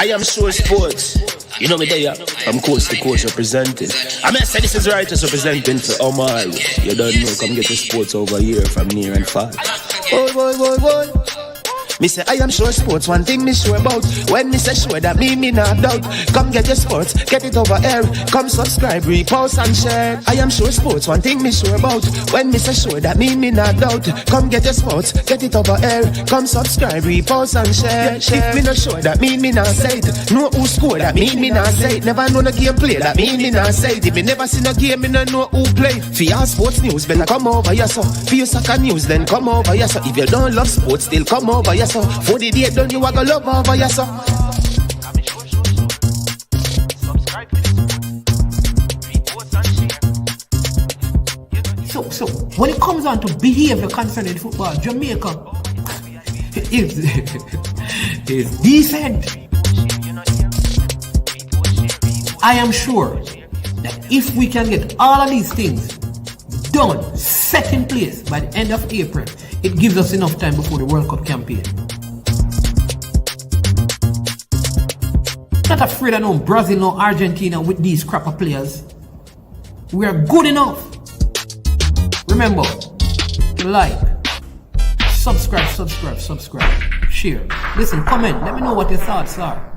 I am sure sports. You know me there, I'm coast to coast representing. I mean, I say this is righteous representing for Omar. You don't know, come get the sports over here from near and far. Boy. Me say I am sure sports, one thing me sure about. When me say sure, that me not doubt. Come get your sports, get it over here. Come subscribe, repost and share. I am sure sports, one thing me sure about. When me say sure, that me not doubt. Come get your sports, get it over here. Come subscribe, repost and share. If me not sure, that me not say it. Know who score, that me not say it. Never know no game play, that me not say it. If me never seen a game, me not know who play. For your sports news, better come over here so. For your soccer news, then come over here so. If you don't love sports, still come over here so. For the day done, you are gonna love over here so. So when it comes on to behavior concerning football, Jamaica is decent. I am sure that if we can get all of these things done, set in place by the end of April, it gives us enough time before the World Cup campaign. Not afraid of no Brazil, no Argentina with these crap of players. We are good enough. Remember, like, subscribe, share. Listen, comment, let me know what your thoughts are.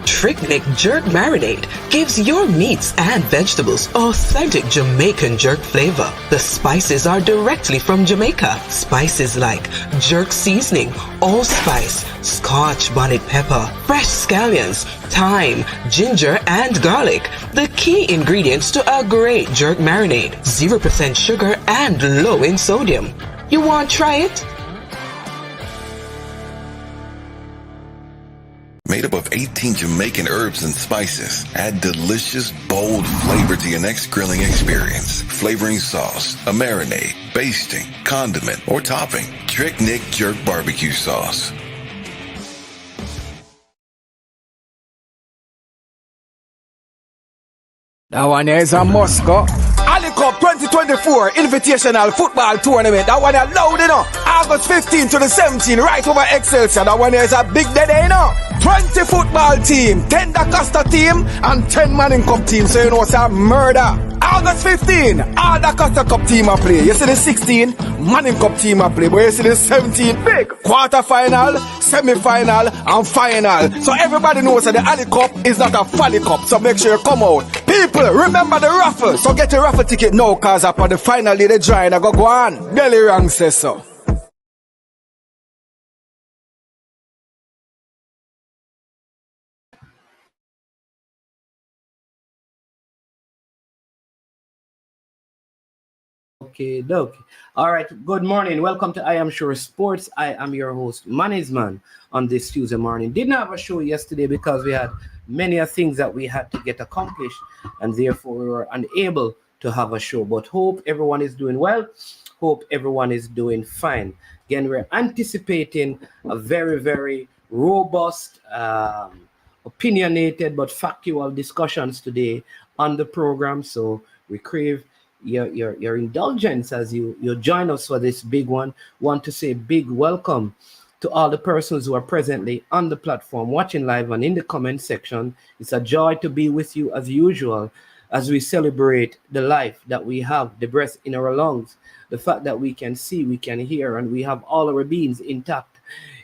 Trick Jerk Marinade gives your meats and vegetables authentic Jamaican jerk flavor. The spices are directly from Jamaica. Spices like jerk seasoning, allspice, Scotch bonnet pepper, fresh scallions, thyme, ginger, and garlic. The key ingredients to a great jerk marinade. 0% sugar and low in sodium. You want to try it? Made up of 18 Jamaican herbs and spices. Add delicious, bold flavor to your next grilling experience. Flavoring sauce, a marinade, basting, condiment, or topping. Trick Nick Jerk Barbecue Sauce. That one is a Moscow. Ali Cup 2024 Invitational Football Tournament. That one is loud, you know. August 15 to the 17th, right over Excelsior. That one is a big day, you know. 20 football team, 10 Da Costa team, and 10 Manning Cup team. So you know it's a murder. August 15, all Da Costa Cup team are play. You see the 16, Manning Cup team are play. But you see the 17, big quarter-final, semi-final, and final. So everybody knows that the Ali Cup is not a Folly Cup. So make sure you come out. People, remember the raffle. So get your raffle ticket now, cause upon the final day the drawing I go on. Belly Rang says so. Okay, doke. All right, good morning. Welcome to I Am Sure Sports. I am your host, Manizman, on this Tuesday morning. Didn't have a show yesterday because we had many things that we had to get accomplished, and therefore we were unable to have a show. But hope everyone is doing well. Hope everyone is doing fine. Again, we're anticipating a very, very robust, opinionated, but factual discussions today on the program. So we crave your indulgence as you join us for this big one. Want to say big welcome to all the persons who are presently on the platform watching live and in the comment section. It's a joy to be with you as usual as we celebrate the life that we have, the breath in our lungs, the fact that we can see, we can hear, and we have all our beings intact.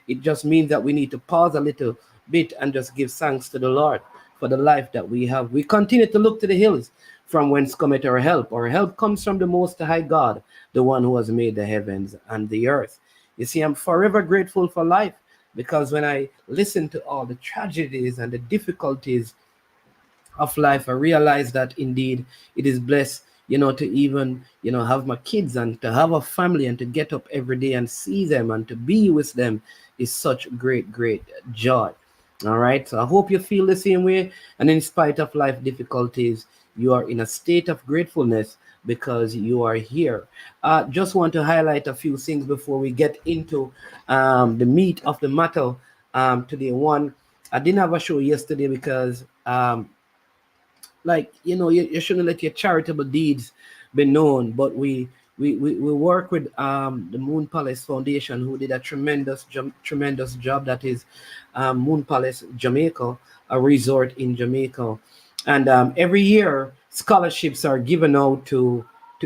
It just means that we need to pause a little bit and just give thanks to the Lord for the life that we have. We continue to look to the hills from whence cometh our help. Our help comes from the Most High God, the one who has made the heavens and the earth. You see, I'm forever grateful for life, because when I listen to all the tragedies and the difficulties of life, I realize that indeed it is blessed, to even, have my kids and to have a family and to get up every day and see them and to be with them is such great, great joy. All right. So I hope you feel the same way. And in spite of life difficulties, You are in a state of gratefulness because you are here. Just want to highlight a few things before we get into the meat of the matter today. One, I didn't have a show yesterday because like you shouldn't let your charitable deeds be known, but we work with the Moon Palace Foundation, who did a tremendous job. That is Moon Palace Jamaica, a resort in Jamaica. And every year scholarships are given out to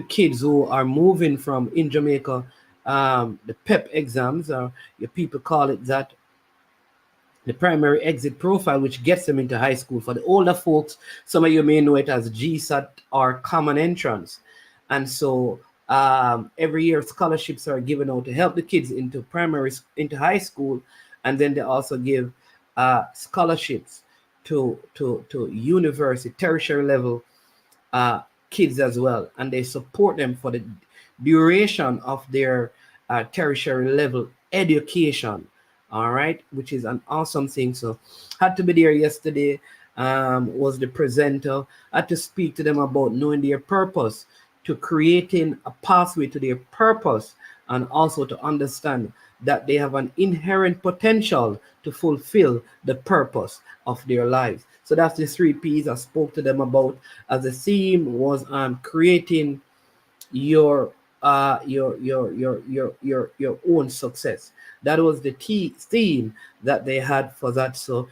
kids who are moving from in Jamaica, the PEP exams, or your people call it that, the primary exit profile, which gets them into high school. For the older folks, some of you may know it as GSAT or common entrance. And so every year scholarships are given out to help the kids into high school, and then they also give scholarships to university, tertiary level uh, kids as well, and they support them for the duration of their tertiary level education. All right, which is an awesome thing. So, had to be there yesterday. Was the presenter. Had to speak to them about knowing their purpose, to creating a pathway to their purpose, and also to understand that they have an inherent potential to fulfill the purpose of their lives. So that's the 3 P's I spoke to them about. As the theme was creating your your own success. That was the theme that they had for that. So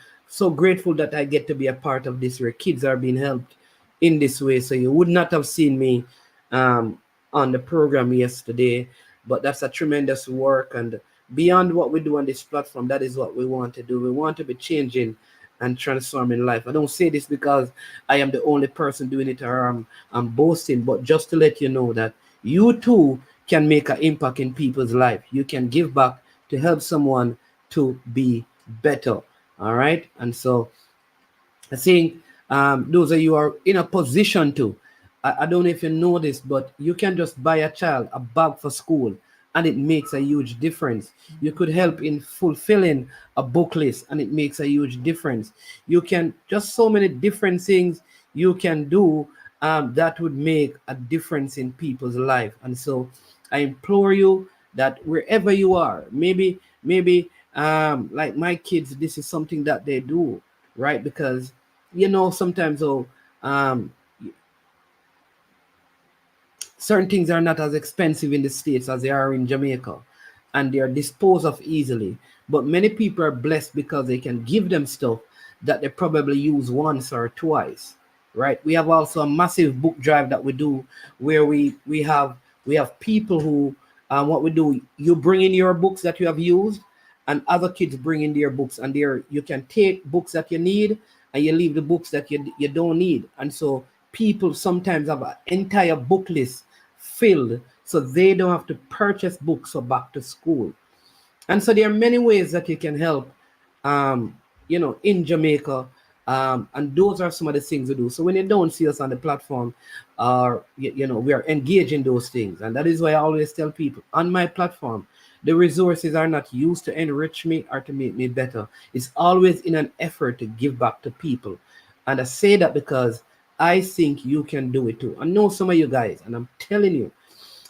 grateful that I get to be a part of this, where kids are being helped in this way. So you would not have seen me um, on the program yesterday, but that's a tremendous work. And beyond what we do on this platform, that is what we want to do. We want to be changing and transforming life. I don't say this because I am the only person doing it, or I'm boasting, but just to let you know that you too can make an impact in people's life. You can give back to help someone to be better. All right. And so I think those of you are in a position to. I don't know if you know this, but you can just buy a child a bag for school, and it makes a huge difference. You could help in fulfilling a book list, and it makes a huge difference. You can just so many different things you can do that would make a difference in people's life. And so I implore you that wherever you are, maybe like my kids, this is something that they do, right? Because sometimes um certain things are not as expensive in the States as they are in Jamaica, and they are disposed of easily. But many people are blessed because they can give them stuff that they probably use once or twice, right? We have also a massive book drive that we do, where we have people who what we do, you bring in your books that you have used, and other kids bring in their books, and there you can take books that you need, and you leave the books that you don't need. And so people sometimes have an entire book list filled, so they don't have to purchase books for back to school. And so there are many ways that you can help, in Jamaica. And those are some of the things we do. So when you don't see us on the platform, we are engaged in those things. And that is why I always tell people on my platform, the resources are not used to enrich me or to make me better. It's always in an effort to give back to people. And I say that because I think you can do it too. I know some of you guys, and I'm telling you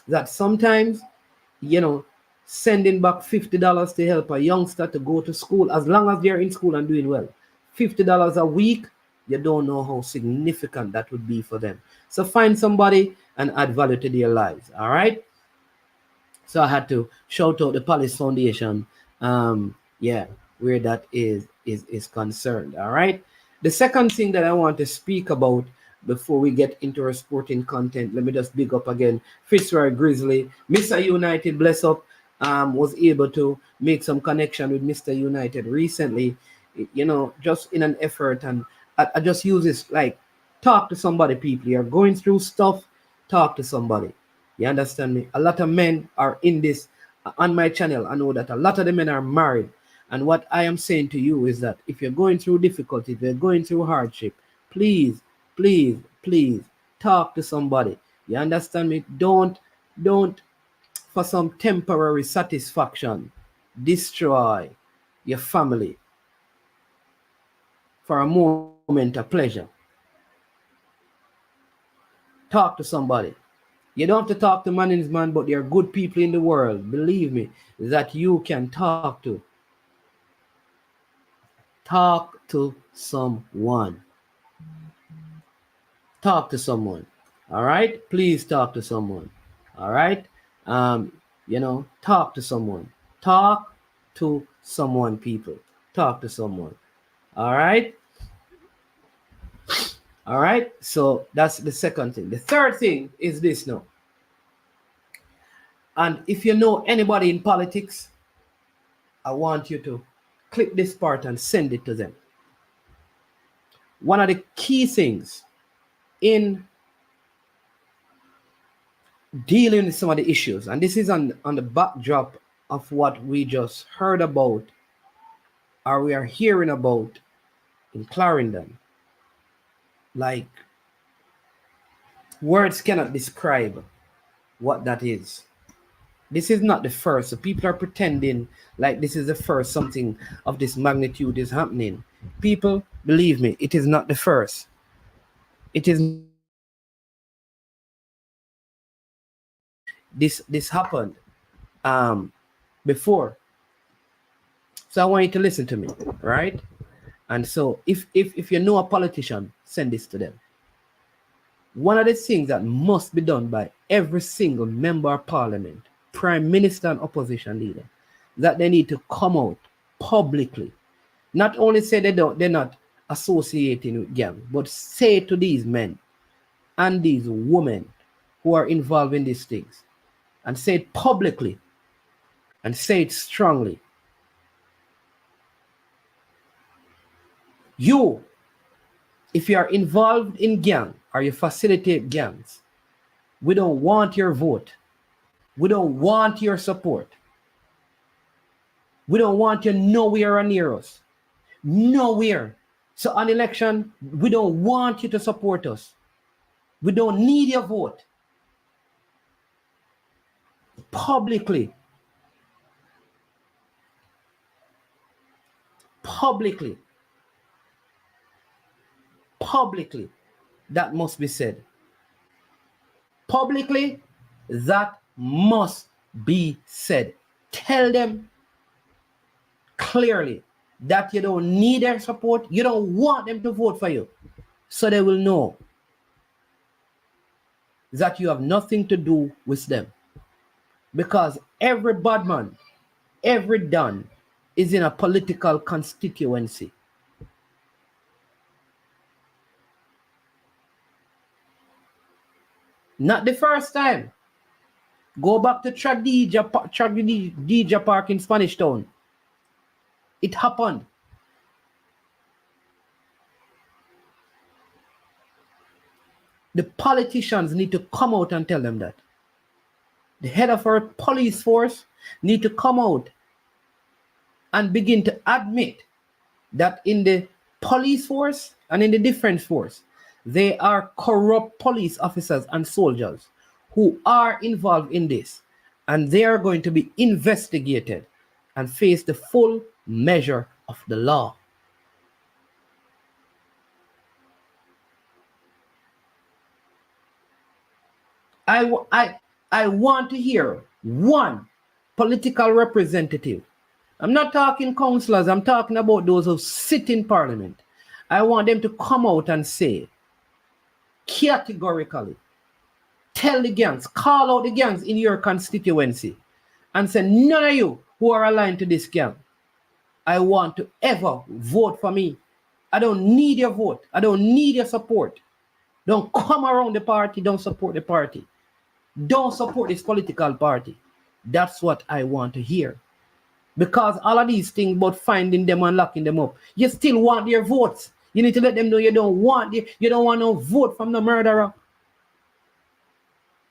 that sometimes, you know, sending back $50 to help a youngster to go to school, as long as they're in school and doing well, $50 a week, you don't know how significant that would be for them. So find somebody and add value to their lives. All right. So I had to shout out the Palace Foundation, where that is concerned. All right. The second thing that I want to speak about before we get into our sporting content, let me just big up again Fitzroy Grizzly, Mr. United, bless up, was able to make some connection with Mr. United recently, just in an effort. And I just use this like, talk to somebody, people. You're going through stuff, talk to somebody. You understand me? A lot of men are in this on my channel. I know that a lot of the men are married. And what I am saying to you is that if you're going through difficulty, if you're going through hardship, please, please, please talk to somebody. You understand me? Don't for some temporary satisfaction destroy your family for a moment of pleasure. Talk to somebody. You don't have to talk to management, but there are good people in the world, believe me, that you can talk to. Talk to someone. Talk to someone. All right? Please talk to someone. All right? Talk to someone. Talk to someone, people. Talk to someone. All right? All right? So that's the second thing. The third thing is this now. And if you know anybody in politics, I want you to clip this part and send it to them. One of the key things in dealing with some of the issues, and this is on the backdrop of what we just heard about, or we are hearing about in Clarendon. Like, words cannot describe what that is. This is not the first. So people are pretending like this is the first something of this magnitude is happening. People, believe me, it is not the first. It is this happened before. So I want you to listen to me, right? And so if you know a politician, send this to them. One of the things that must be done by every single member of parliament, prime minister and opposition leader, that they need to come out publicly. Not only say they're not associating with gang, but say to these men and these women who are involved in these things, and say it publicly and say it strongly. You, if you are involved in gang or you facilitate gangs, we don't want your vote. We don't want your support. We don't want you nowhere near us. Nowhere. So on election, we don't want you to support us. We don't need your vote. Publicly. Publicly. Publicly. That must be said. Publicly, that must be said. Tell them clearly that you don't need their support. You don't want them to vote for you. So they will know that you have nothing to do with them. Because every bad man, every Don is in a political constituency. Not the first time. Go back to Tradija Park in Spanish Town. It happened. The politicians need to come out and tell them that. The head of our police force need to come out and begin to admit that in the police force and in the defense force, they are corrupt police officers and soldiers who are involved in this, and they are going to be investigated and face the full measure of the law. I want to hear one political representative. I'm not talking councillors, I'm talking about those who sit in parliament. I want them to come out and say categorically, tell the gangs, call out the gangs in your constituency and say, none of you who are aligned to this gang, I want to ever vote for me. I don't need your vote. I don't need your support. Don't come around the party. Don't support the party. Don't support this political party. That's what I want to hear. Because all of these things about finding them and locking them up, you still want their votes. You need to let them know you don't want no vote from the murderer.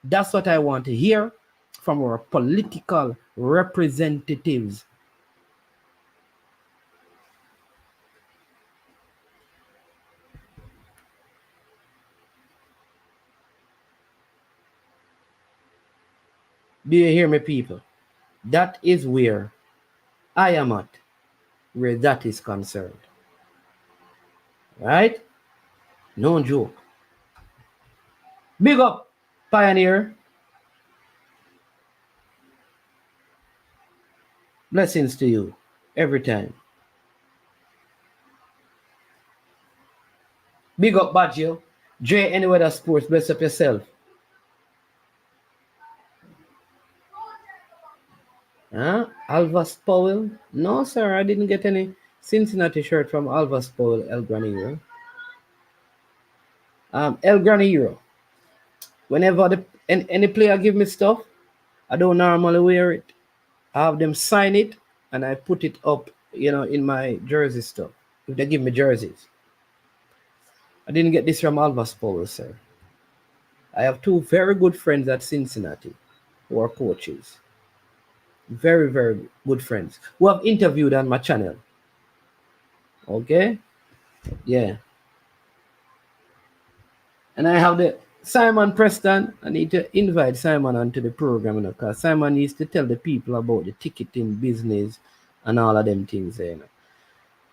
That's what I want to hear from our political representatives. Do you hear me, people? That is where I am at, where that is concerned. Right? No joke. Big up, Pioneer. Blessings to you every time. Big up, Baggio. J Any Weather Sports, bless up yourself. Huh? Alvas Powell? No, sir, I didn't get any Cincinnati shirt from Alvas Powell, El Granero. El Granero. Whenever any player give me stuff, I don't normally wear it. I have them sign it and I put it up, in my jersey stuff. If they give me jerseys. I didn't get this from Alvas Powell, sir. I have two very good friends at Cincinnati who are coaches. Very, very good friends who have interviewed on my channel. Okay? Yeah. And I have the Simon Preston. I need to invite Simon onto the program, because Simon needs to tell the people about the ticketing business and all of them things, and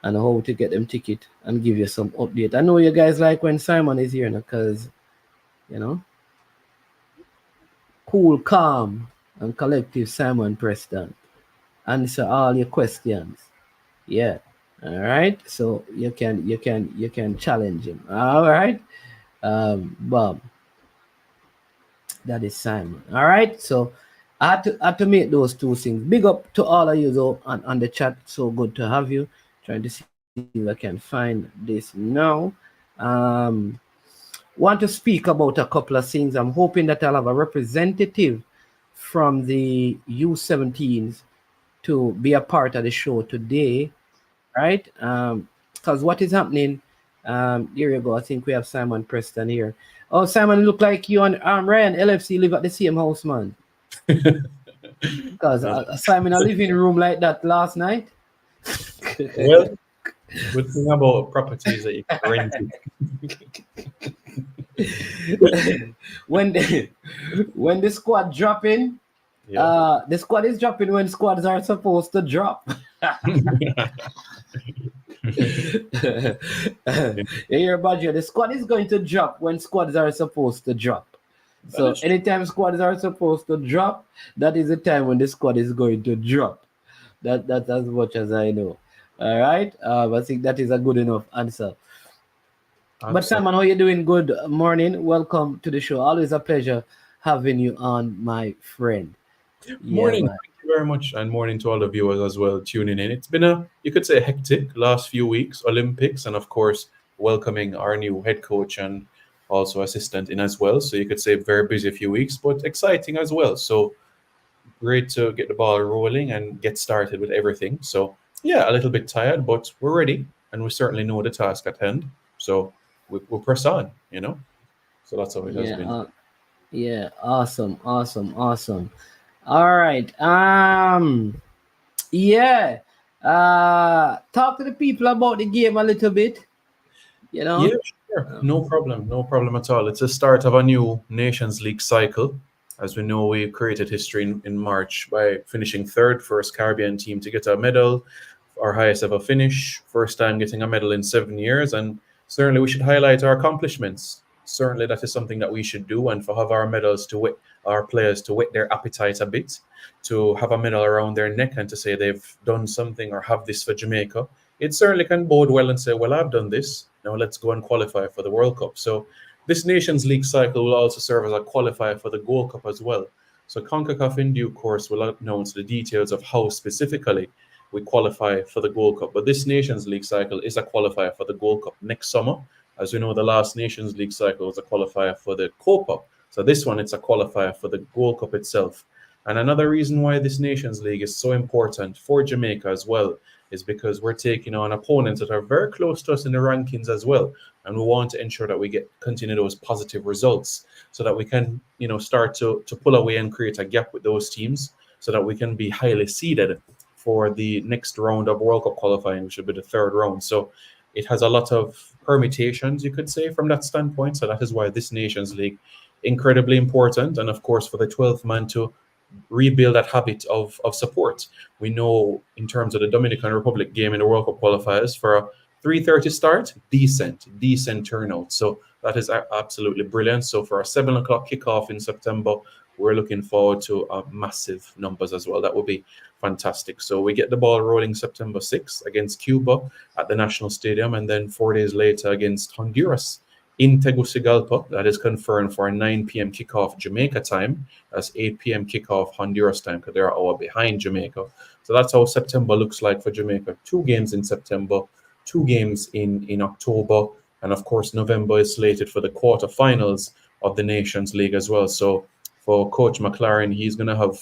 how to get them ticket and give you some update. I know you guys like when Simon is here, because, cool, calm, and collective Simon Preston. Answer all your questions. Yeah. All right. So you can challenge him. All right. Bob. That is Simon. All right. So I had to make those two things. Big up to all of you though on the chat. So good to have you. Trying to see if I can find this now. Want to speak about a couple of things. I'm hoping that I'll have a representative from the U-17s to be a part of the show today, right? Because what is happening, here you go. I think we have Simon Preston here. Oh, Simon, look like you and Ryan LFC live at the same house, man. Because Simon, a living room like that last night. Well, good thing about properties that you can rent it. when the squad dropping, the squad is dropping when squads are supposed to drop. You're Badger. The squad is going to drop when squads are supposed to drop. So anytime squads are supposed to drop, that is the time when the squad is going to drop. That's as much as I know. All right. I think that is a good enough answer. But Simon, how you doing? Good morning. Welcome to the show. Always a pleasure having you on, my friend. Morning. Thank you very much. And morning to all the viewers as well tuning in. It's been you could say hectic last few weeks, Olympics, and of course, welcoming our new head coach and also assistant in as well. So you could say very busy few weeks, but exciting as well. So great to get the ball rolling and get started with everything. So yeah, a little bit tired, but we're ready and we certainly know the task at hand. So we'll press on, So that's how it has been. Yeah, awesome. All right. Talk to the people about the game a little bit. Yeah, sure. No problem at all. It's the start of a new Nations League cycle. As we know, we created history in March by finishing third, first Caribbean team to get a medal, our highest ever finish, first time getting a medal in 7 years, and certainly we should highlight our accomplishments. Certainly that is something that we should do, and for have our medals to whet our players to whet their appetite a bit, to have a medal around their neck and to say they've done something or have this for Jamaica. It certainly can bode well and say, well, I've done this. Now let's go and qualify for the World Cup. So this Nations League cycle will also serve as a qualifier for the Gold Cup as well. So CONCACAF in due course will announce the details of how specifically we qualify for the Gold Cup. But this Nations League cycle is a qualifier for the Gold Cup next summer. As we know, the last Nations League cycle was a qualifier for the Copa. So this one, it's a qualifier for the Gold Cup itself. And another reason why this Nations League is so important for Jamaica as well is because we're taking on opponents that are very close to us in the rankings as well. And we want to ensure that we continue those positive results so that we can, start to pull away and create a gap with those teams so that we can be highly seeded for the next round of World Cup qualifying, which will be the third round. So it has a lot of permutations, you could say, from that standpoint. So that is why this Nations League incredibly important. And of course, for the 12th man to rebuild that habit of support. We know in terms of the Dominican Republic game in the World Cup qualifiers for a 3:30 start, decent turnout. So that is absolutely brilliant. So for a 7 o'clock kickoff in September, we're looking forward to massive numbers as well. That will be fantastic. So we get the ball rolling September 6th against Cuba at the National Stadium, and then 4 days later against Honduras in Tegucigalpa. That is confirmed for a 9 p.m. kickoff Jamaica time. That's 8 p.m. kickoff Honduras time, because they're an hour behind Jamaica. So that's how September looks like for Jamaica. 2 games in September, 2 games in October, and of course November is slated for the quarterfinals of the Nations League as well. So for Coach McClaren, he's going to have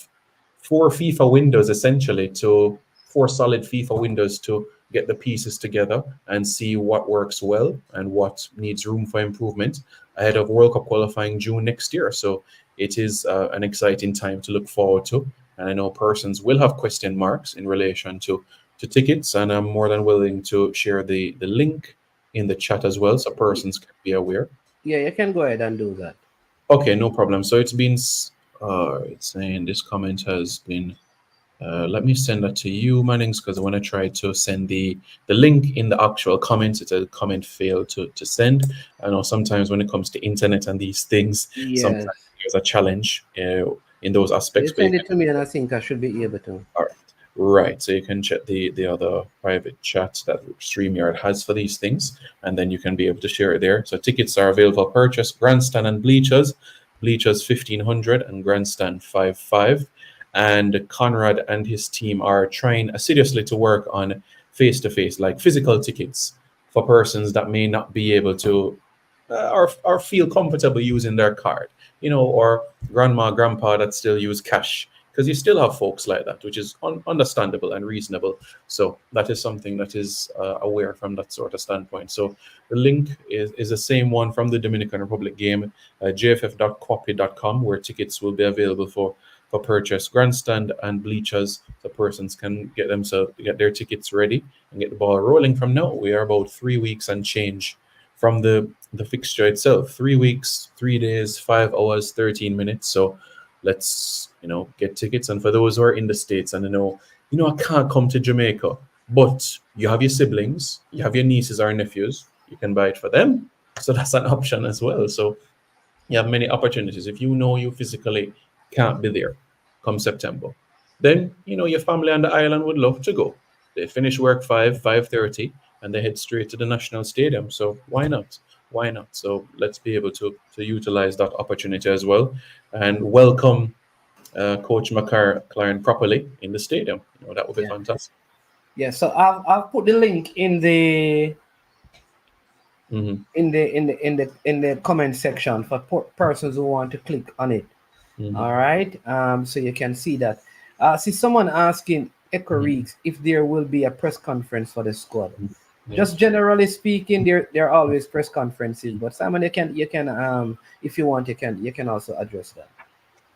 4 FIFA windows, essentially, 4 solid FIFA windows to get the pieces together and see what works well and what needs room for improvement ahead of World Cup qualifying June next year. So it is an exciting time to look forward to. And I know persons will have question marks in relation to tickets, and I'm more than willing to share the link in the chat as well, so persons can be aware. Yeah, you can go ahead and do that. Okay, no problem. So it's been, it's saying this comment has been, let me send that to you, Mannings, because when I tried to send the link in the actual comments, it's a comment failed to send. I know sometimes when it comes to internet and these things, sometimes there's a challenge in those aspects. You send it to me and I think I should be able to. All right. Right, so you can check the other private chat that StreamYard has for these things, and then you can be able to share it there. So tickets are available for purchase, grandstand and bleachers. Bleachers 1,500 and grandstand 5,500. And Conrad and his team are trying assiduously to work on face-to-face, like physical tickets for persons that may not be able to or feel comfortable using their card, or grandma, grandpa that still use cash. Because you still have folks like that, which is understandable and reasonable. So that is something that is aware from that sort of standpoint. So the link is the same one from the Dominican Republic game, jff.coffee.com, where tickets will be available for purchase, grandstand and bleachers, so persons can get their tickets ready and get the ball rolling from now. We are about 3 weeks and change from the fixture itself. 3 weeks, 3 days, 5 hours, 13 minutes. So let's get tickets. And for those who are in the States and I can't come to Jamaica, but you have your siblings, you have your nieces or nephews, you can buy it for them. So that's an option as well. So you have many opportunities. If you physically can't be there come September, then your family on the island would love to go. They finish work 5:30 and they head straight to the National Stadium. So why not? So let's be able to utilize that opportunity as well and welcome Coach McClaren properly in the stadium. That would be fantastic. Yeah, so I'll put the link in the in the comment section for persons who want to click on it. All right, so you can see that. See someone asking Echo Reeks if there will be a press conference for the squad. Just generally speaking, there are always press conferences, but Simon, you can if you want, you can also address that.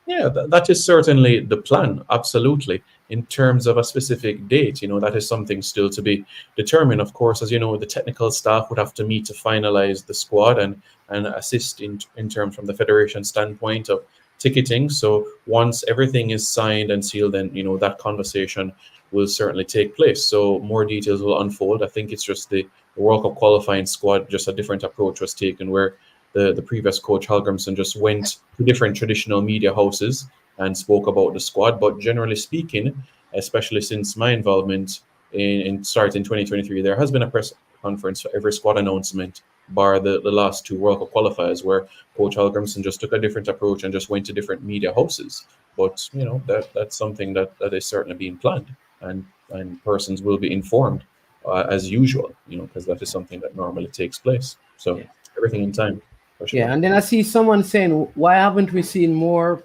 Yeah, that is certainly the plan. Absolutely. In terms of a specific date, that is something still to be determined. Of course, as you know, the technical staff would have to meet to finalize the squad and assist in terms from the federation standpoint of ticketing. So once everything is signed and sealed, then that conversation will certainly take place. So more details will unfold. I think it's just the World Cup qualifying squad, just a different approach was taken, where the previous coach Hallgrimsson just went to different traditional media houses and spoke about the squad. But generally speaking, especially since my involvement in starting 2023, there has been a press conference for every squad announcement, bar the last 2 World Cup qualifiers, where Coach Hallgrimsson just took a different approach and just went to different media houses. But that's something that is certainly being planned, and persons will be informed as usual, because that is something that normally takes place. So everything in time. Sure. Yeah, and then I see someone saying, why haven't we seen more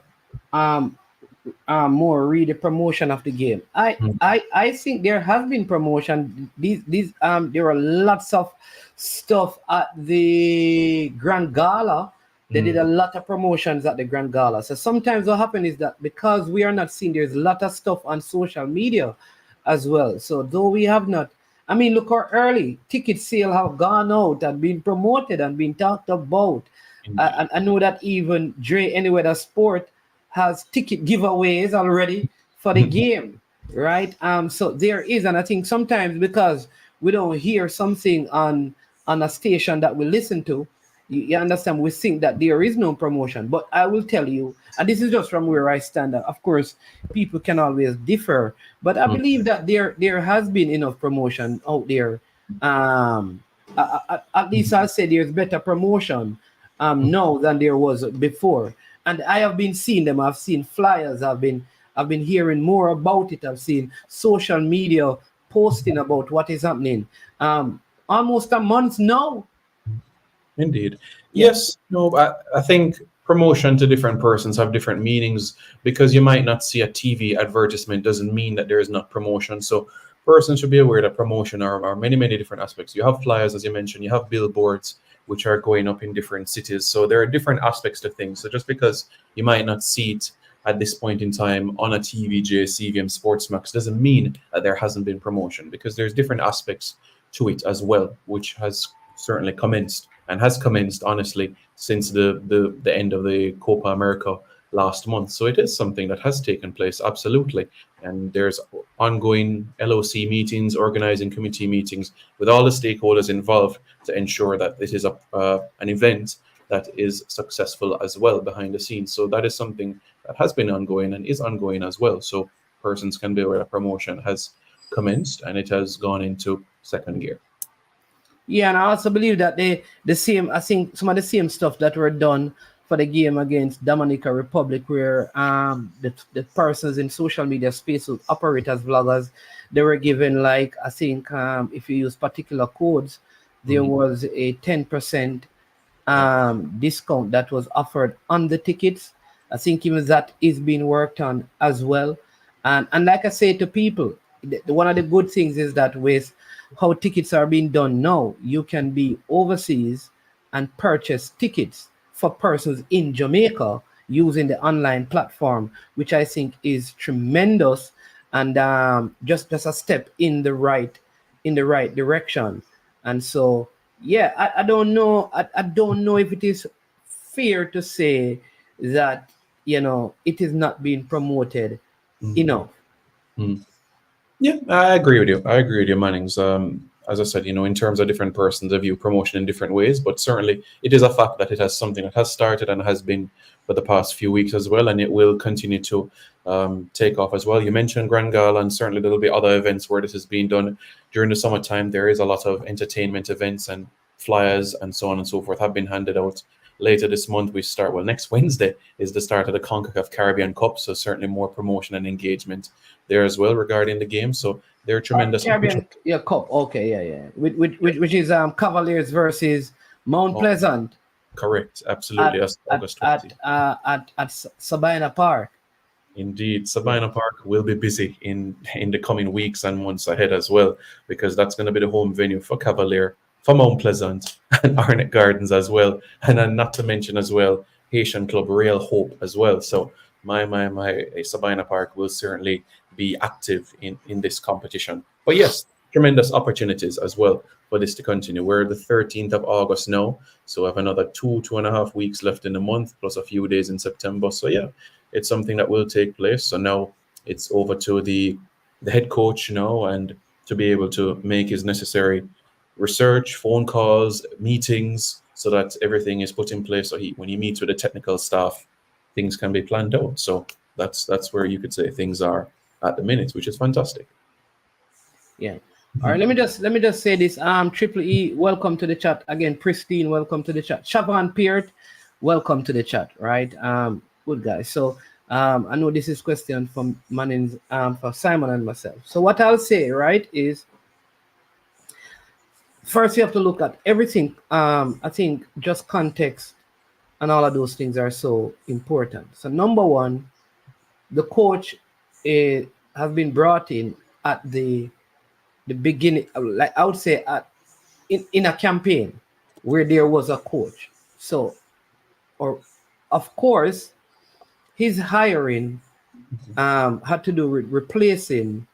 really promotion of the game? I think there has been promotion. There are lots of stuff at the Grand Gala. They did a lot of promotions at the Grand Gala. So sometimes what happens is that because we are not seeing, there's a lot of stuff on social media as well. So though we have not, look how early ticket sale have gone out and been promoted and been talked about. And I know that even Dre Anywhere Sport has ticket giveaways already for the game, right? So there is, and I think sometimes because we don't hear something on a station that we listen to, You understand? We think that there is no promotion, but I will tell you, and this is just from where I stand. Of course, people can always differ, but I believe that there has been enough promotion out there. At least I'll say there's better promotion now than there was before, and I have been seeing them. I've seen flyers. I've been hearing more about it. I've seen social media posting about what is happening. Almost a month now. Indeed. Yes. No, I think promotion to different persons have different meanings, because you might not see a TV advertisement doesn't mean that there is not promotion. So persons should be aware that promotion are many, many different aspects. You have flyers, as you mentioned, you have billboards, which are going up in different cities. So there are different aspects to things. So just because you might not see it at this point in time on a TVJ, CVM, Sportsmax, doesn't mean that there hasn't been promotion, because there's different aspects to it as well, which has certainly commenced and has commenced, honestly, since the end of the Copa America last month. So it is something that has taken place, absolutely. And there's ongoing LOC meetings, organizing committee meetings with all the stakeholders involved to ensure that this is an event that is successful as well behind the scenes. So that is something that has been ongoing and is ongoing as well. So persons can be aware that promotion has commenced and it has gone into second gear. Yeah, and I also believe that the same, I think some of the same stuff that were done for the game against Dominica Republic, where the persons in social media space who operate as vloggers, they were given, like, I think if you use particular codes, there was a 10% discount that was offered on the tickets. I think even that is being worked on as well. And like I say to people, one of the good things is that with how tickets are being done now, you can be overseas and purchase tickets for persons in Jamaica using the online platform, which I think is tremendous, and just a step in the right direction. And so, yeah, I don't know. I don't know if it is fair to say that it is not being promoted enough. Yeah, I agree with you. I agree with you, Mannings. As I said, in terms of different persons, they view promotion in different ways, but certainly it is a fact that it has something that has started and has been for the past few weeks as well, and it will continue to take off as well. You mentioned Grand Gala, and certainly there will be other events where this is being done during the summertime. There is a lot of entertainment events, and flyers and so on and so forth have been handed out. Later this month, next Wednesday is the start of the CONCACAF Caribbean Cup, so certainly more promotion and engagement there as well regarding the game. So they're tremendous. Caribbean Cup, okay, yeah. Which is Cavaliers versus Mount Pleasant. Correct, absolutely. August 20. At Sabina Park. Indeed, Sabina Park will be busy in the coming weeks and months ahead as well, because that's going to be the home venue for Cavalier, for Mount Pleasant and Arnett Gardens as well, and then not to mention as well Haitian club Real Hope as well. So my Sabina Park will certainly be active in this competition. But yes, tremendous opportunities as well for this to continue. We're the 13th of August now, so we have another 2.5 weeks left in the month, plus a few days in September. So yeah, it's something that will take place. So now it's over to the head coach and to be able to make his necessary research, phone calls, meetings, so that everything is put in place. So when he meets with the technical staff, things can be planned out. So that's where you could say things are at the minute, which is fantastic. Yeah. All right. Let me just say this. Triple E, welcome to the chat again. Pristine, welcome to the chat. Siobhan Peart, welcome to the chat. Right. Good guys. So I know this is question from Mannings, for Simon and myself. So what I'll say, right, is first you have to look at everything. I think just context and all of those things are so important. So number one, the coach has been brought in at the beginning, like I would say in a campaign where there was a coach. So, of course, his hiring had to do with replacing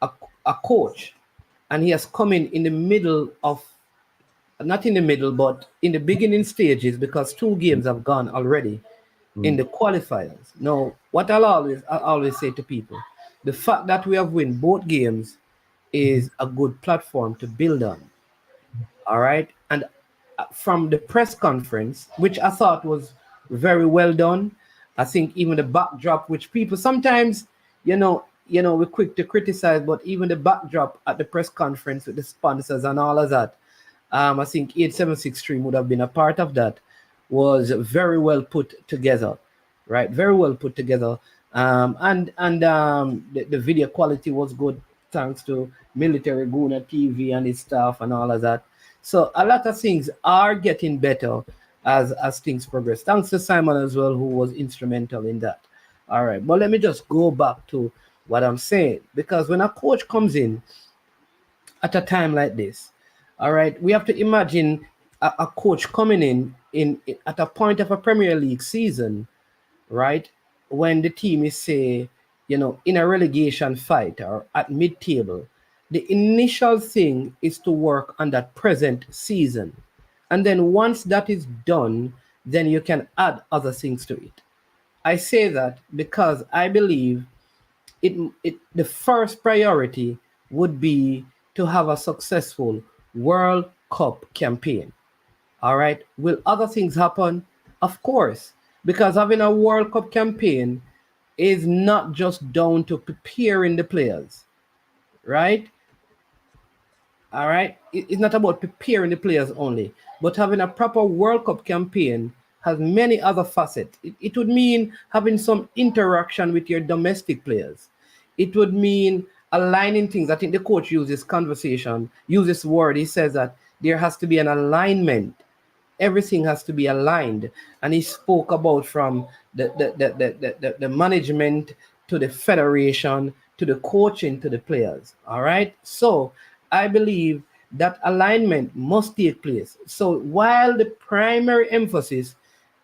a coach, and he has come in the middle of, not in the middle, but in the beginning stages, because 2 games have gone already in the qualifiers. Now, what I always say to people, the fact that we have won both games is a good platform to build on. All right. And from the press conference, which I thought was very well done. I think even the backdrop, which people sometimes, we're quick to criticize, but even the backdrop at the press conference with the sponsors and all of that, I think 876 Stream would have been a part of that, was very well put together, right? Very well put together. The video quality was good thanks to Military Guna TV and its staff and all of that. So a lot of things are getting better as things progress. Thanks to Simon as well, who was instrumental in that. All right, but let me just go back to what I'm saying, because when a coach comes in at a time like this, all right, we have to imagine a coach coming in at a point of a Premier League season, right? When the team is, say, in a relegation fight or at mid-table, the initial thing is to work on that present season. And then once that is done, then you can add other things to it. I say that because I believe the first priority would be to have a successful World Cup campaign. All right. Will other things happen? Of course, because having a World Cup campaign is not just down to preparing the players, right? All right. It's not about preparing the players only, but having a proper World Cup campaign has many other facets. It would mean having some interaction with your domestic players. It would mean aligning things. I think the coach uses word. He says that there has to be an alignment. Everything has to be aligned. And he spoke about from the management to the federation to the coaching to the players. All right. So I believe that alignment must take place. So while the primary emphasis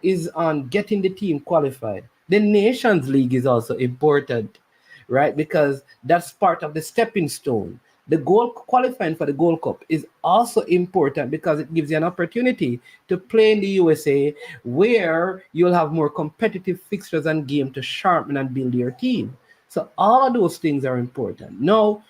is on getting the team qualified, the Nations League is also important, right? Because that's part of the stepping stone. The qualifying for the Gold Cup is also important because it gives you an opportunity to play in the USA, where you'll have more competitive fixtures and game to sharpen and build your team. So all of those things are important. No,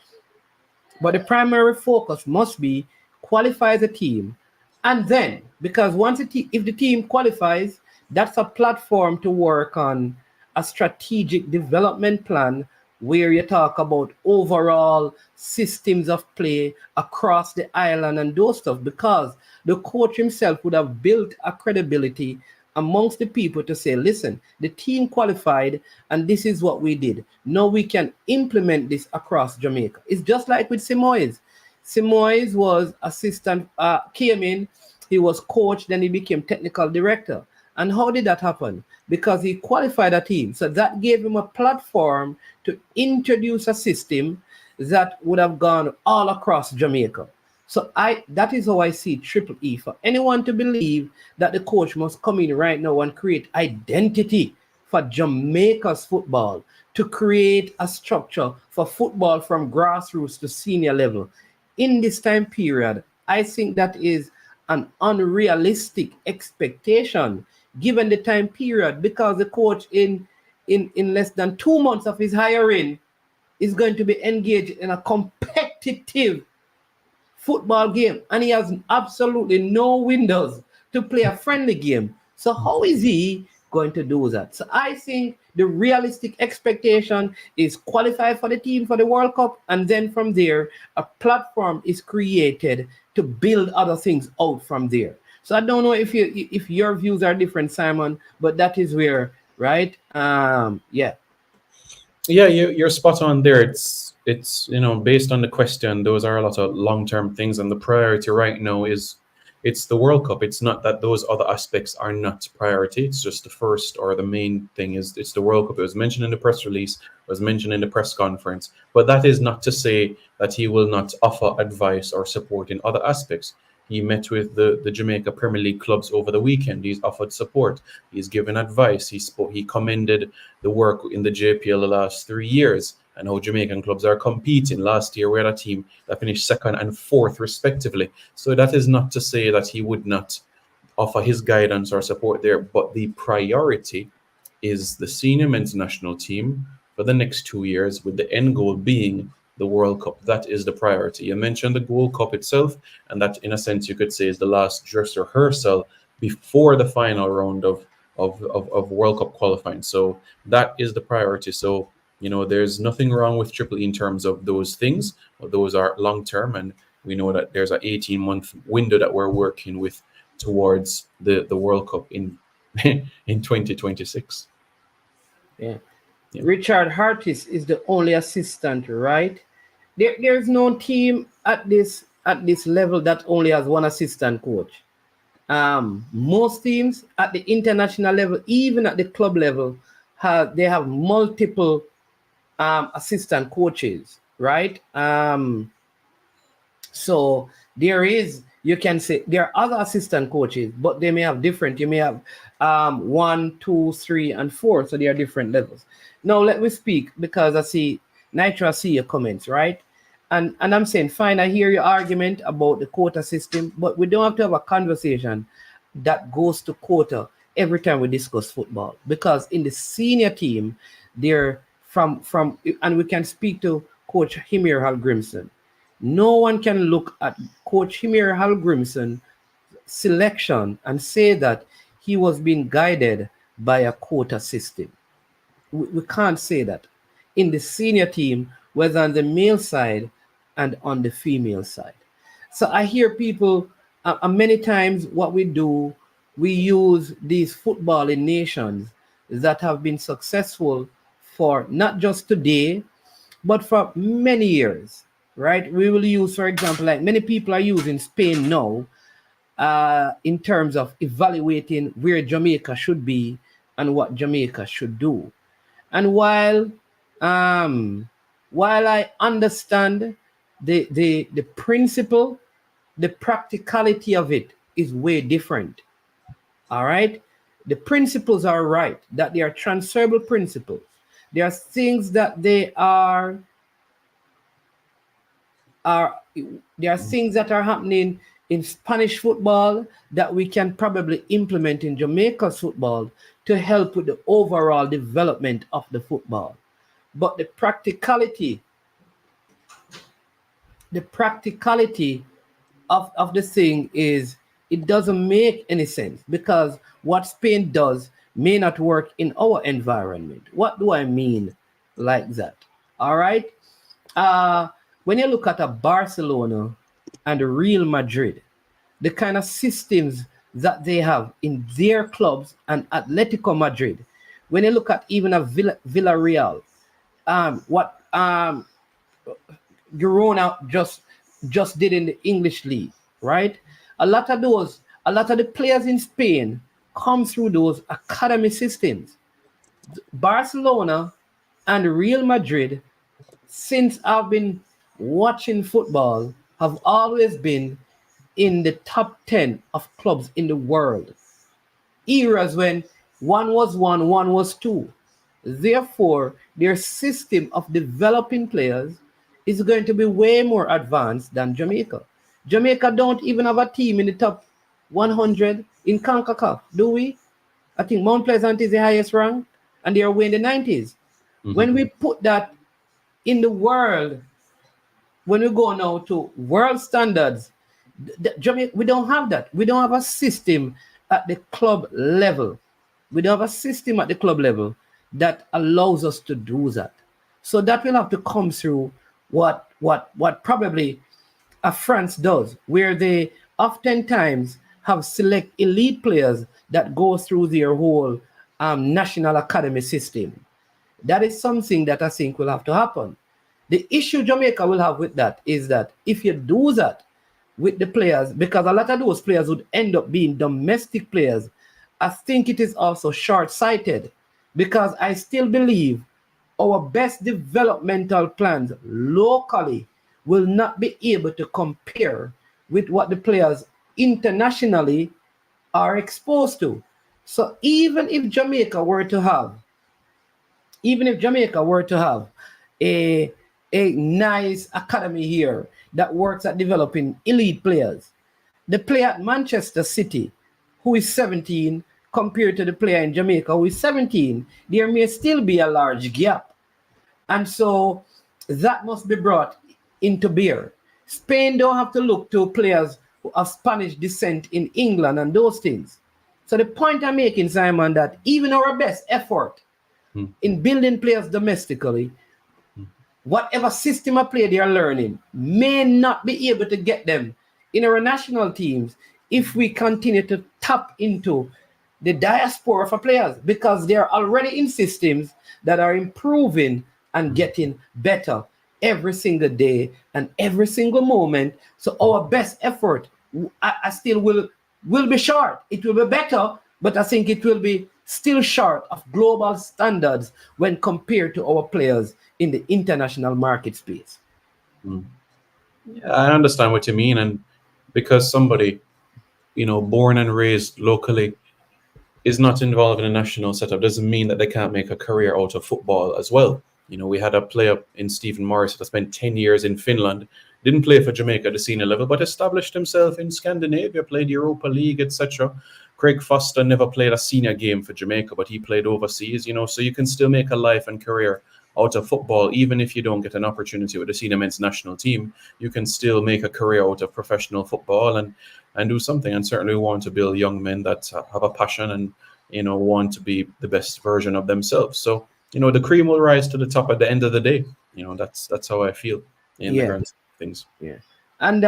but the primary focus must be qualify as a team. And then, because if the team qualifies, that's a platform to work on a strategic development plan where you talk about overall systems of play across the island and those stuff, because the coach himself would have built a credibility amongst the people to say, listen, the team qualified and this is what we did. Now we can implement this across Jamaica. It's just like with Simoes. Simoes was assistant, came in, he was coach, then he became technical director. And how did that happen? Because he qualified a team. So that gave him a platform to introduce a system that would have gone all across Jamaica. So that is how I see Triple E. For anyone to believe that the coach must come in right now and create identity for Jamaica's football, to create a structure for football from grassroots to senior level in this time period, I think that is an unrealistic expectation given the time period, because the coach in less than 2 months of his hiring is going to be engaged in a competitive football game, and he has absolutely no windows to play a friendly game. So how is he going to do that? So I think the realistic expectation is qualify for the team for the World Cup, and then from there a platform is created to build other things out from there. So I don't know if your views are different, Simon, but that is where, right? Yeah, you're spot on there. It's based on the question, those are a lot of long-term things, and the priority right now it's the World Cup. It's not that those other aspects are not priority. It's just the first or the main thing it's the World Cup. It was mentioned in the press release, it was mentioned in the press conference, but that is not to say that he will not offer advice or support in other aspects. He met with the Jamaica Premier League clubs over the weekend. He's offered support. He's given advice. He commended the work in the JPL the last 3 years and how Jamaican clubs are competing. Last year, we had a team that finished second and fourth, respectively. So that is not to say that he would not offer his guidance or support there, but the priority is the senior men's national team for the next 2 years, with the end goal being the World Cup. That is the priority. You mentioned the Gold Cup itself, and that, in a sense, you could say is the last dress rehearsal before the final round of World Cup qualifying. So that is the priority. So, there's nothing wrong with Triple E in terms of those things. Those are long term, and we know that there's an 18-month window that we're working with towards the World Cup in 2026. Yeah. Richard Hartis is the only assistant, right? There's no team at this level that only has one assistant coach. Most teams at the international level, even at the club level, they have multiple assistant coaches, right? So you can say there are other assistant coaches, but they may have different. You may have 1, 2, 3, and 4, so they are different levels. Now let me speak, because I see Nitro, I see your comments, right? And I'm saying, fine, I hear your argument about the quota system, but we don't have to have a conversation that goes to quota every time we discuss football, because in the senior team, they're from and we can speak to Coach Himir Hallgrimsson. No one can look at Coach Himir Hallgrimsson selection and say that he was being guided by a quota system. We can't say that. In the senior team, whether on the male side and on the female side. So I hear people, many times what we do, we use these footballing nations that have been successful for not just today, but for many years, right? We will use, for example, like many people are using Spain now in terms of evaluating where Jamaica should be and what Jamaica should do. And while I understand the principle, the practicality of it is way different. All right? The principles are right, that they are transferable principles. There are things that there are things that are happening in Spanish football that we can probably implement in Jamaica's football to help with the overall development of the football. But the practicality of the thing is, it doesn't make any sense, because what Spain does may not work in our environment. What do I mean like that? All right. When you look at a Barcelona and a Real Madrid, the kind of systems that they have in their clubs, and Atletico Madrid, when you look at even a Villarreal, what Girona just did in the English league, right? A lot of the players in Spain come through those academy systems. Barcelona and Real Madrid, since I've been watching football, have always been in the top 10 of clubs in the world. Eras when one was 2. Therefore, their system of developing players is going to be way more advanced than Jamaica. Jamaica don't even have a team in the top 100 in CONCACAF, do we? I think Mount Pleasant is the highest rank, and they are way in the 90s. Mm-hmm. When we put that in the world, when we go now to world standards, Jamaica, we don't have that. We don't have a system at the club level. We don't have a system at the club level that allows us to do that. So that will have to come through what probably France does, where they oftentimes have select elite players that go through their whole national academy system. That is something that I think will have to happen. The issue Jamaica will have with that is that if you do that with the players, because a lot of those players would end up being domestic players, I think it is also short-sighted, because I still believe our best developmental plans locally will not be able to compare with what the players internationally are exposed to. So even if Jamaica were to have a nice academy here that works at developing elite players, the player at Manchester City, who is 17, compared to the player in Jamaica who is 17, there may still be a large gap. And so that must be brought into bear. Spain don't have to look to players of Spanish descent in England and those things. So the point I'm making, Simon, that even our best effort in building players domestically, whatever system of play they are learning may not be able to get them in our national teams if we continue to tap into the diaspora for players, because they are already in systems that are improving and getting better every single day and every single moment. So our best effort, I still will be short. It will be better, but I think it will be still short of global standards when compared to our players in the international market space. Yeah, I understand what you mean, and because somebody, born and raised locally is not involved in a national setup doesn't mean that they can't make a career out of football as well. We had a player in Stephen Morris that spent 10 years in Finland, didn't play for Jamaica at the senior level, but established himself in Scandinavia, played Europa League, etc. Craig Foster never played a senior game for Jamaica, but he played overseas, so you can still make a life and career out of football. Even if you don't get an opportunity with the senior men's national team, you can still make a career out of professional football and do something. And certainly we want to build young men that have a passion and, want to be the best version of themselves. So, the cream will rise to the top at the end of the day. That's how I feel in the grand things. Yeah. And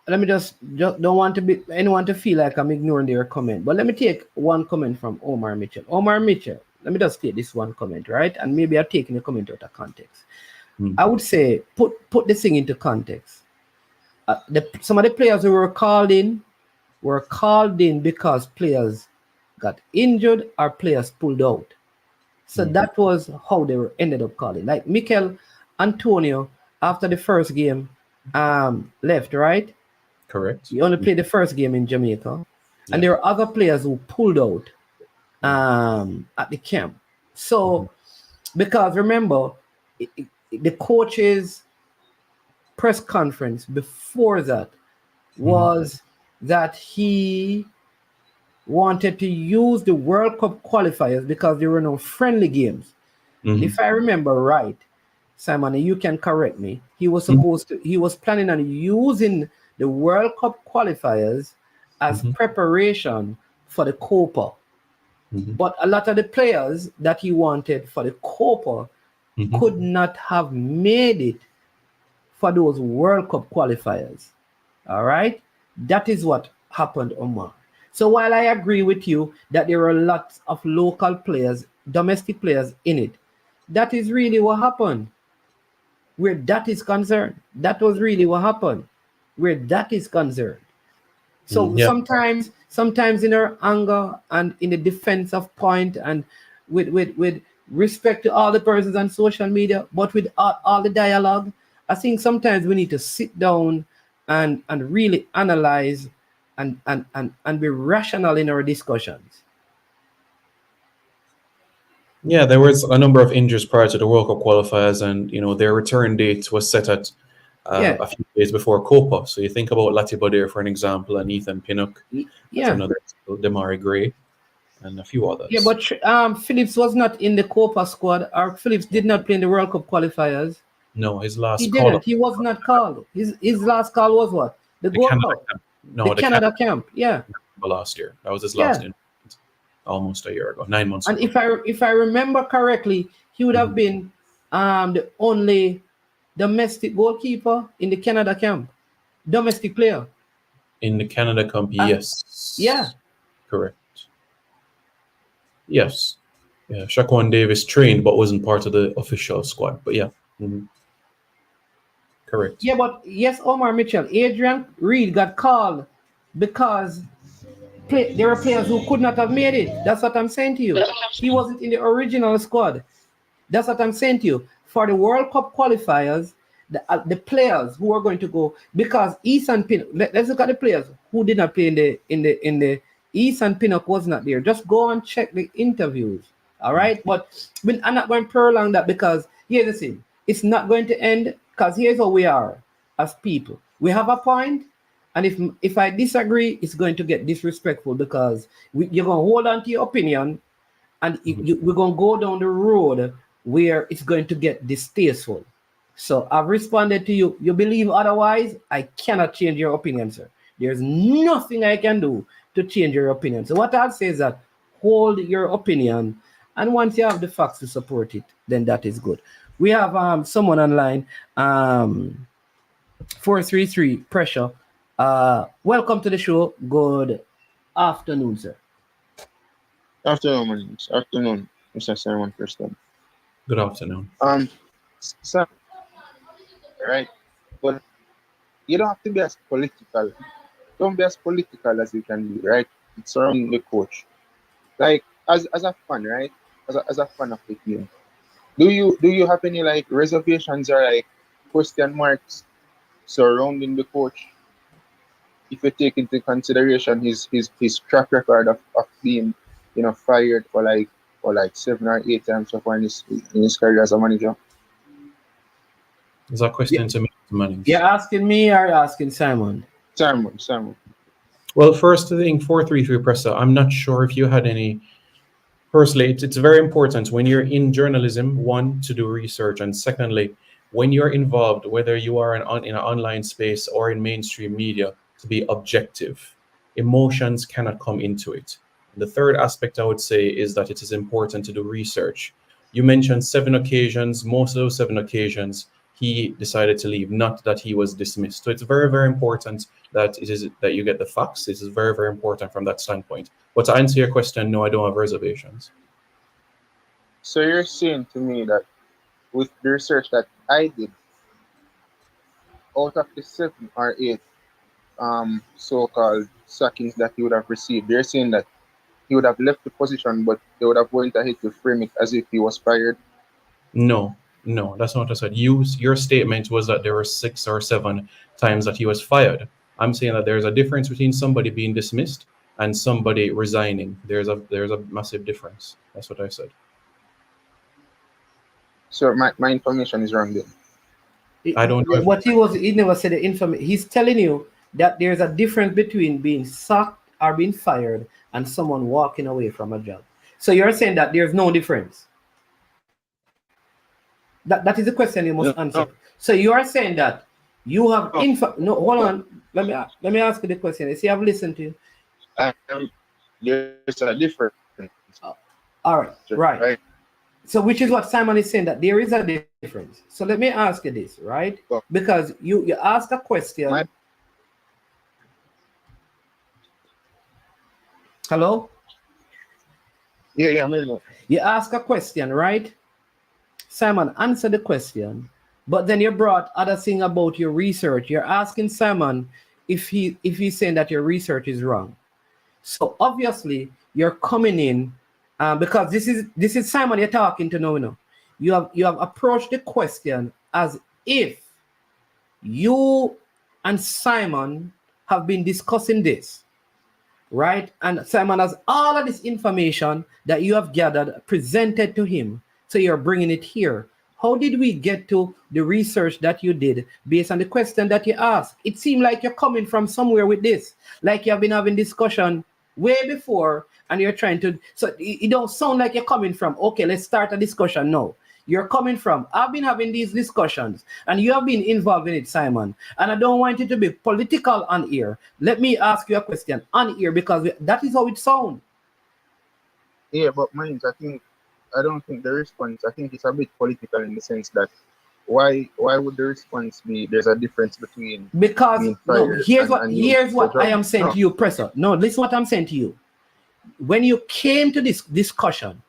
let me just don't want to be anyone to feel like I'm ignoring their comment. But let me take one comment from Omar Mitchell. Omar Mitchell, let me just take this one comment, right? And maybe I'm taking the comment out of context. I would say put this thing into context. Some of the players who were called in because players got injured or players pulled out. So that was how they were ended up calling. Like Mikel Antonio, after the first game, left, right? Correct. He only played the first game in Jamaica. Yeah. And there were other players who pulled out at the camp. So, because remember, the coach's press conference before that was that he wanted to use the World Cup qualifiers because there were no friendly games. If I remember right, Simon, you can correct me. He was planning on using the World Cup qualifiers as preparation for the Copa. But a lot of the players that he wanted for the Copa could not have made it for those World Cup qualifiers. All right? That is what happened, Omar. So while I agree with you that there are lots of local players, domestic players in it, that is really what happened. Where that is concerned, that was really what happened. Where that is concerned. So sometimes in our anger and in the defense of point and with respect to all the persons on social media, but with all the dialogue, I think sometimes we need to sit down and really analyze and be rational in our discussions. Yeah, there was a number of injuries prior to the World Cup qualifiers, and their return date was set at a few days before Copa. So you think about Latibadir, for an example, and Ethan Pinnock, another Demari Gray, and a few others. Yeah, but Phillips was not in the Copa squad, or Phillips did not play in the World Cup qualifiers. No, his last he call. Didn't. He was not called. His last call was what? The Gold Cup. No, the Canada camp. Yeah. Last year. That was his last in almost a year ago, 9 months ago. And if I remember correctly, he would have been the only domestic goalkeeper in the Canada camp. Domestic player. In the Canada camp, yes. Yeah. Correct. Yes. Yeah. Shaquan Davis trained but wasn't part of the official squad. But yeah. Correct. Yeah, but yes, Omar Mitchell, Adrian Reed got called because there were players who could not have made it. That's what I'm saying to you. He wasn't in the original squad. That's what I'm saying to you. For the World Cup qualifiers, the players who are going to go, because Ethan Pinnock, let's look at the players who did not play in the Ethan Pinnock was not there. Just go and check the interviews. All right, but I'm not going to prolong that because here's the thing: it's not going to end. Because here's how we are as people. We have a point, and if I disagree, it's going to get disrespectful because you're going to hold on to your opinion, and we're going to go down the road where it's going to get distasteful. So I've responded to you. You believe otherwise, I cannot change your opinion, sir. There's nothing I can do to change your opinion. So what I'll say is that hold your opinion, and once you have the facts to support it, then that is good. We have someone online, 433 pressure. Welcome to the show. Good afternoon, sir. Afternoon, afternoon, Mr. Simon Preston. Good afternoon. Sir, right? But you don't have to be as political. Don't be as political as you can be, right? It's around the coach. Like as a fan, right? As a fan of the team. Do you have any like reservations or like question marks surrounding the coach? If you take into consideration his track record of being, fired for like 7 or 8 times so far in his career as a manager. Is that question to me, Mannings? You're asking me or you're asking Simon? Simon. Well, first thing, 433 presser. I'm not sure if you had any. Firstly, it's very important when you're in journalism, one, to do research, and secondly, when you're involved, whether you are in an online space or in mainstream media, to be objective. Emotions cannot come into it. The third aspect I would say is that it is important to do research. You mentioned 7 occasions. Most of those 7 occasions, he decided to leave, not that he was dismissed. So it's very, very important that you get the facts. This is very, very important from that standpoint. But to answer your question, no, I don't have reservations. So you're saying to me that with the research that I did, out of the 7 or 8 so-called sackings that he would have received, they're saying that he would have left the position, but they would have went ahead to frame it as if he was fired? No, that's not what I said. Your statement was that there were 6 or 7 times that he was fired. I'm saying that there's a difference between somebody being dismissed and somebody resigning. There's a massive difference. That's what I said. So my information is wrong then. I don't know. What he never said the information. He's telling you that there's a difference between being sacked or being fired and someone walking away from a job. So you're saying that there's no difference. That is the question you must answer. No. So you are saying that you have no, hold on. Let me ask you the question. You see, I've listened to you. There's a difference. All right. So which is what Simon is saying, that there is a difference. So let me ask you this, right? Because you asked a question. Hello? Yeah, maybe. You asked a question, right? Simon, answer the question. But then you brought other thing about your research. You're asking Simon if he's saying that your research is wrong. So obviously you're coming in because this is Simon you're talking to now. You have approached the question as if you and Simon have been discussing this, right? And Simon has all of this information that you have gathered presented to him. So you're bringing it here. How did we get to the research that you did based on the question that you asked? It seemed like you're coming from somewhere with this, like you have been having discussion way before, and you're trying to. So it don't sound like you're coming from, okay, let's start a discussion now. You're coming from, I've been having these discussions, and you have been involved in it, Simon. And I don't want it to be political on here. Let me ask you a question on here because that is how it sounds. Yeah, but mind, I don't think the response, I think it's a bit political in the sense that why would the response be there's a difference between because here's what I am saying to you, Presser. No, listen what I'm saying to you. When you came to this discussion,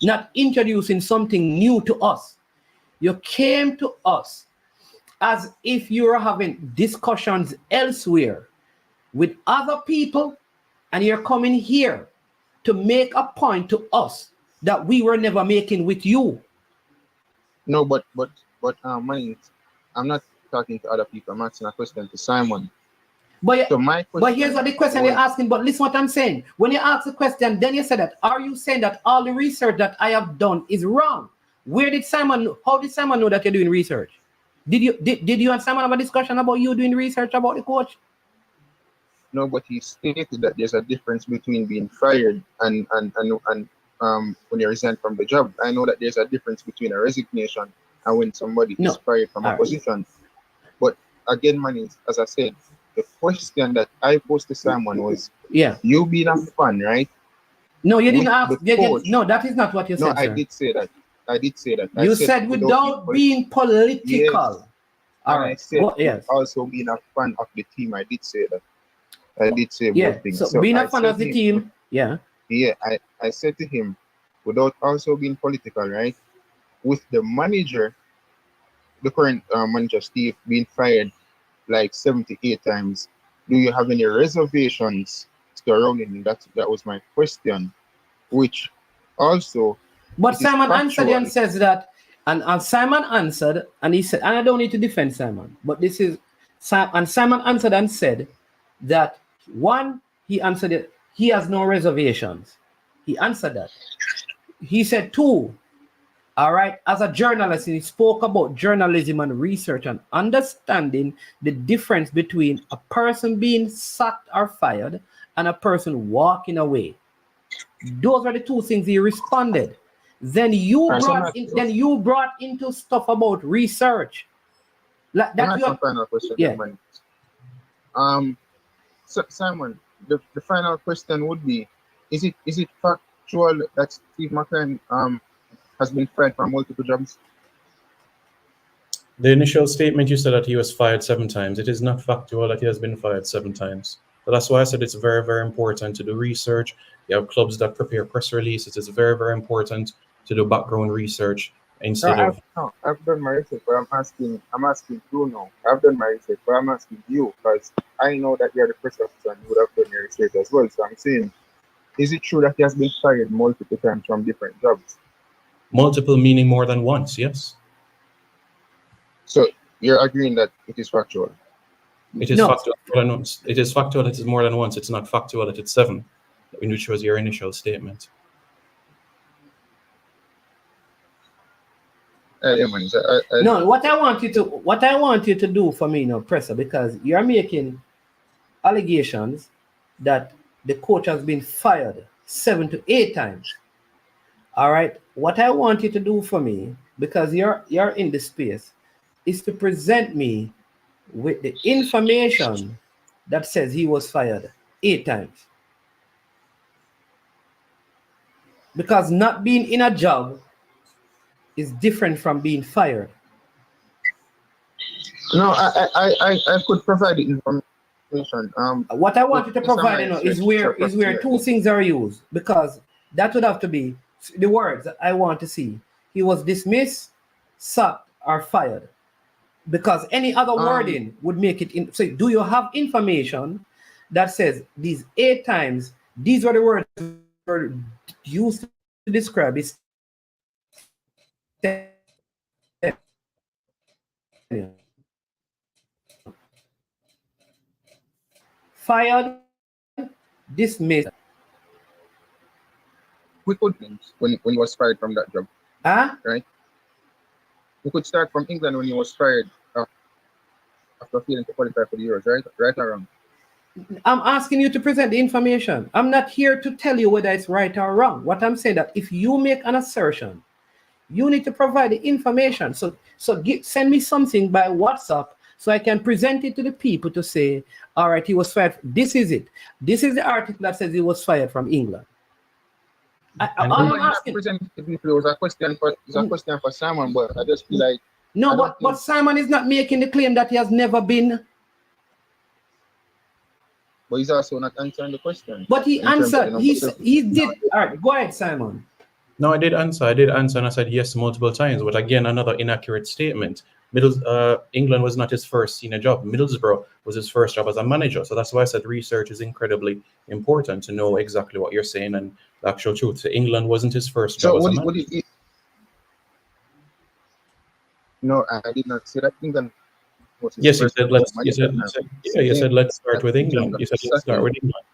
not introducing something new to us. You came to us as if you were having discussions elsewhere with other people, and you're coming here to make a point to us that we were never making with you. No, but mind, I'm not talking to other people. I'm asking a question to Simon. But here's what the question you're asking. But listen what I'm saying. When you ask the question, then you said that, are you saying that all the research that I have done is wrong? How did Simon know that you're doing research? Did you and Simon have a discussion about you doing research about the coach? No, but he stated that there's a difference between being fired and when you resign from the job. I know that there's a difference between a resignation and when somebody is fired from a position. But again, man, as I said, the question that I posed to Simon was, you being a fan, right? No, you didn't ask. No, that is not what you said, No, I did say that. You said without being political. Yes. All right. I said also being a fan of the team. I did say that. I did say both things. So being a fan of the team, Yeah, I said to him, without also being political, right? With the manager, the current manager, Steve, being fired like 78 times, do you have any reservations surrounding that? That was my question, which also. But Simon answered and says that, and Simon answered, and he said, and I don't need to defend Simon, but this is, and Simon answered and said that, one, he answered it, he has no reservations. He answered that. He said, two, all right, as a journalist, he spoke about journalism and research and understanding the difference between a person being sacked or fired and a person walking away. Those are the two things he responded. Then you brought into stuff about research. Like that. Final question. So Simon, the final question would be: Is it factual that Steve McClaren has been fired from multiple jobs? The initial statement, you said that he was fired 7 times. It is not factual that he has been fired 7 times. So that's why I said it's very, very important to do research. You have clubs that prepare press releases. It's very, very important to do background research instead of. I've done my research, but I'm asking you now. I've done my research, but I'm asking you because I know that you're the press officer and you would have done your research as well. So I'm saying, is it true that he has been fired multiple times from different jobs? Multiple meaning more than once, yes. So you're agreeing that it is factual? It is factual more than once. It is factual that it's more than once. It's not factual that it's 7, which was your initial statement. No, what I want you to do for me now, Presser, because you're making allegations that the coach has been fired 7 to 8 times. All right. What I want you to do for me, because you're in the space, is to present me with the information that says he was fired 8 times. Because not being in a job is different from being fired. No, I could provide the information. What I want you to provide is where 2 things are used, because that would have to be the words that I want to see. He was dismissed, sacked, or fired. Because any other wording would make it. So do you have information that says these 8 times, these were the words were used to describe his fired, dismissed. We could when he was fired from that job. Right? We could start from England when he was fired after failing to qualify for the Euros, right? Right or wrong? I'm asking you to present the information. I'm not here to tell you whether it's right or wrong. What I'm saying that if you make an assertion, you need to provide the information. So send me something by WhatsApp so I can present it to the people to say, all right, he was fired. This is it. This is the article that says he was fired from England. I'm asking. It was a question for Simon, but I just feel like but Simon is not making the claim that he has never been. But he's also not answering the question. But he answered. He did. All right, go ahead, Simon. No, I did answer, and I said yes multiple times. But again, another inaccurate statement. England was not his first senior job. Middlesbrough was his first job as a manager. So that's why I said research is incredibly important to know exactly what you're saying and the actual truth. So England wasn't his first job as a manager. No, I did not say that England. Yes, you said let's start with England. You said let's start with England.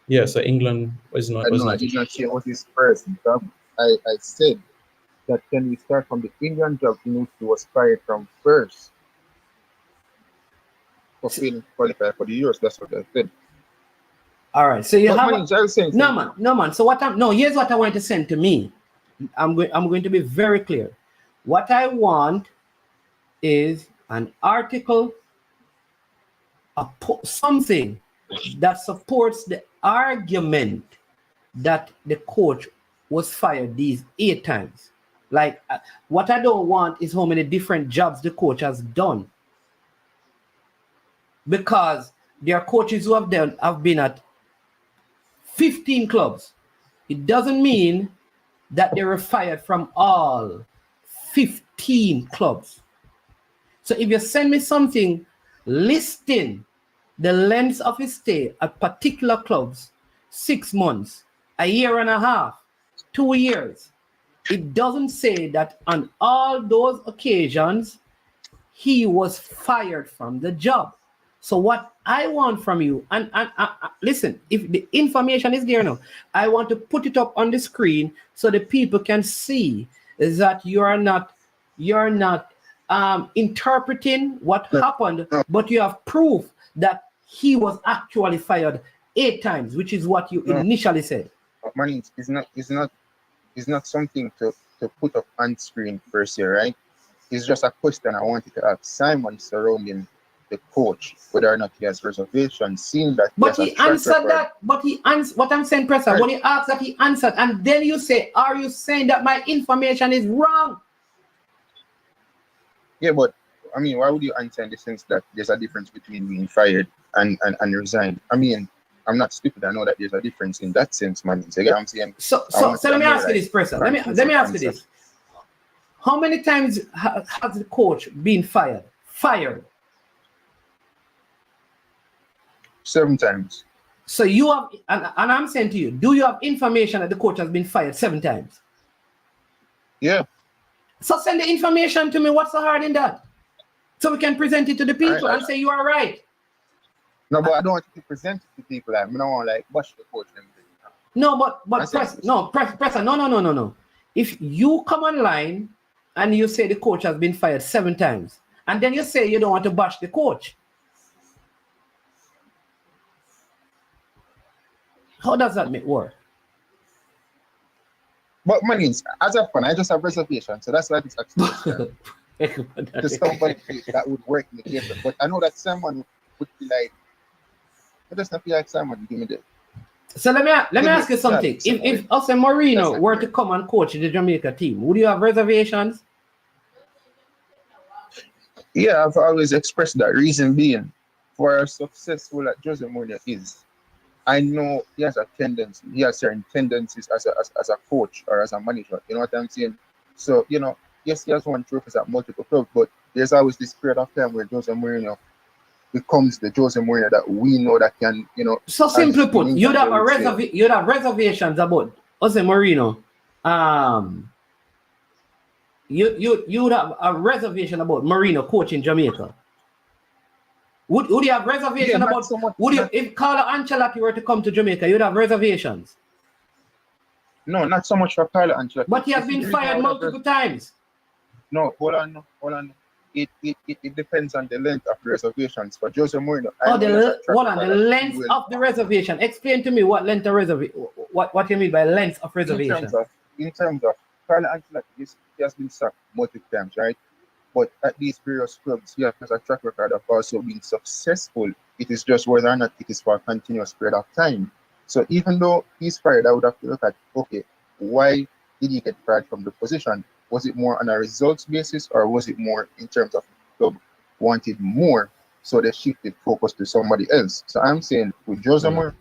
Yeah, so England was not. I did not say it was his first job. I said that can we start from the England job in which he was fired from first for failing to qualify for the Euros. That's what I said. All right. So you But have no man. So here's what I want to send to me. I'm going to be very clear. What I want is an article, something that supports the argument that the coach was fired these 8 times. Like, what I don't want is how many different jobs the coach has done. Because there are coaches who have been at 15 clubs. It doesn't mean that they were fired from all 15 clubs. So if you send me something listing the length of his stay at particular clubs, 6 months, a year and a half, 2 years, it doesn't say that on all those occasions he was fired from the job. So what I want from you, and listen, if the information is there now, I want to put it up on the screen so the people can see that you're not interpreting what happened, but you have proof that he was actually fired 8 times, which is what you initially said. Money is not something to put up on screen per se, right? It's just a question I wanted to ask Simon surrounding the coach, whether or not he has reservations, seeing that. But he answered that. But he answered what I'm saying, Presser. Right. When he asked that, he answered, and then you say, "Are you saying that my information is wrong?" Yeah, but I mean, why would you answer in the sense that there's a difference between being fired and resign? I mean, I'm not stupid. I know that there's a difference in that sense, man. So, I'm saying. So let me ask you this, Presser. Let me ask you this. How many times has the coach been fired? 7 times. So you have, and I'm saying to you, do you have information that the coach has been fired 7 times? Yeah. So send the information to me. What's so hard in that? So we can present it to the people and say you are right. No, but I don't want to present it to people. Like, I don't want to bash the coach. No, but Presser, no. If you come online and you say the coach has been fired 7 times, and then you say you don't want to bash the coach, how does that make work? But Manins, as a fan, I just have reservations, so that's why it's actually to somebody that would work in the game. But I know that someone would be like, I just not feel like someone give me the. So let me ask you something. If Jose Mourinho were to come and coach the Jamaica team, would you have reservations? Yeah, I've always expressed that. Reason being, for as successful that Jose Mourinho is, I know he has a tendency. He has certain tendencies as a coach or as a manager. You know what I'm saying? So, yes, he has won trophies at multiple clubs, but there's always this period of time where Jose Mourinho becomes the Jose Mourinho that we know that can, So simply put, you'd have reservations about Jose Mourinho. You'd have a reservation about Mourinho coaching Jamaica. Would you have reservation about if Carlo Ancelotti were to come to Jamaica, you'd have reservations? No, not so much for Carlo Ancelotti. But he has been fired multiple times. No, hold on. It depends on the length of the reservations. For Jose Mourinho, the length of the reservation. Explain to me what length of reservation. What you mean by length of reservation? In terms of Carlo Ancelotti, he has been sacked multiple times, right? But at these various clubs, he has a track record of also being successful. It is just whether or not it is for a continuous period of time. So even though he's fired, I would have to look at, okay, why did he get fired from the position? Was it more on a results basis, or was it more in terms of the club wanted more, so they shifted focus to somebody else? So I'm saying with Jose Mourinho.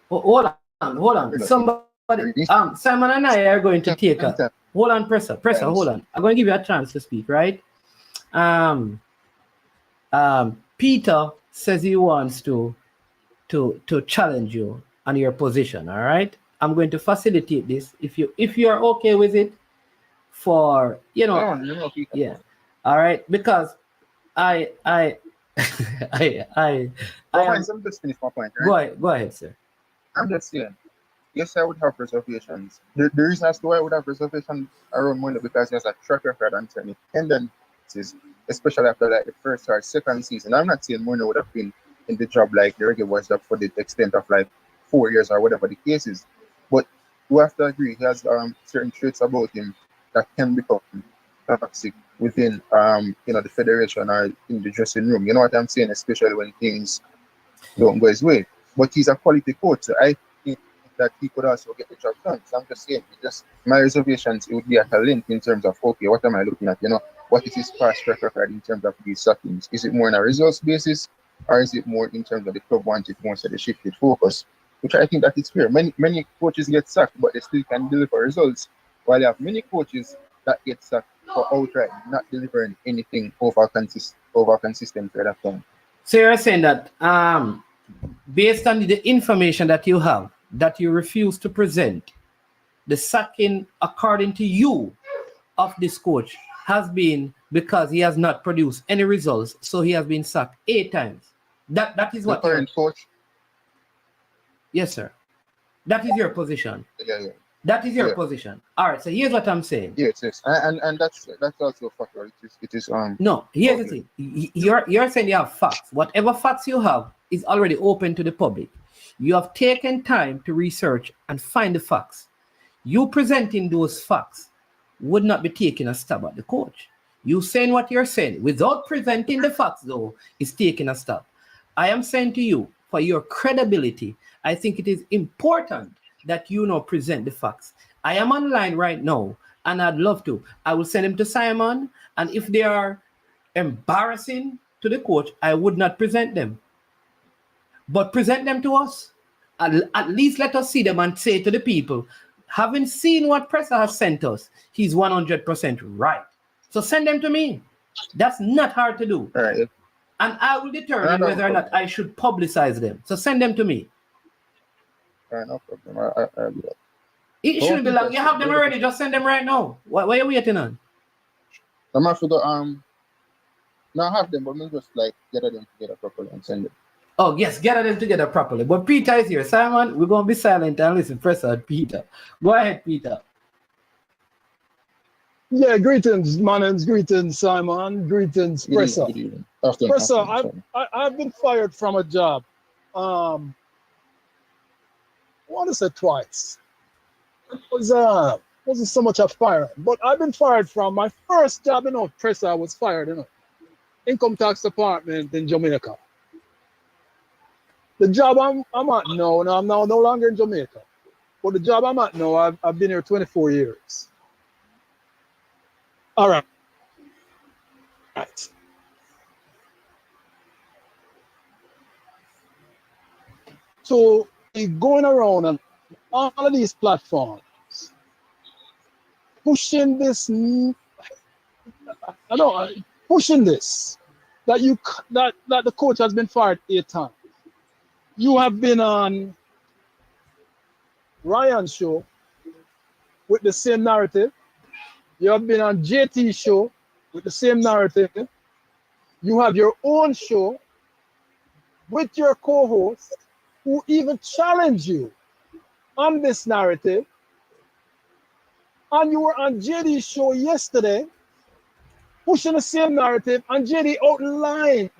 Hold on. Somebody, Simon and I are going to take a. Hold on, Presser, hold on. I'm going to give you a chance to speak, right? Peter says he wants to challenge you on your position, all right? I'm going to facilitate this if you are okay with it for, yeah. All right, because I just finish my point, right? Go ahead, sir. I'm just saying, yes, I would have reservations. The reason as to why I would have reservations around Mourinho, because he has a track record and certain tendencies, especially after like the first or second season. I'm not saying Mourinho would have been in the job like the regular job for the extent of like 4 years or whatever the case is. But we have to agree he has certain traits about him that can become toxic within the federation or in the dressing room. You know what I'm saying? Especially when things don't go his way. But he's a quality coach, so I think that he could also get the job done. So I'm just saying, my reservations, it would be at a length in terms of, okay, what am I looking at? What is his past track record in terms of these sackings? Is it more on a results basis, or is it more in terms of the club wanted more so they shifted focus? Which I think that is fair. Many coaches get sacked, but they still can deliver results, while you have many coaches that get sacked for outright not delivering anything over consistent period of time. So you're saying that based on the information that you have, that you refuse to present, the sacking, according to you, of this coach has been because he has not produced any results, so he has been sacked 8 times. That is what the current coach. Yes, sir. That is your position. Yeah. That is your position. All right. So here's what I'm saying. Yes. And that's also a factor. It is No. Here's the thing. You're saying you have facts. Whatever facts you have is already open to the public. You have taken time to research and find the facts. You presenting those facts would not be taking a stab at the coach. You saying what you're saying without presenting the facts, though, is taking a stab. I am saying to you, for your credibility, I think it is important that you now present the facts. I am online right now, and I'd love to. I will send them to Simon, and if they are embarrassing to the coach, I would not present them. But present them to us. At least let us see them and say to the people, having seen what Presser has sent us, he's 100% right. So send them to me. That's not hard to do. All right. And I will determine whether or not I should publicize them. So send them to me. All right, no problem. I'll do that. It shouldn't be long. You have them already. Just send them right now. What are you waiting on? I'm after the no, I have them, but me just like gather them together properly and send them. Oh yes, gather them together properly. But Peter is here. Simon, we're gonna be silent and listen. Press on Peter. Go ahead, Peter. Yeah, greetings, Manans. Greetings, Simon. Greetings, Presser. Presser, I've been fired from a job. I want to say twice. It wasn't so much a fire, but I've been fired from my first job. Presser, I was fired. Income tax department in Jamaica. The job I'm at now, I'm now no longer in Jamaica. But the job I'm at now, I've been here 24 years. All right. Right. So going around on all of these platforms, pushing this, pushing this, that the coach has been fired 8 times. You have been on Ryan's show with the same narrative. You have been on JT's show with the same narrative. You have your own show with your co-host who even challenge you on this narrative. And you were on JD's show yesterday pushing the same narrative, and JD outlined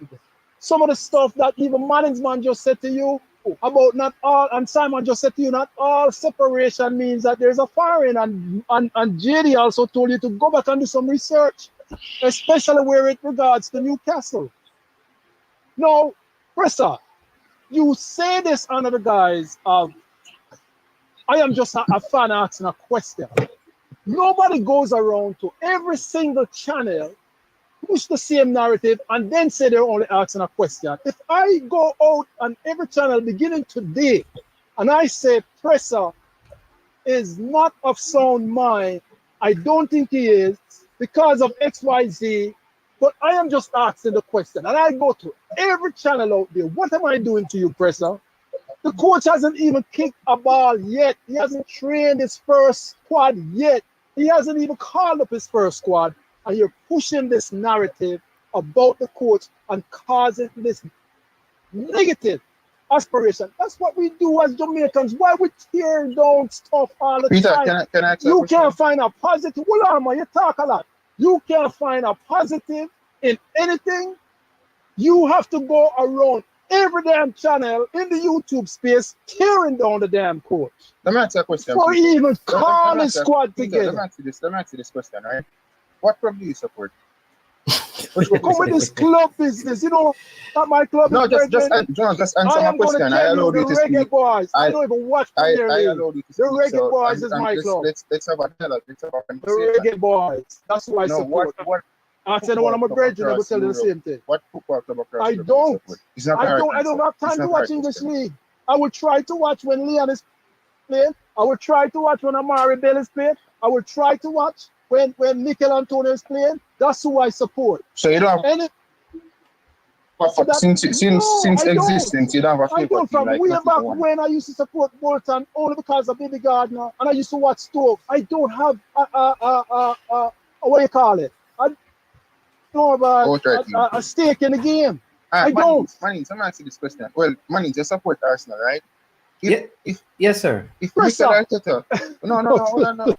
some of the stuff that even Manningsman just said to you about not all, and Simon just said to you, not all separation means that there's a firing, and JD also told you to go back and do some research, especially where it regards to Newcastle. Now, Presser, you say this under the guise of, I am just a fan asking a question. Nobody goes around to every single channel, push the same narrative, and then say they're only asking a question. If I go out on every channel beginning today, and I say Presser is not of sound mind, I don't think he is, because of XYZ, but I am just asking the question. And I go to every channel out there, what am I doing to you, Presser? The coach hasn't even kicked a ball yet. He hasn't trained his first squad yet. He hasn't even called up his first squad. And you're pushing this narrative about the coach and causing this negative aspiration. That's what we do as Jamaicans. Why we tear down stuff all the time? Can I you can't find a positive. Hold on, man, you talk a lot. You can't find a positive in anything. You have to go around every damn channel in the YouTube space tearing down the damn coach. Let me ask you a question. For even calm his squad together. Let me ask you this question, right? What club do you support? Come with this club business. You know, not my club. No, just answer my question. I allowed you to speak. Boys. I don't even watch Premier League. allowed you to speak. The Reggae So, Boys is my club. Let's have a dialogue. Let's have a The conversation. Reggae Boys. That's who I support. What I said one of my brethren I will tell you the same thing. What football club across I Europe don't. do you support? I don't have time to watch English League. I will try to watch when Leon is playing. I will try to watch when Amari Bell is playing. I will try to watch when Mikel Antonio is playing. That's who I support. So you don't have since existence, you don't have a favorite team from like way back one. when I used to support Bolton only because of Billy Gardner, and I used to watch Stoke. I don't have what do you call it? I don't know about a stake in the game. I don't. Manny, let me ask you this question. Well, Manny, you support Arsenal, right? Yes, sir. If Mikel Arteta, no,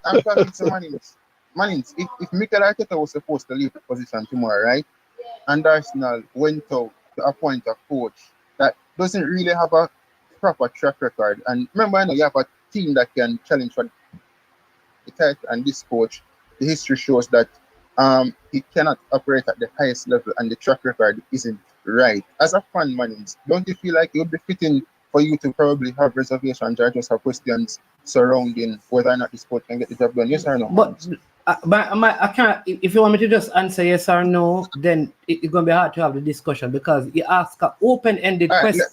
I'm talking to Manny, if Mikel Arteta was supposed to leave the position tomorrow, right? And Arsenal went out to appoint a coach that doesn't really have a proper track record. And remember, you have a team that can challenge for the title, and this coach, the history shows that he cannot operate at the highest level and the track record isn't right. As a fan, Manning, don't you feel like it would be fitting for you to probably have reservations or just have questions surrounding whether or not this coach can get the job done? Yes or no? But I can't. If you want me to just answer yes or no, then it's gonna be hard to have the discussion because you ask an open-ended question.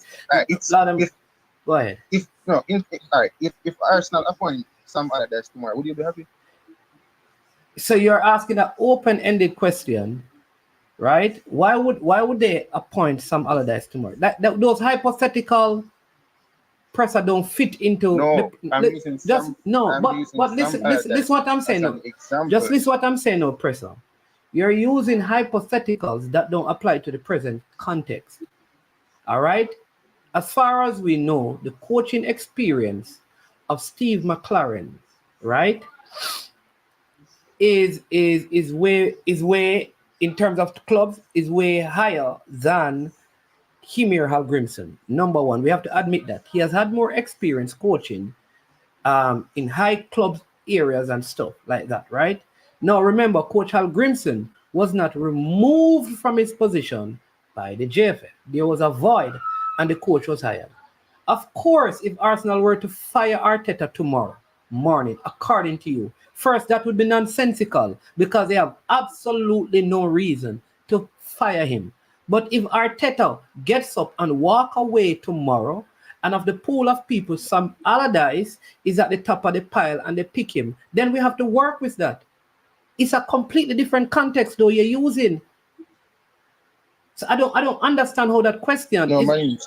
Go ahead. If Arsenal appoint some other guys tomorrow, would you be happy? So you're asking an open-ended question, right? Why would they appoint some other guys tomorrow? Those hypothetical presser don't fit into. Listen what I'm saying now. Just listen what I'm saying now, presser. You're using hypotheticals that don't apply to the present context. All right. As far as we know, the coaching experience of Steve McClaren, right, is way in terms of clubs is way higher than Hymir Hallgrimsson. Number one, we have to admit that he has had more experience coaching in high club areas and stuff like that, right? Now remember, Coach Hallgrimsson was not removed from his position by the JFF. There was a void and the coach was hired. Of course, if Arsenal were to fire Arteta tomorrow morning, according to you, first, that would be nonsensical because they have absolutely no reason to fire him. But if Arteta gets up and walk away tomorrow, and of the pool of people, some Allardyce is at the top of the pile and they pick him, then we have to work with that. It's a completely different context though you're using. So I don't understand how that question. No, man,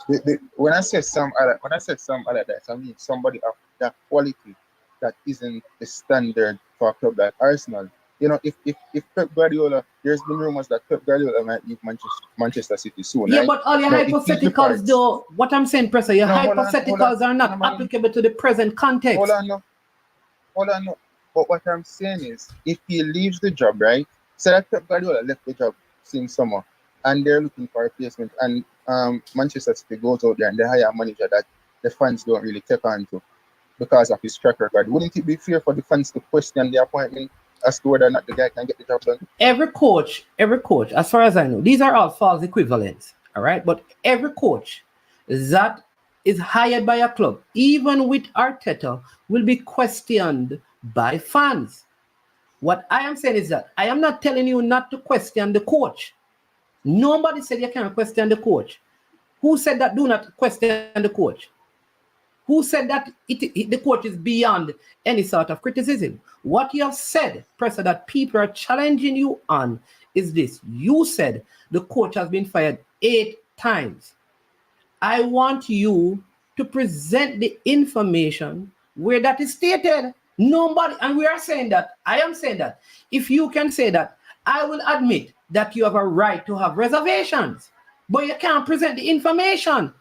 when I said some Allardyce, I mean somebody of that quality that isn't the standard for a club like Arsenal. You know, if Pep Guardiola, there's been rumors that Pep Guardiola might leave Manchester City soon. Yeah, right? but all your hypotheticals, though, what I'm saying, Presser, your hypotheticals are not applicable to the present context. Hold on, no. But what I'm saying is, if he leaves the job, right? Say that Pep Guardiola left the job since summer, and they're looking for a replacement, and Manchester City goes out there and they hire a manager that the fans don't really take on to because of his track record. Wouldn't it be fair for the fans to question the appointment as to whether or not the guy can get the job done? Every coach, as far as I know, these are all false equivalents, all right? But every coach that is hired by a club, even with Arteta, will be questioned by fans. What I am saying is that I am not telling you not to question the coach. Nobody said you can't question the coach. Who said that do not question the coach? Who said that the coach is beyond any sort of criticism? What you have said, Presser, that people are challenging you on is this. You said the coach has been fired 8 times. I want you to present the information where that is stated. Nobody, and we are saying that, I am saying that, if you can say that, I will admit that you have a right to have reservations, but you can't present the information.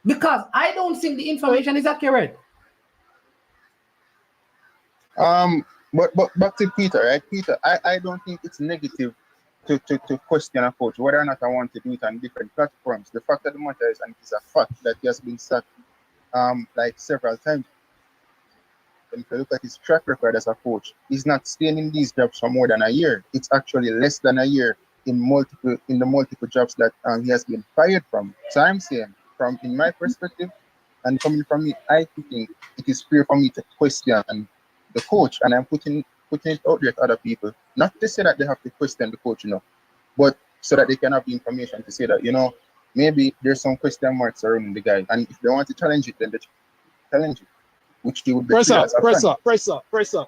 Because I don't think the information is accurate. But back to Peter, right? Peter, I don't think it's negative to question a coach, whether or not I want to do it on different platforms. The fact of the matter is, and it's a fact, that he has been sacked like several times. And if you look at his track record as a coach, he's not staying in these jobs for more than a year. It's actually less than a year in the multiple jobs that he has been fired from. So I'm saying, from in my perspective, and coming from me, I think it is fair for me to question the coach, and I'm putting it out there to other people. Not to say that they have to question the coach, but so that they can have the information to say that, maybe there's some question marks around the guy, and if they want to challenge it, then they challenge it, which he would be. Pressure.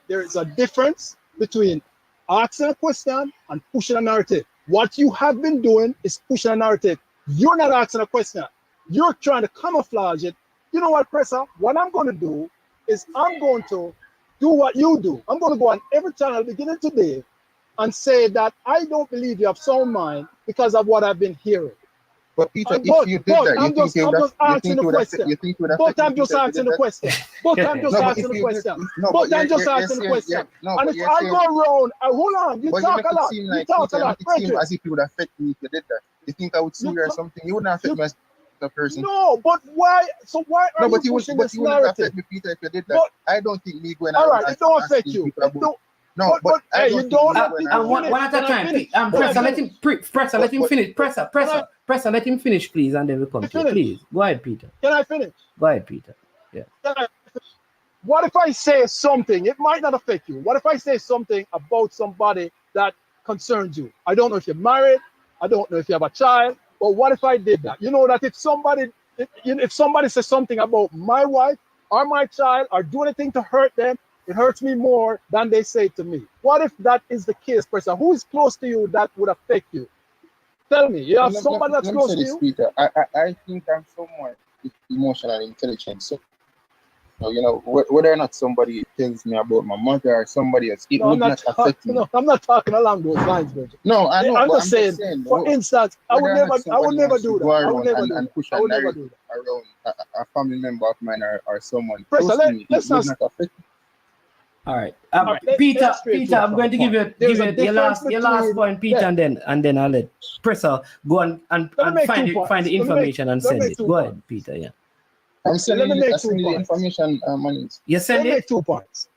There is a difference between asking a question and pushing a narrative. What you have been doing is pushing a narrative. You're not asking a question. You're trying to camouflage it. You know what, Pressure? What I'm going to do is I'm going to do what you do. I'm going to go on every channel beginning today and say that I don't believe you have sound mind because of what I've been hearing. But Peter, if you did that, I'm just asking the question. But I'm just asking the question. But I'm just asking the question. But I'm just asking the question. And if I go around, hold on, you talk a lot. You talk a lot. It seems as if it would affect me if you did that. You think I would see you or something? You wouldn't affect me as a person. No, but why? So why are you pushing this narrative? Affect me, Peter, if you did that. I don't think me going all right, it don't affect you. No, but hey, you don't. One at a time. Presser, let him finish. Presser, let him finish, please, and then we'll come to you. Please, go ahead, Peter. Can I finish? Go ahead, Peter. Yeah. What if I say something? It might not affect you. What if I say something about somebody that concerns you? I don't know if you're married. I don't know if you have a child. But what if I did that? You know that if somebody says something about my wife or my child or do anything to hurt them, it hurts me more than they say to me. What if that is the case, person? Who is close to you that would affect you? Tell me. You have somebody that's close to you? Peter. I think I'm somewhat emotionally intelligent. So, whether or not somebody tells me about my mother or somebody else, it would not affect me. No, I'm not talking along those lines, Bridget. No, I know. I'm just saying, for instance, I would never do that. I would never do that. Around a family member of mine or someone. Let's not affect me. All right, Peter, I'm going to give you your last point, Peter, yeah. and then I'll let Presser go on and find the information and send it. Go ahead, Peter. Yeah. I'm sending the information, Manny. You send it? 2 points.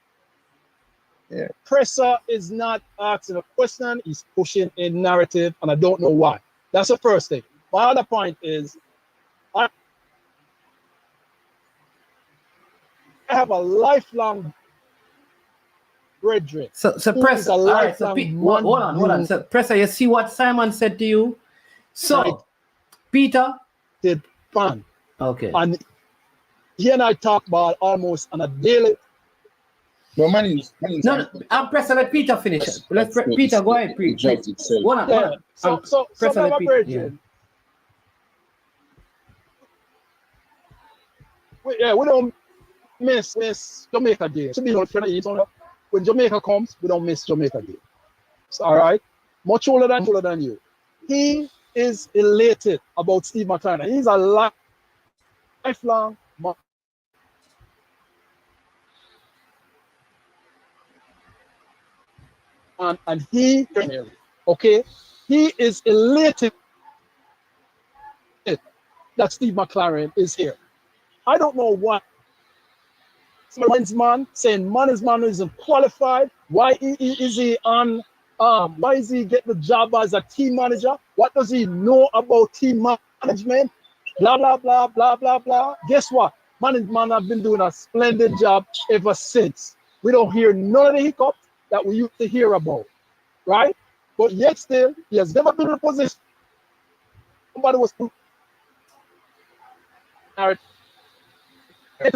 Yeah. Presser is not asking a question; he's pushing a narrative, and I don't know why. That's the first thing. My other point is, I have a lifelong brethren. So Presser, all right. So hold on. So Presser, you see what Simon said to you? So right. Peter did fun. Okay. And he and I talk about almost on a daily. No, money. I'm Presser. Let Peter finish it. Peter, go ahead. Hold on. So Presser, let Peter. Yeah. We don't miss Jamaica Day. So, when Jamaica comes, we don't miss Jamaica Day. So, all right? Much older than you. He is elated about Steve McClaren. He's a lifelong man. And he is elated that Steve McClaren is here. I don't know what man's man saying man's man isn't qualified. Why is he on? Why is he getting the job as a team manager? What does he know about team management? Blah blah blah blah blah blah. Guess what? Man have been doing a splendid job ever since. We don't hear none of the hiccups that we used to hear about, right? But yet still, he has never been in a position. Somebody was to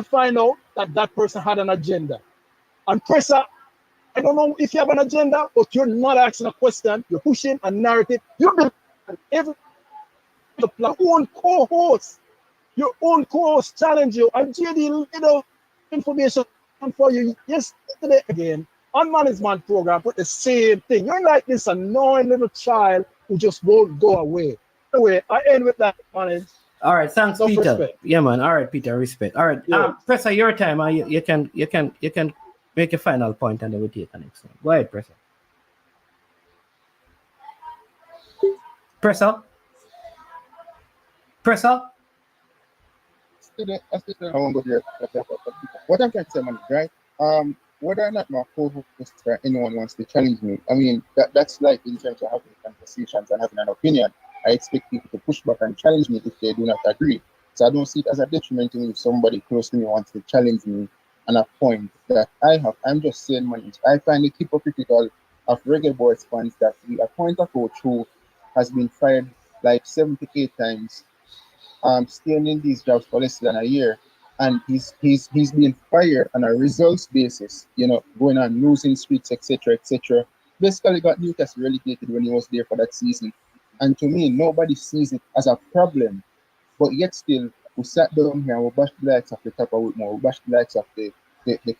find out that person had an agenda. And Presser, I don't know if you have an agenda, but you're not asking a question. You're pushing a narrative. You've been every own co-host. Your own co-host challenge you. And JD little information for you yesterday again on Management Program put the same thing. You're like this annoying little child who just won't go away. Anyway, I end with that, Manage. All right, thanks, Peter. Respect. Yeah, man. All right, Peter, respect. All right, yeah. Presser, your time. You can make a final point and then we'll take the next one. Go ahead, Presser. Presser. Presser. I won't go there. What I'm trying to say, man, right? Whether or not my co-host or anyone wants to challenge me, I mean, that's like in terms of having conversations and having an opinion. I expect people to push back and challenge me if they do not agree. So I don't see it as a detriment to me if somebody close to me wants to challenge me on a point that I have. I'm just saying, man, I find it hypocritical of Reggae Boys fans that we appoint a coach who has been fired like 78 times, staying in these jobs for less than a year, and he's being fired on a results basis, going on losing streaks, etc. Basically got Newcastle relegated when he was there for that season. And to me, nobody sees it as a problem. But yet still, we sat down here and we bashed the likes of the Tapa Whitmore, we bashed the likes of the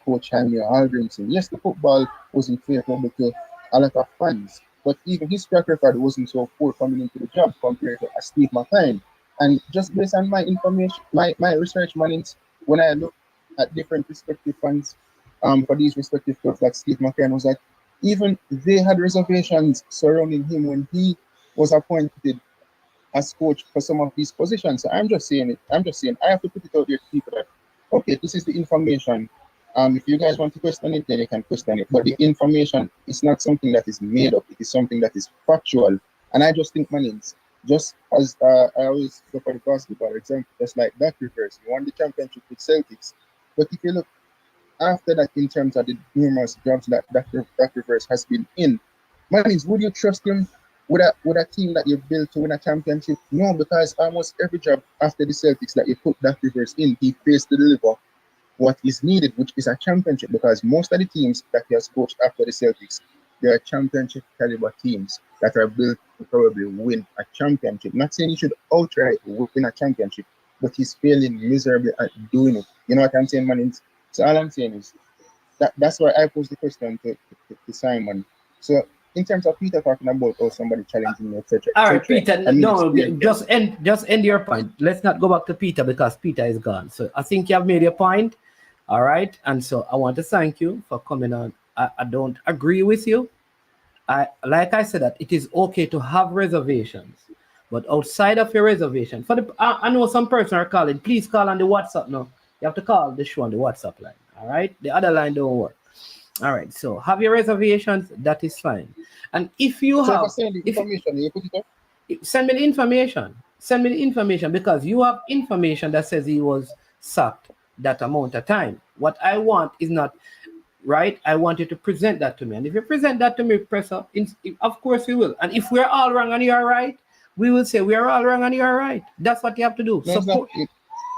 coach Jaime Algrimson. Yes, the football wasn't favorable to a lot of fans, but even his track record wasn't so poor coming into the job compared to Steve McClaren. And just based on my information, my research, manage, when I look at different respective fans for these respective clubs, like Steve McClaren was like, even they had reservations surrounding him when he was appointed as coach for some of these positions. So I'm just saying I have to put it out there to people that, okay, this is the information. If you guys want to question it, then you can question it. But the information is not something that is made up. It is something that is factual. And I just think, man, just as I always go for the basketball example, just like that Rivers, he won the championship with Celtics. But if you look after that, in terms of the numerous jobs that Rivers has been in, man, would you trust him with a team that you've built to win a championship? No, because almost every job after the Celtics that you put that Rivers in, he fails to deliver what is needed, which is a championship, because most of the teams that he has coached after the Celtics, they are championship caliber teams that are built to probably win a championship. Not saying he should outright win a championship, but he's failing miserably at doing it. You know what I'm saying, man? So all I'm saying is that's why I posed the question to Simon. So in terms of Peter talking about somebody challenging me, etc. All right, Peter. No, just end your point. Let's not go back to Peter because Peter is gone. So I think you have made your point. All right, and so I want to thank you for coming on. I don't agree with you. Like I said, that it is okay to have reservations, but outside of your reservation, I know some person are calling. Please call on the WhatsApp now. You have to call the show on the WhatsApp line. All right, the other line don't work. All right, so have your reservations. That is fine. And if you have, send the information, you put it up. Send me the information. Send me the information because you have information that says he was sacked that amount of time. What I want is not right. I want you to present that to me. And if you present that to me, Presser, of course we will. And if we're all wrong and you're right, we will say we are all wrong and you're right. That's what you have to do.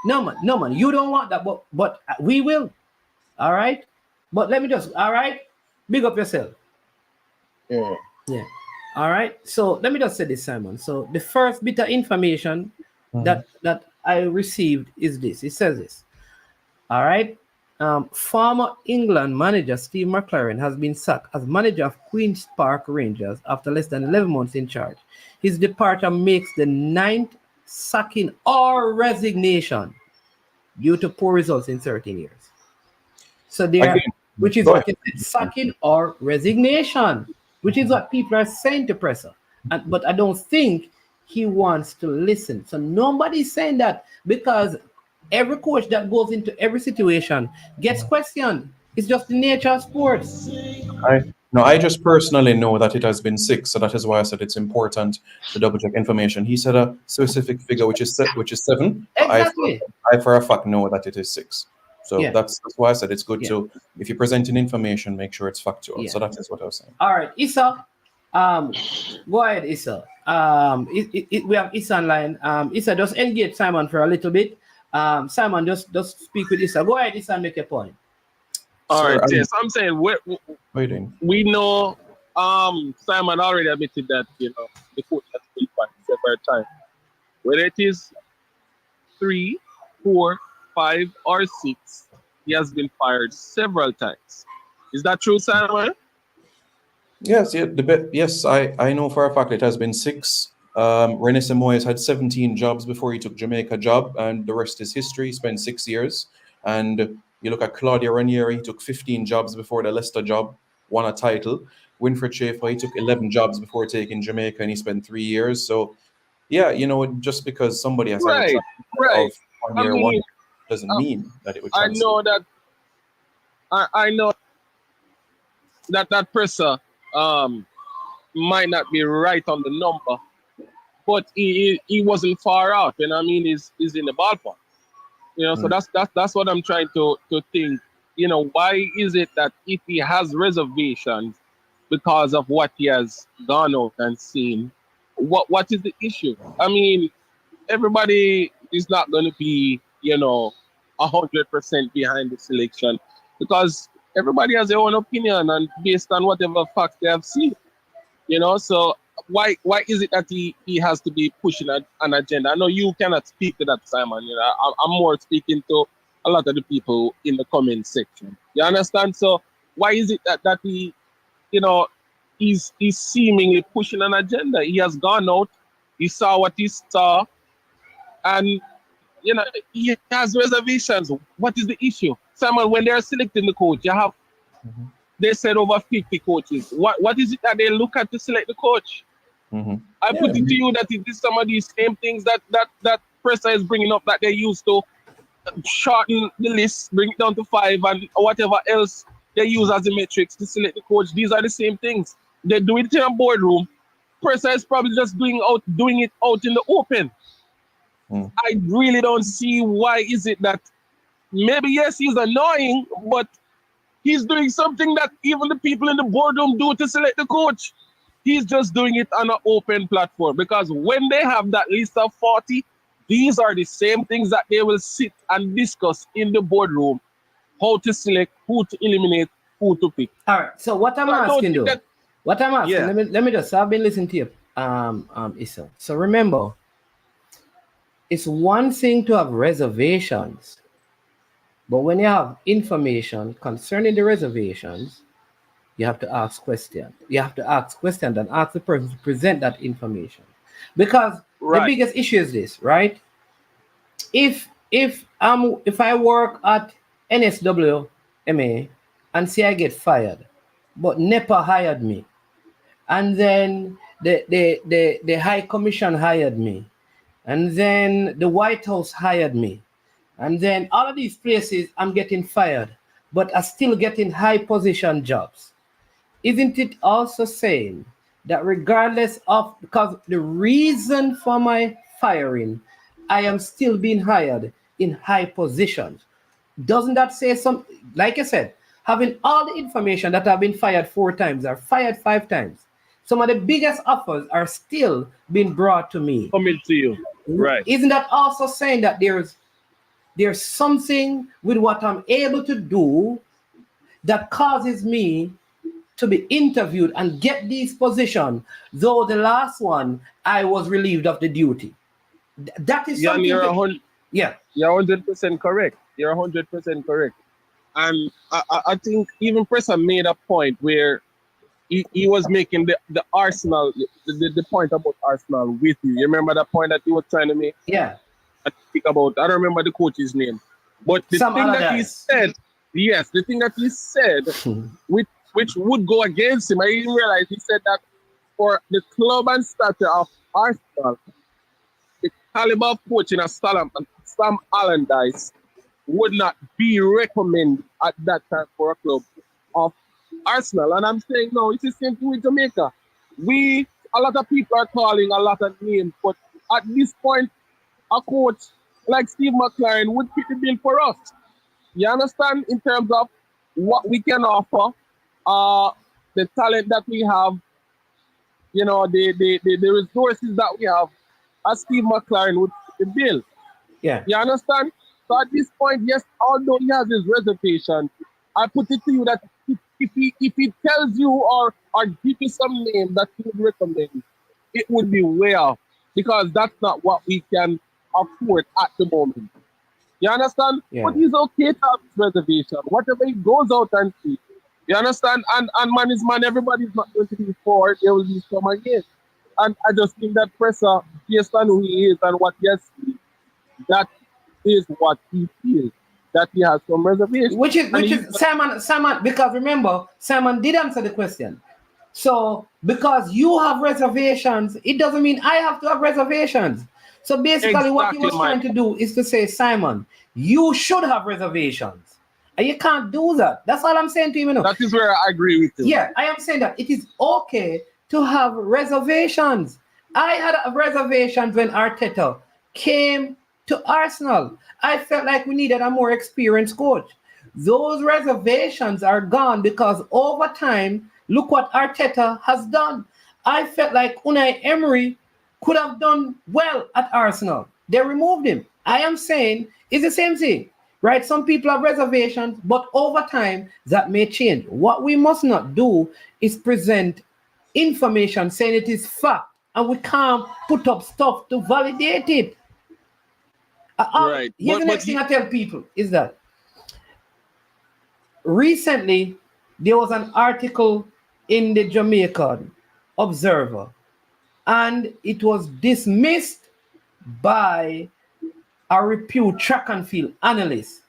No, man. You don't want that, but we will. All right? But let me just, all right? Big up yourself. Yeah. All right. So let me just say this, Simon. So the first bit of information that I received is this. It says this. All right. Former England manager Steve McClaren has been sacked as manager of Queen's Park Rangers after less than 11 months in charge. His departure makes the 9th sacking or resignation due to poor results in 13 years. So there, which is what you said, sacking or resignation, which is what people are saying to Presser. But I don't think he wants to listen. So nobody's saying that because every coach that goes into every situation gets questioned. It's just the nature of sports. I just personally know that it has been 6, so that is why I said it's important to double check information. He said a specific figure, which is 7. Exactly. I for a fact know that it is 6. So that's why I said it's good to, if you're presenting information, make sure it's factual. So that is what I was saying. All right, Issa. Go ahead, Issa. We have Issa online. Issa, just engage Simon for a little bit. Simon, just speak with Issa. Go ahead, Issa, and make a point. All right, yes. I'm saying we know Simon already admitted that the coach has been fired several times. Whether it is 3, 4, 5, or 6, he has been fired several times. Is that true, Simon? Yes, yes, I know for a fact it has been 6. René Moyes had 17 jobs before he took Jamaica job, and the rest is history. He spent 6 years. And you look at Claudio Ranieri, he took 15 jobs before the Leicester job. won a title. Winfred Schaefer, he took 11 jobs before taking Jamaica, and he spent 3 years. So, yeah, you know, just because somebody has had a track right. of 1 year, one doesn't mean that it would translate. I know that presser might not be right on the number, but he wasn't far off, and I mean he's in the ballpark. You know, so that's what I'm trying to think. You know, why is it that if he has reservations because of what he has gone out and seen, what is the issue? I mean, everybody is not going to be, you know, 100% behind the selection, because everybody has their own opinion and based on whatever facts they have seen. You know, so why is it that he has to be pushing an agenda? I know you cannot speak to that, Simon. You know, I'm more speaking to a lot of the people in the comment section. You understand? So why is it that he, you know, he's seemingly pushing an agenda? He has gone out, he saw what he saw, and you know he has reservations. What is the issue, Simon? When they're selecting the coach, you have. They said over 50 coaches. What is it that they look at to select the coach? I put it to you that it is some of these same things that Presser is bringing up that they used to shorten the list, bring it down to 5, and whatever else they use as the metrics to select the coach. These are the same things. They do it in a boardroom. Presser is probably just doing it out in the open. I really don't see why is it that maybe yes he's annoying, but he's doing something that even the people in the boardroom do to select the coach. He's just doing it on an open platform, because when they have that list of 40, these are the same things that they will sit and discuss in the boardroom. How to select, who to eliminate, who to pick. All right. So what I'm asking though, let me just, I've been listening to you, Issa. So remember, it's one thing to have reservations, but when you have information concerning the reservations, you have to ask questions. You have to ask questions and ask the person to present that information. Because the biggest issue is this, right? If I work at NSWMA and say I get fired, but NEPA hired me, and then the High Commission hired me, and then the White House hired me, and then all of these places I'm getting fired, but I'm still getting high position jobs. Isn't it also saying that regardless of, because the reason for my firing, I am still being hired in high positions? Doesn't that say something? Like I said, having all the information that I've been fired 4 times or fired 5 times, some of the biggest offers are still being brought to me. Coming to you, right? Isn't that also saying that there's something with what I'm able to do that causes me to be interviewed and get these positions, though the last one I was relieved of the duty? That is something. You're 100% correct. You're 100% correct. And I think even Presser made a point where he was making the Arsenal, the point about Arsenal with you. You remember that point that he was trying to make? Yeah. I don't remember the coach's name. But the thing that he said, the thing that he said, which would go against him, I didn't realize he said that for the club and stature of Arsenal, the caliber of coaching of Sam Allardyce would not be recommended at that time for a club of Arsenal. And I'm saying, no, it's the same thing with Jamaica. A lot of people are calling a lot of names, but at this point, a coach like Steve McClaren would fit the bill for us. You understand? In terms of what we can offer, the talent that we have, you know, the resources that we have, as Steve McClaren would fit the bill. Yeah. You understand? So at this point, yes, although he has his reservation, I put it to you that if he tells you or give you some name that he would recommend, it would be way off, because that's not what we can afford at the moment. You understand? Yeah. But he's okay to have his reservation. Whatever he goes out and see. You understand? And man is man, everybody's not going to be forward, there will be some again. And I just think that Presser, based on who he is and what he has seen, that is what he feels. that he has some reservations. Which is Simon, because remember, Simon did answer the question. So because you have reservations, it doesn't mean I have to have reservations. So basically what he was trying to do is to say, Simon, you should have reservations. And you can't do that. That's all I'm saying to you. That is where I agree with you. Yeah, I am saying that it is okay to have reservations. I had reservations when Arteta came to Arsenal. I felt like we needed a more experienced coach. Those reservations are gone because over time, look what Arteta has done. I felt like Unai Emery could have done well at Arsenal. They removed him. I am saying it's the same thing, right? Some people have reservations, but over time, that may change. What we must not do is present information saying it is fact, and we can't put up stuff to validate it. Right. Here's the next thing I tell people is that recently there was an article in the Jamaican Observer and it was dismissed by a reputed track and field analyst,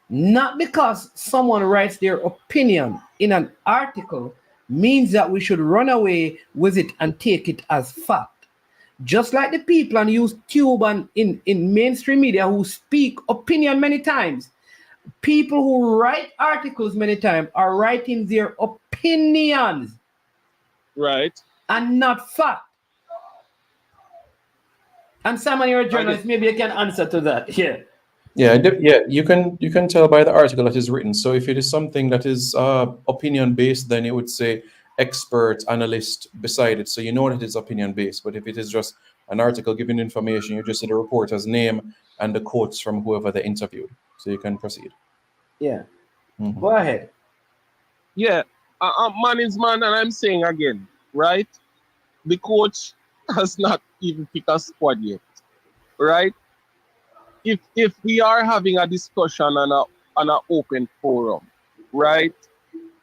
not because someone writes their opinion in an article means that we should run away with it and take it as fact. Just like the people on YouTube and in mainstream media who speak opinion many times, people who write articles many times are writing their opinions. Right. And not fact. And Simon, you're a journalist, maybe you can answer to that. Yeah, you can tell by the article that is written. So if it is something that is opinion based, then it would say expert, analyst beside it. So you know that it is opinion based. But if it is just an article giving information, you just see the reporter's name and the quotes from whoever they interviewed. So you can proceed. Yeah. Go ahead. Yeah, man is man, and I'm saying again, right? The coach has not even picked a squad yet, right? If we are having a discussion on an open forum, right?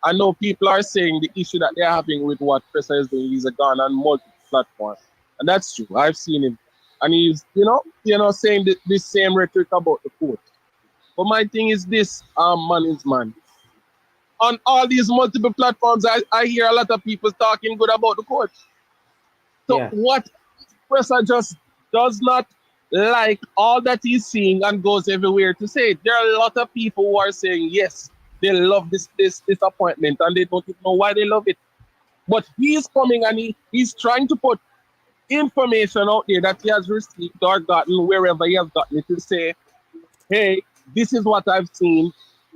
I know people are saying the issue that they're having with what Presser is doing is gone on multiple platforms, and that's true. I've seen him, and he's saying the same rhetoric about the coach. But my thing is this, man is man. On all these multiple platforms, I hear a lot of people talking good about the coach. So what Presser just does not like all that he's seeing and goes everywhere to say it. There are a lot of people who are saying, yes, they love this appointment and they don't even know why they love it. But he's coming and he's trying to put information out there that he has received or gotten wherever he has gotten it to say, hey, this is what I've seen,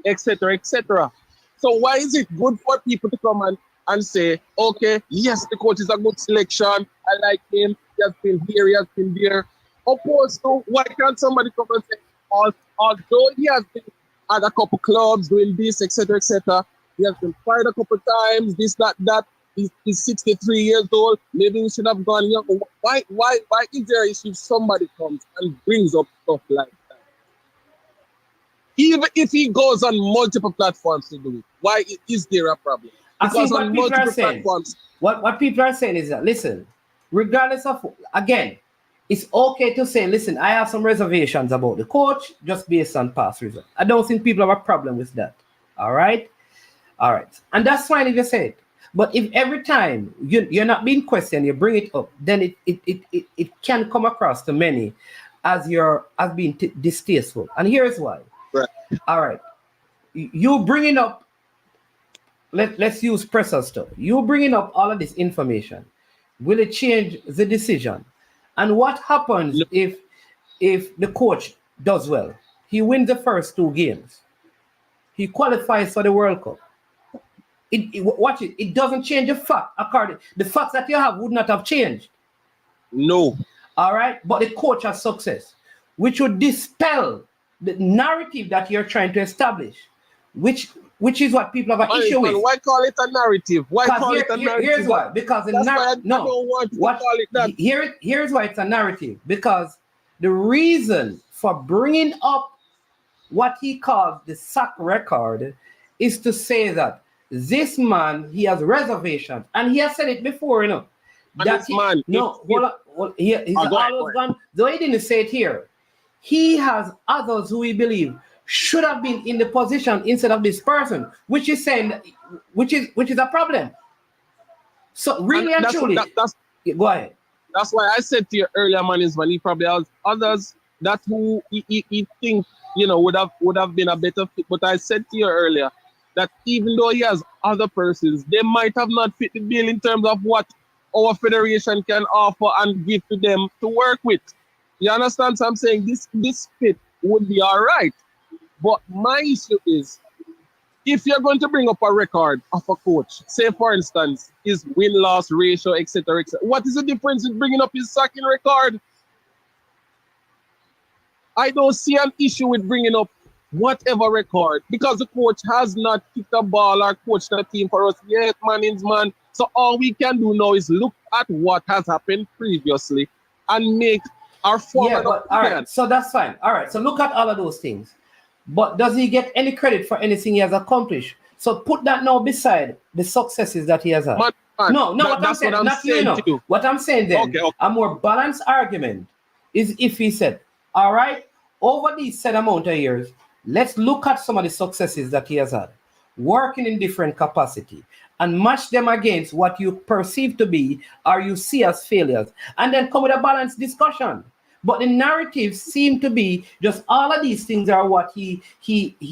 etc., etc. So why is it good for people to come and say, okay, yes, the coach is a good selection, I like him, he has been here, he has been there. Opposed to, why can't somebody come and say, although he has been at a couple clubs doing this, etc., etc., he has been fired a couple times, this, that, he's 63 years old, maybe we should have gone young. Why is there if somebody comes and brings up stuff like that? Even if he goes on multiple platforms to do it, why is there a problem? Because what on people multiple are saying, platforms. what people are saying is that, listen, regardless of, again, it's okay to say, listen, I have some reservations about the coach just based on past results. I don't think people have a problem with that. All right. And that's fine if you say it. But if every time you're not being questioned, you bring it up, then it can come across to many as being distasteful. And here's why. Right. All right. You bringing up, let's use Presser stuff. You bringing up all of this information. Will it change the decision? And what happens if the coach does well? He wins the first 2 games. He qualifies for the World Cup. Watch it. It doesn't change the fact. The facts that you have would not have changed. No. All right. But the coach has success, which would dispel the narrative that you're trying to establish, which is what people have an issue with. Why call it a narrative? Why call it a narrative? Here's why. Because here's why it's a narrative. Because the reason for bringing up what he calls the sack record is to say that this man, he has reservations, and he has said it before, He's always gone. Though he didn't say it here. He has others who he believes should have been in the position instead of this person, which is saying, which is a problem. So really and truly, go ahead. That's why I said to you earlier, man, is when he probably has others that who he think, you know, would have been a better fit. But I said to you earlier that even though he has other persons, they might have not fit the bill in terms of what our federation can offer and give to them to work with. You understand? So I'm saying this fit would be all right. But my issue is, if you're going to bring up a record of a coach, say for instance, his win-loss ratio, etc., etc., what is the difference in bringing up his sacking record? I don't see an issue with bringing up whatever record because the coach has not kicked a ball or coached a team for us yet, man. So all we can do now is look at what has happened previously and make our form. All right, so that's fine. All right, so look at all of those things. But does he get any credit for anything he has accomplished? So put that now beside the successes that he has had. Man, no, what I'm saying, not you know. What I'm saying then, a more balanced argument is if he said, all right, over these set amount of years, let's look at some of the successes that he has had, working in different capacity, and match them against what you perceive to be or you see as failures, and then come with a balanced discussion. But the narrative seemed to be just all of these things are what he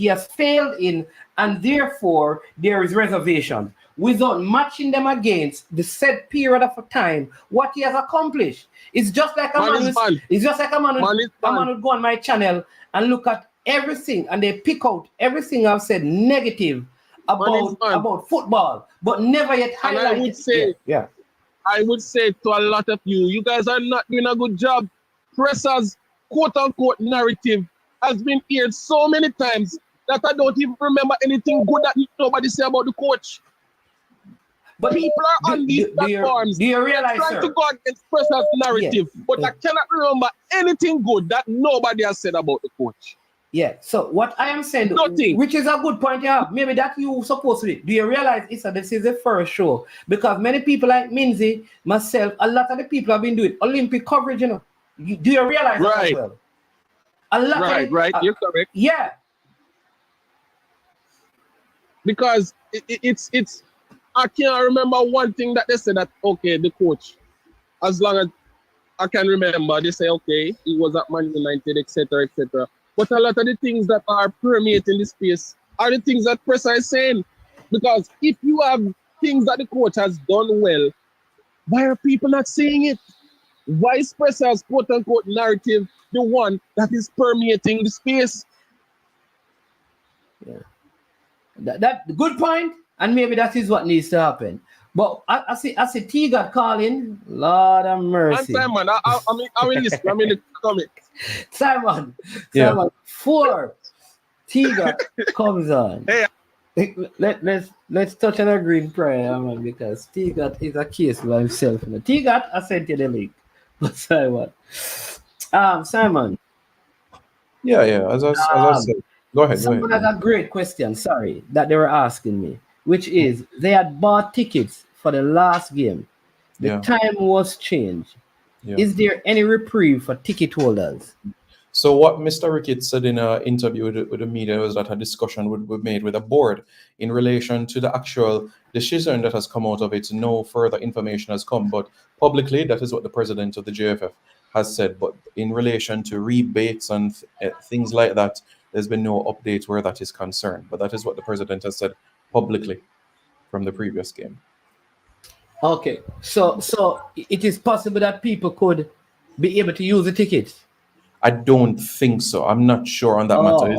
has failed in, and therefore there is reservation without matching them against the set period of time what he has accomplished. It's just like a man would go on my channel and look at everything and they pick out everything I've said negative about football, but never yet highlight. I would say to a lot of you guys are not doing a good job. Presser's quote-unquote narrative has been aired so many times that I don't even remember anything good that nobody say about the coach. But people are on these platforms. Do you realize, trying to go against Presser's narrative, but I cannot remember anything good that nobody has said about the coach. Yeah, so what I am saying, which is a good point you have, maybe that you supposed to do. Do you realize, Issa, this is the first show? Because many people like Minzy, myself, a lot of the people have been doing Olympic coverage, you know. Do you realize that as well? A lot right, you're correct. Yeah. Because it's I can't remember one thing that they said that, okay, the coach, as long as I can remember, they say, okay, he was at Man United, etc., etc. But a lot of the things that are permeating the space are the things that Presser is saying. Because if you have things that the coach has done well, why are people not saying it? Why is Presser's quote-unquote narrative the one that is permeating the space? Yeah. That good point, and maybe that is what needs to happen. But I see T-God calling. Lord have mercy. And Simon, I mean listen, I'm in the comment. Simon, 4 T-God comes on. Hey. Let's touch on a green prayer, man, because T-God is a case by himself. T-God, I sent you the link. But Simon. Yeah. As I said, go ahead. Someone had a great question, that they were asking me, which is they had bought tickets for the last game. The time was changed. Yeah. Is there any reprieve for ticket holders? So what Mr. Ricketts said in an interview with the media was that a discussion would be made with the board in relation to the actual decision that has come out of it. No further information has come, but publicly, that is what the president of the JFF has said. But in relation to rebates and things like that, there's been no update where that is concerned. But that is what the president has said publicly from the previous game. Okay, so it is possible that people could be able to use the tickets? I don't think so. I'm not sure on that matter. He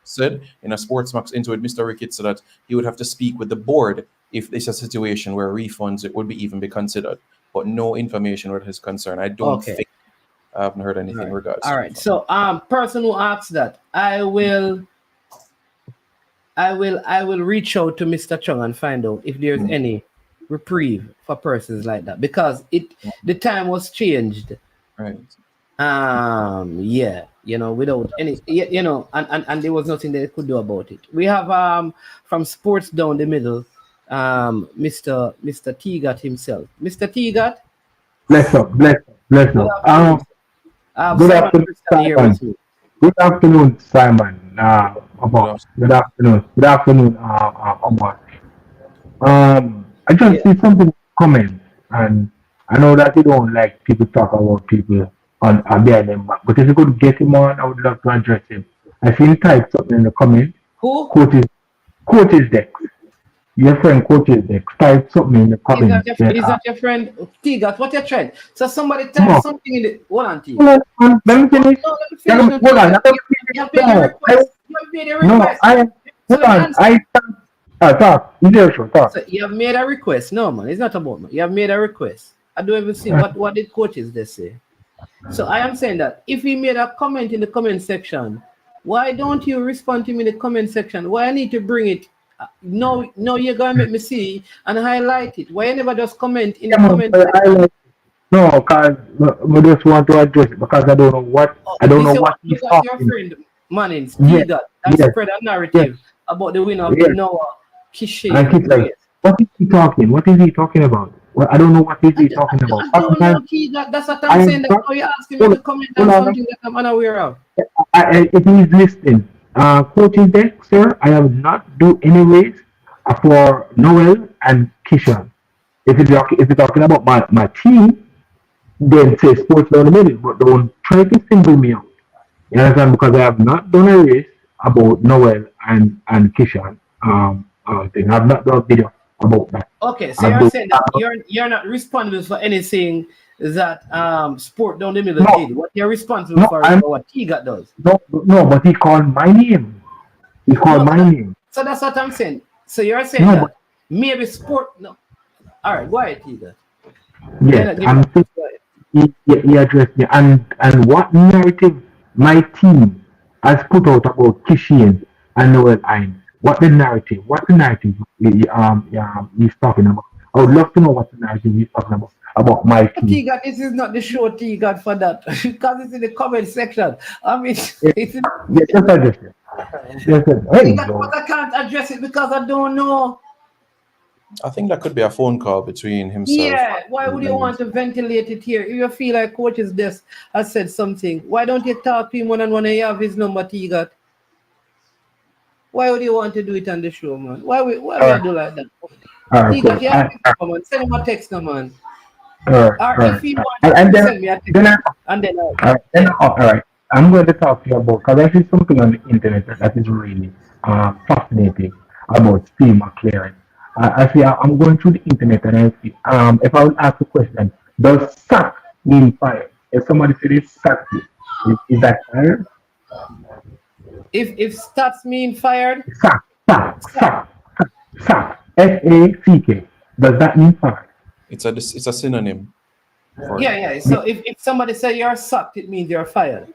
said in a Sportsmax interview with Mr. Ricketts that he would have to speak with the board if there's a situation where refunds would be considered, but no information where his concern. I don't think. I haven't heard anything regarding. All right. So person who asks that, I will reach out to Mr. Chung and find out if there's any reprieve for persons like that, because the time was changed. Right. Without any, and there was nothing they could do about it. We have from Sports Down the Middle, Mr. T-God himself. Mr. T-God. Bless up. Good afternoon. Good afternoon, Simon. Omar. Good afternoon. Good afternoon, Omar. I just see something comment, and I know that you don't like people talk about people on behind them back, but if you could get him on, I would love to address him. I see you type something in the comment. Who? Quote is Dex. Your friend Quote is Dex. Type something in the comment. Is that your friend? Tigat, what your trend? So somebody type No. something in the. Hold on, T. Hold on, let me finish. No, let me finish. Hold on. You have made a request. You have made a No, request. hold on. Talk. Talk. So you have made a request. No, man, it's not about me. You have made a request. I don't even see what the coaches they say. So I am saying that if he made a comment in the comment section, why don't you respond to me in the comment section? Why I need to bring it? No, you're gonna make me see and highlight it. Why you never just comment in the comment section? No, because I just want to address it because I don't know what he's Your talking. friend Manning, that spread a narrative about the winner of the Noah Kishi. What is he talking? What is he talking about? Well, I don't know what is he talking about. I don't know, that's what I'm saying. That's why you're asking me to comment on something that I'm unaware of. It is listing. Coaching deck, sir, I have not do any race for Noel and Kishan. If you're talking about my team, then say sports down the middle, but don't try to single me out. You understand? Because I have not done a race about Noel and Kishan. Thing. I've not done a video about that. Okay, so you're saying that you're not responsible for anything that sport down the middle did. What you're responsible for is what Tigat does. No, but he called my name. My name. So that's what I'm saying. So you're saying that maybe sport. No. All right, go ahead, Tigat. Yes, he addressed me. And what narrative my team has put out about Kishian and Noel Ein? What's the narrative he's talking about? I would love to know what the narrative he's talking about my team. Tigat, this is not the show, Tigat, for that because it's in the comment section. I mean, it's in... just address it. But I can't address it because I don't know. I think that could be a phone call between himself. Yeah, why would you want to ventilate it here? If you feel like Coach's desk has said something, why don't you talk to him one-on-one and you have his number, Tigat? Why would you want to do it on the show, man? Why would you do like that? Tigat, you have his number, man. Send him a text, man. Or if he wants to send me a text, all right. I'm going to talk to you about, because I see something on the internet that is really fascinating about Steve McClaren. I'm going through the internet and I see, if I would ask a question, does sack mean fire? If somebody says sack, is that fire? If stats mean fired? Sack. S-A-C-K. Does that mean fire? It's a synonym. Yeah. So if somebody say you're sacked, it means you're fired.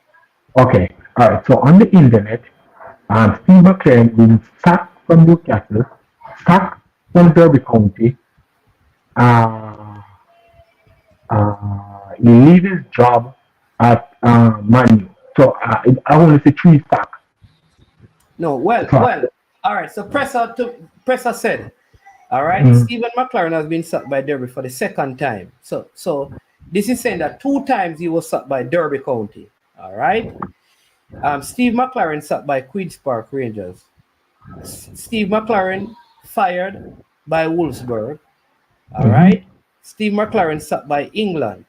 Okay. All right. So on the internet, Steve McClaren being sacked from Newcastle, sacked from Derby County. He leaves his job at Man U. So I want to say 3 sacks. No, well. All right. So Presser said, all right, Stephen McClaren has been sacked by Derby for the second time. So this is saying that 2 times he was sacked by Derby County. All right. Steve McClaren sacked by Queen's Park Rangers. Steve McClaren fired by Wolfsburg. All right. Steve McClaren sacked by England.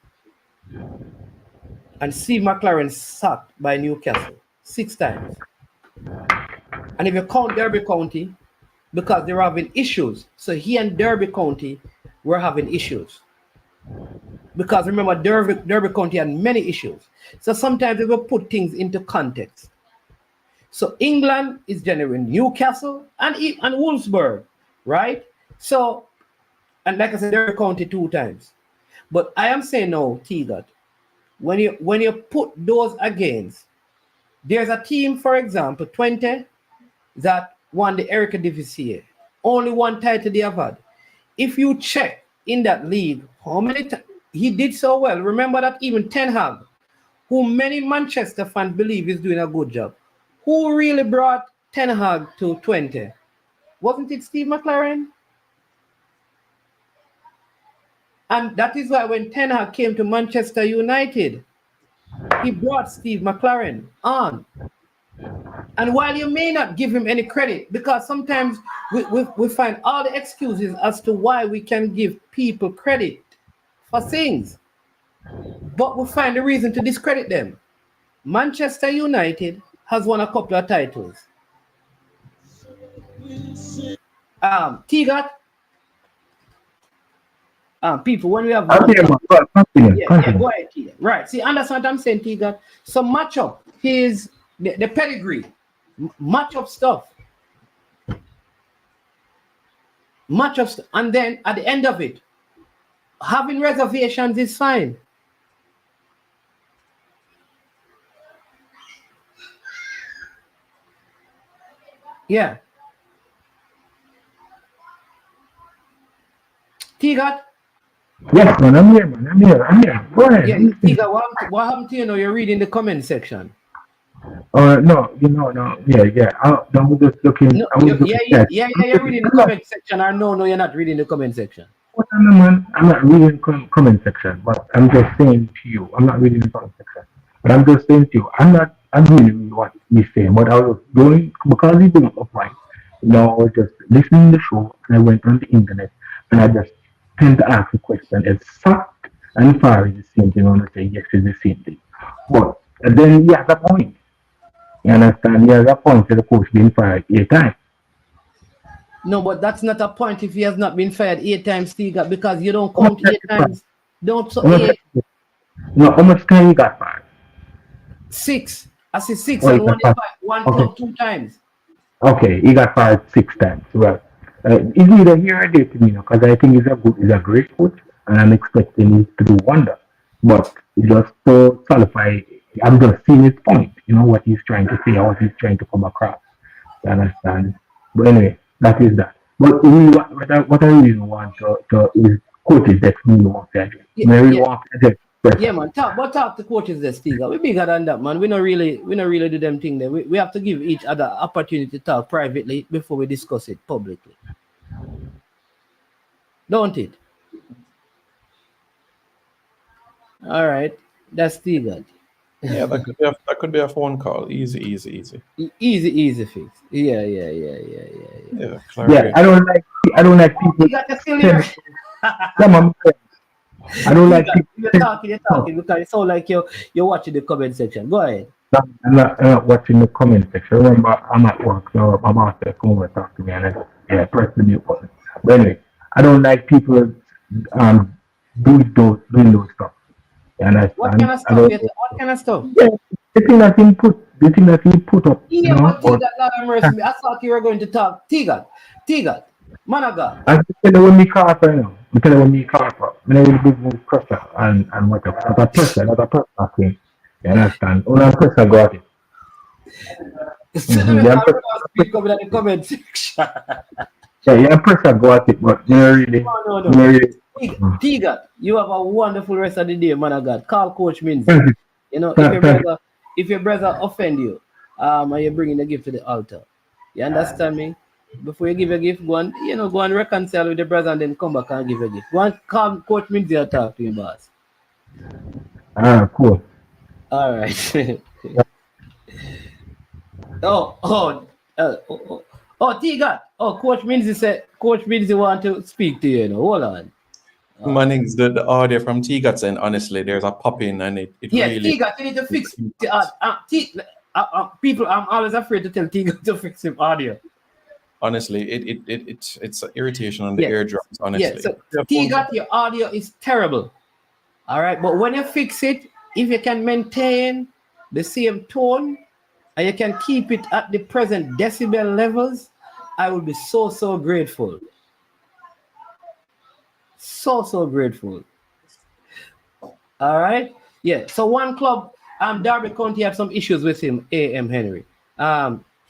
And Steve McClaren sacked by Newcastle 6 times. And if you count Derby County, because they were having issues. So he and Derby County were having issues. Because remember, Derby County had many issues. So sometimes they will put things into context. So England is generating Newcastle and Wolfsburg, right? So, and like I said, Derby County 2 times. But I am saying now, Tigat, when you put those against, there's a team, for example, 20 that won the Eredivisie. Only 1 title they have had. If you check in that league, how many times he did so well. Remember that even Ten Hag, who many Manchester fans believe is doing a good job, who really brought Ten Hag to 20? Wasn't it Steve McClaren? And that is why when Ten Hag came to Manchester United, he brought Steve McClaren on. And while you may not give him any credit, because sometimes we find all the excuses as to why we can give people credit for things, but we find a reason to discredit them. Manchester United has won a couple of titles. T-Gat, people, when we have go ahead, T-Gat. Right, see, understand what I'm saying, T-Gat? So matchup is the pedigree, matchup stuff, and then at the end of it, having reservations is fine. Yeah. T-Gat? Yes, man, I'm here, man. I'm here. Go ahead. Yeah, T-Gat, what happened to you now? You're reading the comment section. No. Yeah. I was just looking. No, you're reading the comment section, or no, you're not reading the comment section. Man, I'm not reading the comment section, but I'm just saying to you, I'm not reading the comment section. But I'm just saying to you, I'm not agreeing with what he's saying, but I was going, because he didn't apply. I was just listening to the show, and I went on the internet, and I just tend to ask a question. It's fact and far is the same thing. I want to say yes, it's the same thing. But then he has a point. You understand? He has a point that the coach being fired 8 times. No, but that's not a point if he has not been fired 8 times, T-Gat, because you don't count 8 times. Don't so 8. No, how much time he got fired? 6. I see 6 and one club 2 times. Okay, he got fired 6 times. Well, it's either here or there to me, because I think he's a great coach, and I'm expecting him to do wonder. But just to qualify, I'm just seeing his point, what he's trying to say, what he's trying to come across. You understand? But anyway, that is that. But what I really want to is coaches that really want to address. Yeah, man. Talk to coaches there, Stiga. We bigger than that, man. We not really do them thing there. We have to give each other opportunity to talk privately before we discuss it publicly. Don't it? All right. That's Stiga. Yeah, that could be a phone call. Easy. Easy fix. Yeah. Yeah, I don't like people. You got to still here. I don't like people. You're talking because it sounds like you're watching the comment section. Go ahead. I'm not watching the comment section. Remember, I'm at work, so my boss said, come over and talk to me, and I press the mute button. But anyway, I don't like people doing those stuff. What kind of stuff? Yeah, the thing that he put up. Yeah, but T-Gat, I thought you were going to talk. T-Gat, Managa. I tell you when me call for, I tell you when me call for. I will move pressure and whatever. Not a pressure thing. You understand? Only pressure got it. Speak up in the comment section. Yeah, pressure got it, but really. No. T-Gat, you have a wonderful rest of the day, man of God. Call Coach Minzy. If your brother offend you, and you're bringing the gift to the altar, you understand me? Before you give a gift, go and reconcile with the brother and then come back and give a gift. Go and call Coach Minzy and talk to him, boss. Cool. All right. T-Gat. Coach Minzy said, Coach Minzy want to speak to you. Hold on. Manning's the audio from T-Gat's and honestly, there's a pop-in and it really... T-Gat, you need to fix... people, I'm always afraid to tell T-Gat to fix him audio. Honestly, it's irritation on the eardrums, honestly. Yeah, so T-Gat, your audio is terrible. All right, but when you fix it, if you can maintain the same tone and you can keep it at the present decibel levels, I will be so grateful. So grateful. All right. Yeah. So one club, Derby County had some issues with him, A.M. Henry.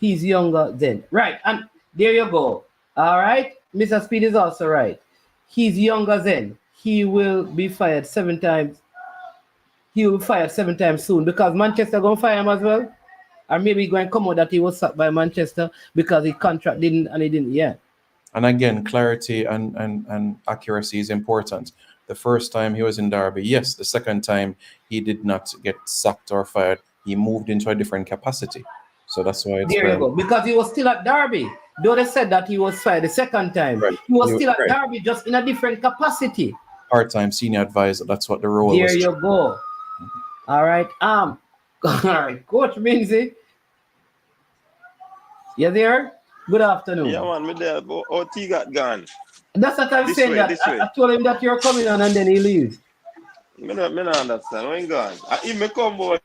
He's younger then. Right. And there you go. All right. Mr. Speed is also right. He's younger then. He will be fired 7 times. He will be fired 7 times soon because Manchester going to fire him as well. Or maybe going to come out that he was sacked by Manchester because his contract didn't. Yeah. And again, clarity and accuracy is important. The first time he was in Derby, yes. The second time, he did not get sacked or fired. He moved into a different capacity. So that's why it's there very... you go. Because he was still at Derby. Though they said that he was fired the second time. Right. He was still at Derby, just in a different capacity. Part-time senior advisor, that's what the role was. There you go. All right. All right. Coach Minzy. You there? Good afternoon. Yeah, man, me there. Oh, T got gone. That's what I'm saying. I told him that you're coming on and then he leaves. Me not understand. When gone? He may come over.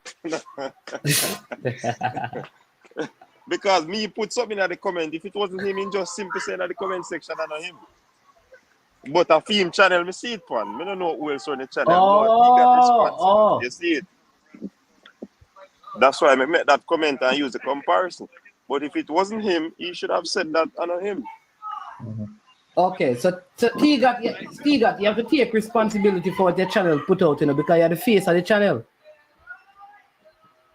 Because me put something at the comment. If it wasn't him, he just simply saying at the comment section and not him. But a film channel, me see it one. Me don't know who else on the channel. Oh. You see it. That's why I make that comment and use the comparison. But if it wasn't him, he should have said that and not him. Okay, so you have to take responsibility for what your channel put out, because you're the face of the channel.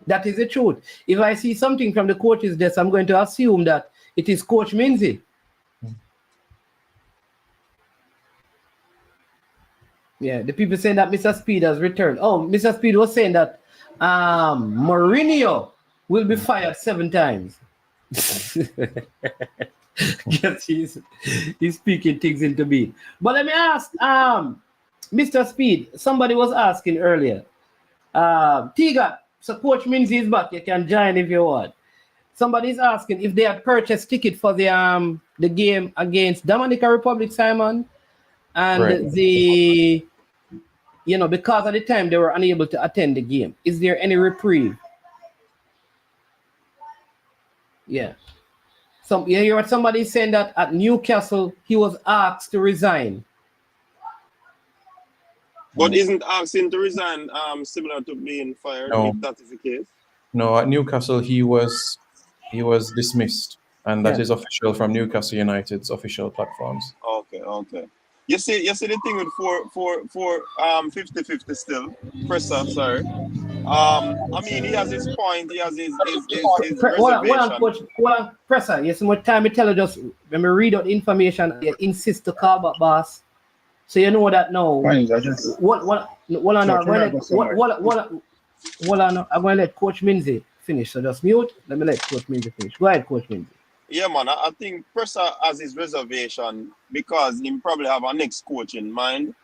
That is the truth. If I see something from the coach's desk, I'm going to assume that it is Coach Minzy. Yeah, the people saying that Mr. Speed has returned. Oh, Mr. Speed was saying that Mourinho will be fired 7 times. Yes, he's speaking things into being. But let me ask, Mr. Speed, somebody was asking earlier. Tiga, so Coach Minzy is back. You can join if you want. Somebody's asking if they had purchased ticket for the game against Dominican Republic, Simon, and right. Because at the time they were unable to attend the game. Is there any reprieve? Yeah. You hear what somebody saying that at Newcastle he was asked to resign. But isn't asking to resign similar to being fired? No. If that is the case? No, at Newcastle he was dismissed, and that is official from Newcastle United's official platforms. Okay. You see the thing with 50-50 still. Presser, sorry. I mean, he has his point. He has his reservation. Hold on, Presser. You see more time. I tell you just when we read out information, you insist to call back boss. So you know that now. I'm going to let Coach Minzy finish. So just mute. Let me let Coach Minzy finish. Go ahead, Coach Minzy. Yeah, man. I think Presser has his reservation because he probably have a next coach in mind.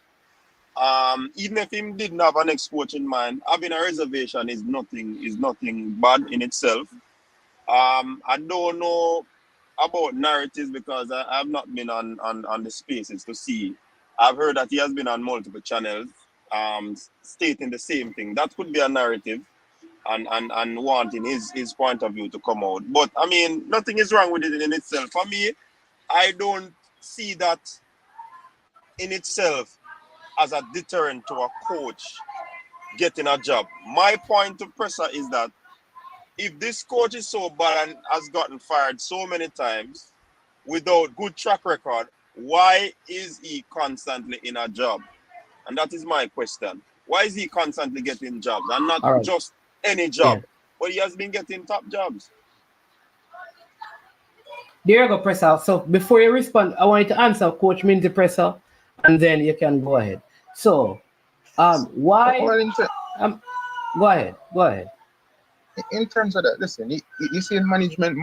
Even if he didn't have a next coach in mind, having a reservation is nothing bad in itself. I don't know about narratives because I have not been on the spaces to see. I've heard that he has been on multiple channels stating the same thing. That could be a narrative and wanting his point of view to come out. But I mean, nothing is wrong with it in itself. For me, I don't see that in itself as a deterrent to a coach getting a job. My point to Presser is that if this coach is so bad and has gotten fired so many times without good track record, why is he constantly in a job? And that is my question. Why is he constantly getting jobs and not just any job? But he has been getting top jobs. There you go, Presser. So before you respond, I want you to answer Coach Minzy, Presser, and then you can go ahead. So, why? Go ahead. In terms of that, listen, you see in management,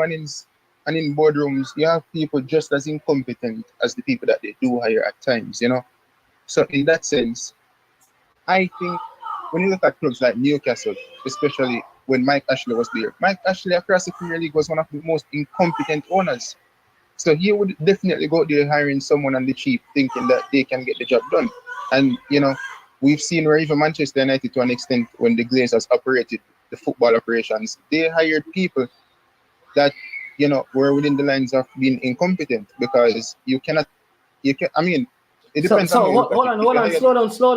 and in boardrooms, you have people just as incompetent as the people that they do hire at times, So in that sense, I think when you look at clubs like Newcastle, especially when Mike Ashley was there, Mike Ashley across the Premier League was one of the most incompetent owners. So he would definitely go there hiring someone on the cheap, thinking that they can get the job done. And, we've seen where even Manchester United, to an extent, when the Glazers operated the football operations, they hired people that, were within the lines of being incompetent because it depends on... Hold on, slow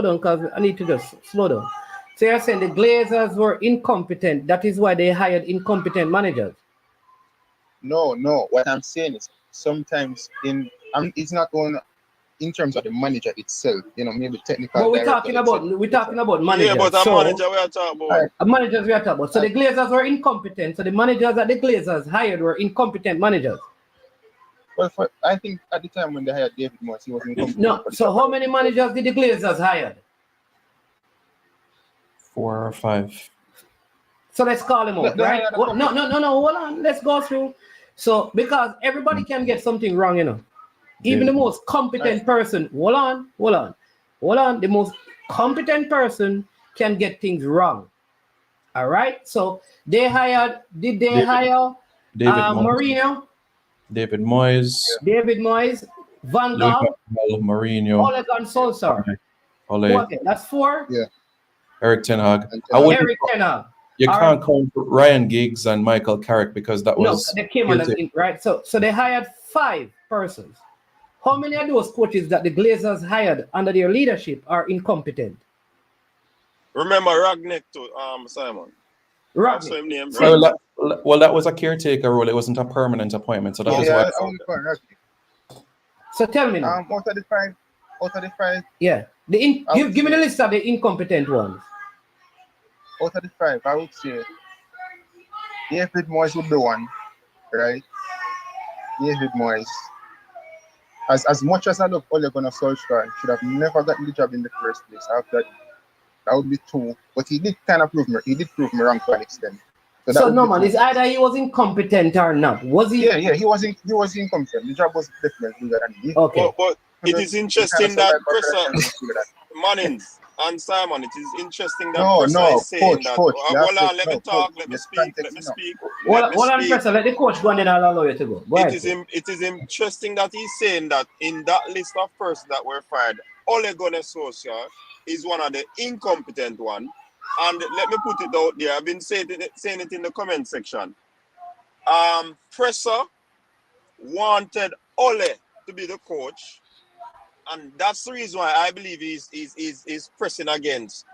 down, because I need to just slow down. So you're saying the Glazers were incompetent, that is why they hired incompetent managers? No. What I'm saying is sometimes it's not going in terms of the manager itself, maybe technical. But we're talking about managers. Yeah, but manager we are talking about. Managers we are talking about. So the Glazers were incompetent. So the managers that the Glazers hired were incompetent managers. Well, I think at the time when they hired David Moyes, he was incompetent. No, so how many managers did the Glazers hire? 4 or 5. So let's call him out, right? No, hold on. Let's go through. So, because everybody can get something wrong, you know. Even the most competent person, hold on. The most competent person can get things wrong. All right. So they hire Mourinho? David Moyes. Van Gaal, Mourinho. Ole Gunnar Solskjaer. Okay, that's 4. Yeah. Eric Ten Hag. Eric Ten Hag. You can't count Ryan Giggs and Michael Carrick because that was they came on right. So they hired 5 persons. How many of those coaches that the Glazers hired under their leadership are incompetent? Remember Ragnick too, Simon. Ragnick. Well, that was a caretaker role. It wasn't a permanent appointment, so that was why. So tell me now. Out of the five. Yeah. Give me the list of the incompetent ones. Out of the 5, I would say David Moyes would be one, right? David Moyes. As much as I love Ole Gunnar Solskjaer, should have never gotten the job in the first place. After that would be 2. But he did kind of prove me wrong to an extent. So no man, it's either he was incompetent or not. Was he? Yeah, he was incompetent. The job was definitely bigger than him. Okay. But it is interesting that Mannings and Simon, it is interesting that is saying that. Hold on, let me talk. Let me speak. Hold on, Professor. Let the coach go and then I'll allow you to go. It is interesting that he's saying that in that list of persons that were fired, Ole Gunnar Solskjaer is one of the incompetent one. And let me put it out there. I've been saying it in the comment section. Presser wanted Ole to be the coach. And that's the reason why I believe he's pressing against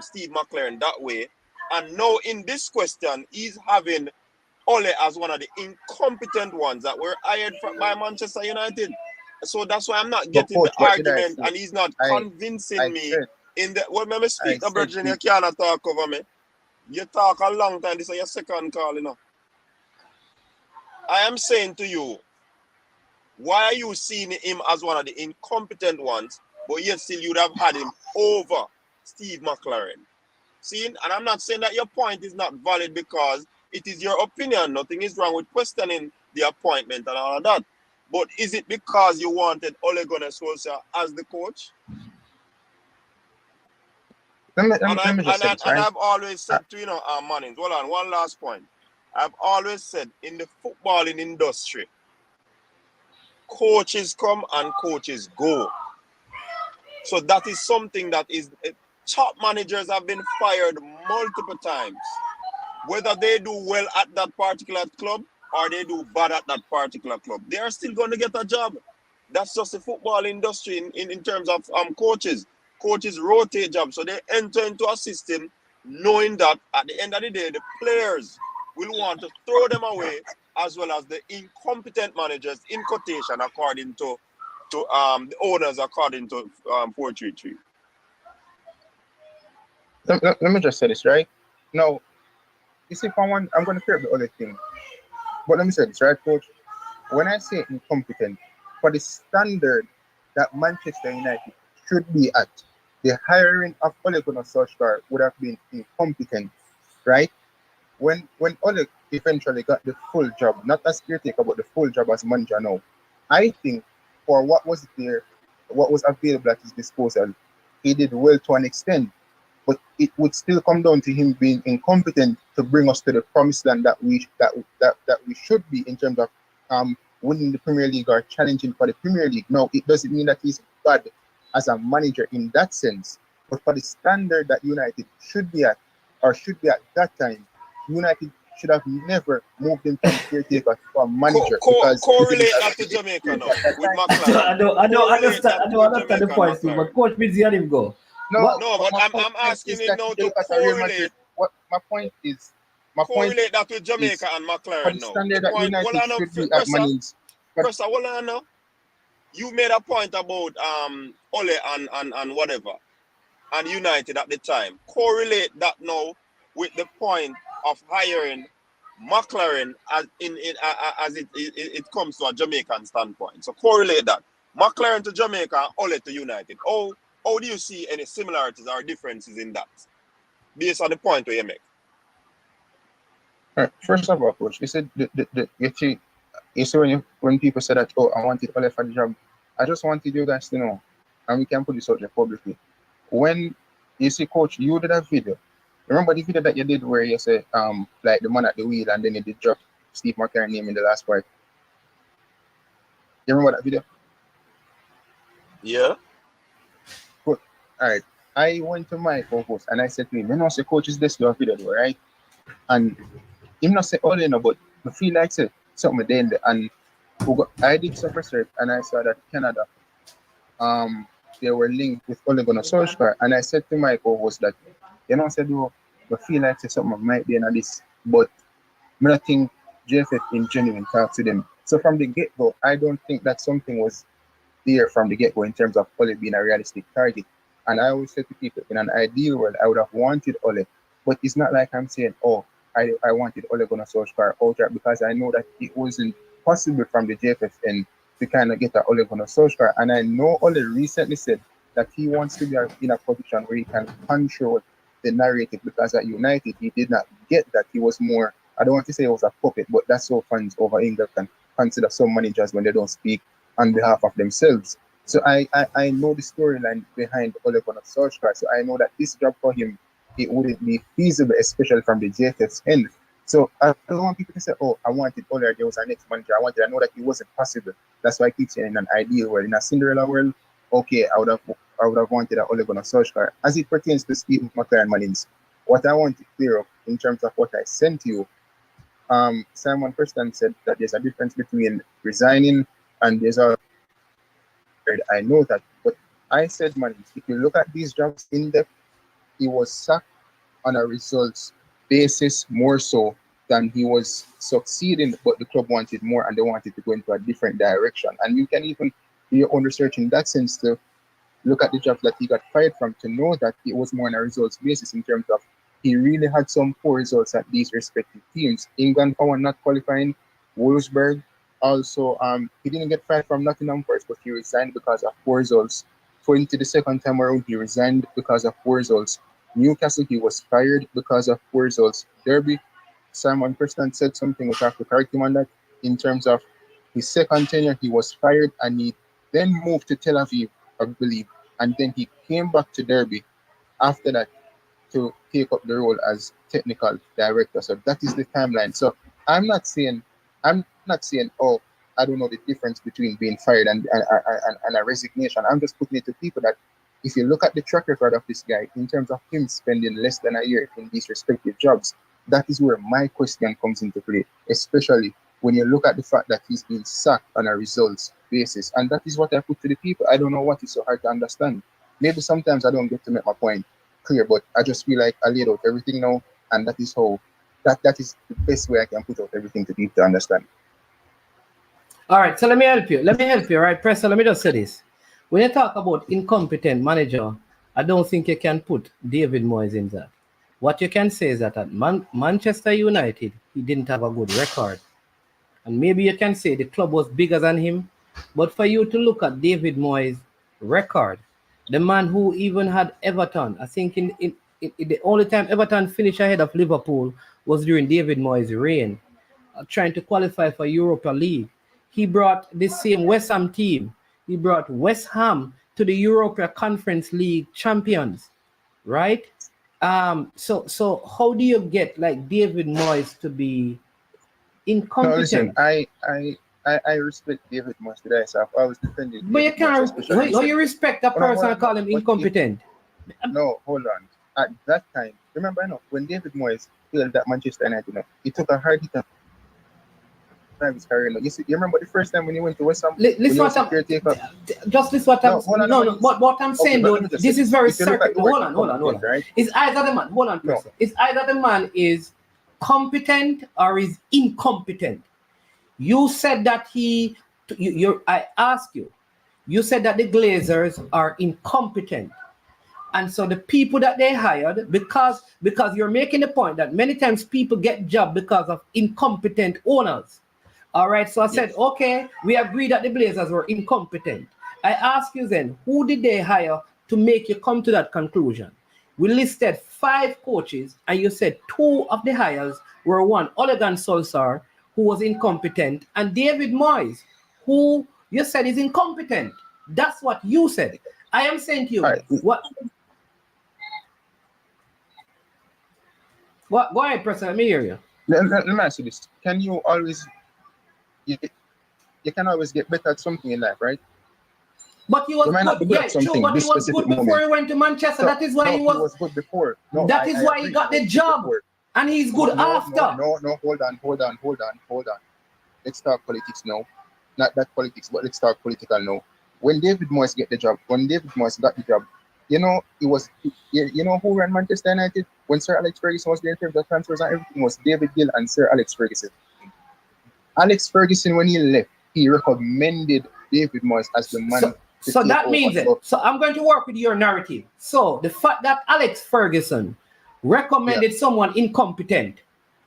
Steve McClaren that way. And now in this question, he's having Ole as one of the incompetent ones that were hired by Manchester United. So that's why I'm not getting the argument, and he's not convincing me. Let me speak, Virgin, you cannot talk over me. You talk a long time. This is your second call, you know. I am saying to you, why are you seeing him as one of the incompetent ones, but yet still you'd have had him over Steve McClaren? See, and I'm not saying that your point is not valid because it is your opinion. Nothing is wrong with questioning the appointment and all of that. But is it because you wanted Ole Gunnar Solskjaer as the coach? I've always said to Mannings, hold on, one last point. I've always said in the footballing industry, coaches come and coaches go. So that is something that is top managers have been fired multiple times. Whether they do well at that particular club or they do bad at that particular club, they are still going to get a job. That's just the football industry in terms of coaches. Coaches rotate jobs, so they enter into a system knowing that at the end of the day, the players will want to throw them away, as well as the incompetent managers, in quotation, according to the owners, according to 433. Let me just say this, right? Now, you see, for one, I'm going to clear up the other thing. But let me say this, right, Coach? When I say incompetent, for the standard that Manchester United should be at, the hiring of Ole Gunnar Solskjaer would have been incompetent, right? When Ole eventually got the full job, not as caretaker, but the full job as manager now, I think for what was there, what was available at his disposal, he did well to an extent. But it would still come down to him being incompetent to bring us to the promised land that we should be in terms of winning the Premier League or challenging for the Premier League. No, it doesn't mean that he's bad as a manager in that sense. But for the standard that United should be at that time, United should have never moved him from caretaker to a manager. Correlate that to Jamaica now with McClaren. I don't understand the point, but Coach Busy and him go. No, but I'm asking him now to correlate. What my point is, correlate that with Jamaica and McClaren now. Standard that United should be at Mannings. First, hold on now. You made a point about Ole and whatever, and United at the time. Correlate that now with the point of hiring McClaren as it comes to a Jamaican standpoint. So correlate that. McClaren to Jamaica and Ole to United. How do you see any similarities or differences in that? Based on the point where you make. All right. First of all, coach, you said you see when people say that, oh, I wanted Ole for the job, I just wanted you guys to know, and we can put this out there publicly. When you see, coach, you did a video. Remember the video that you did where you say, like the man at the wheel, and then you did drop Steve McClaren name in the last part. You remember that video? Yeah. Good. All right. I went to my co-host and I said to him, you know, say, coach, is this your video, though, right? And him not say, oh, you know, but I feel like say something there, and I did some research and I saw that Canada, they were linked with Ole Gunnar Solskjaer, and I said to my co-host that, you know, I said, oh, I feel like say something might be in this, but I don't think JFF in genuine talk to them. So from the get-go, I don't think that something was there from the get-go in terms of Ole being a realistic target. And I always say to people, in an ideal world, I would have wanted Ole, but it's not like I'm saying, oh, I wanted Ole Gunnar Solskjaer out there, because I know that it wasn't possible from the JFF end to kind of get that Ole Gunnar Solskjaer. And I know Ole recently said that he wants to be in a position where he can control the narrative, because at United he did not get that. He was more, I don't want to say he was a puppet, but that's how fans over England can consider some managers when they don't speak on behalf of themselves. So I know the storyline behind Ole Gunnar Solskjaer. So I know that this job for him, it wouldn't be feasible, especially from the JFF's end. So I don't want people to say, oh, I wanted Ole, there was our next manager. I know that it wasn't possible. That's why I keep saying in an ideal world, in a Cinderella world, okay, I would have wanted Ole Gunnar Solskjaer. As it pertains to Steve McClaren Manins, what I want to clear up in terms of what I sent you, Simon Preston said that there's a difference between resigning and there's a, I know that, but I said, Manins, if you look at these jobs in depth, he was sacked on a results basis more so than he was succeeding, but the club wanted more and they wanted to go into a different direction. And you can even do your own research in that sense to look at the jobs that he got fired from to know that it was more on a results basis in terms of he really had some poor results at these respective teams. England for one not qualifying, Wolfsburg also, he didn't get fired from Nottingham first, but he resigned because of poor results. 20 the second time around, he resigned because of poor results. Newcastle, he was fired because of poor results. Derby, Simon Preston said something, which I have to correct him on that, in terms of his second tenure, he was fired and he then moved to Tel Aviv, I believe, and then he came back to Derby after that to take up the role as technical director. So that is the timeline. So I'm not saying, oh, I don't know the difference between being fired and a resignation. I'm just putting it to people that if you look at the track record of this guy in terms of him spending less than a year in these respective jobs, that is where my question comes into play, especially when you look at the fact that he's been sacked on a results basis. And that is what I put to the people. I don't know what is so hard to understand. Maybe sometimes I don't get to make my point clear, but I just feel like I laid out everything now, and that is how that is the best way I can put out everything to people to understand. All right, so let me help you. Right, Preston, let me just say this. When you talk about incompetent manager, I don't think you can put David Moyes in that. What you can say is that at Manchester United, he didn't have a good record. And maybe you can say the club was bigger than him. But for you to look at David Moyes' record, the man who even had Everton, I think in the only time Everton finished ahead of Liverpool was during David Moyes' reign, trying to qualify for Europa League. He brought the same West Ham team. He brought West Ham to the Europa Conference League champions, right? So how do you get like David Moyes to be incompetent? No, listen, I respect David Moyes today, so I've always defended. But you can't. How you respect a person and call him incompetent? No, hold on. At that time, remember, when David Moyes failed at Manchester United, he took a hard hit his career. You remember the first time when he went to West Ham? Listen what I'm saying, though, this is very certain. Hold on. Right? It's either the man. Hold on, no. It's either the man is competent or is incompetent. You said that I asked you. You said that the Glazers are incompetent. And so the people that they hired, because you're making the point that many times people get jobs because of incompetent owners. All right, so I said, okay, we agree that the Blazers were incompetent. I ask you then, who did they hire to make you come to that conclusion? We listed 5 coaches, and you said 2 of the hires were one, Ole Gunnar Solskjaer, who was incompetent, and David Moyes, who you said is incompetent. That's what you said. I am saying to you, what? Go ahead, Professor. Let me hear you. Let me ask you this: can you always, you can always get better at something in life, right? But he was good. Yeah, true. But he was good before he went to Manchester. So, that is why he was good before. No, that is why he got the job, before. And he's good after. No, hold on. Let's talk politics now. Not that politics, but let's talk political now. When David Moyes got the job, you know, it was, you know who ran Manchester United when Sir Alex Ferguson was there in terms of transfers and everything? Was David Gill and Sir Alex Ferguson. Alex Ferguson, when he left, he recommended David Moyes as the man. So that means it. So I'm going to work with your narrative. So the fact that Alex Ferguson recommended someone incompetent,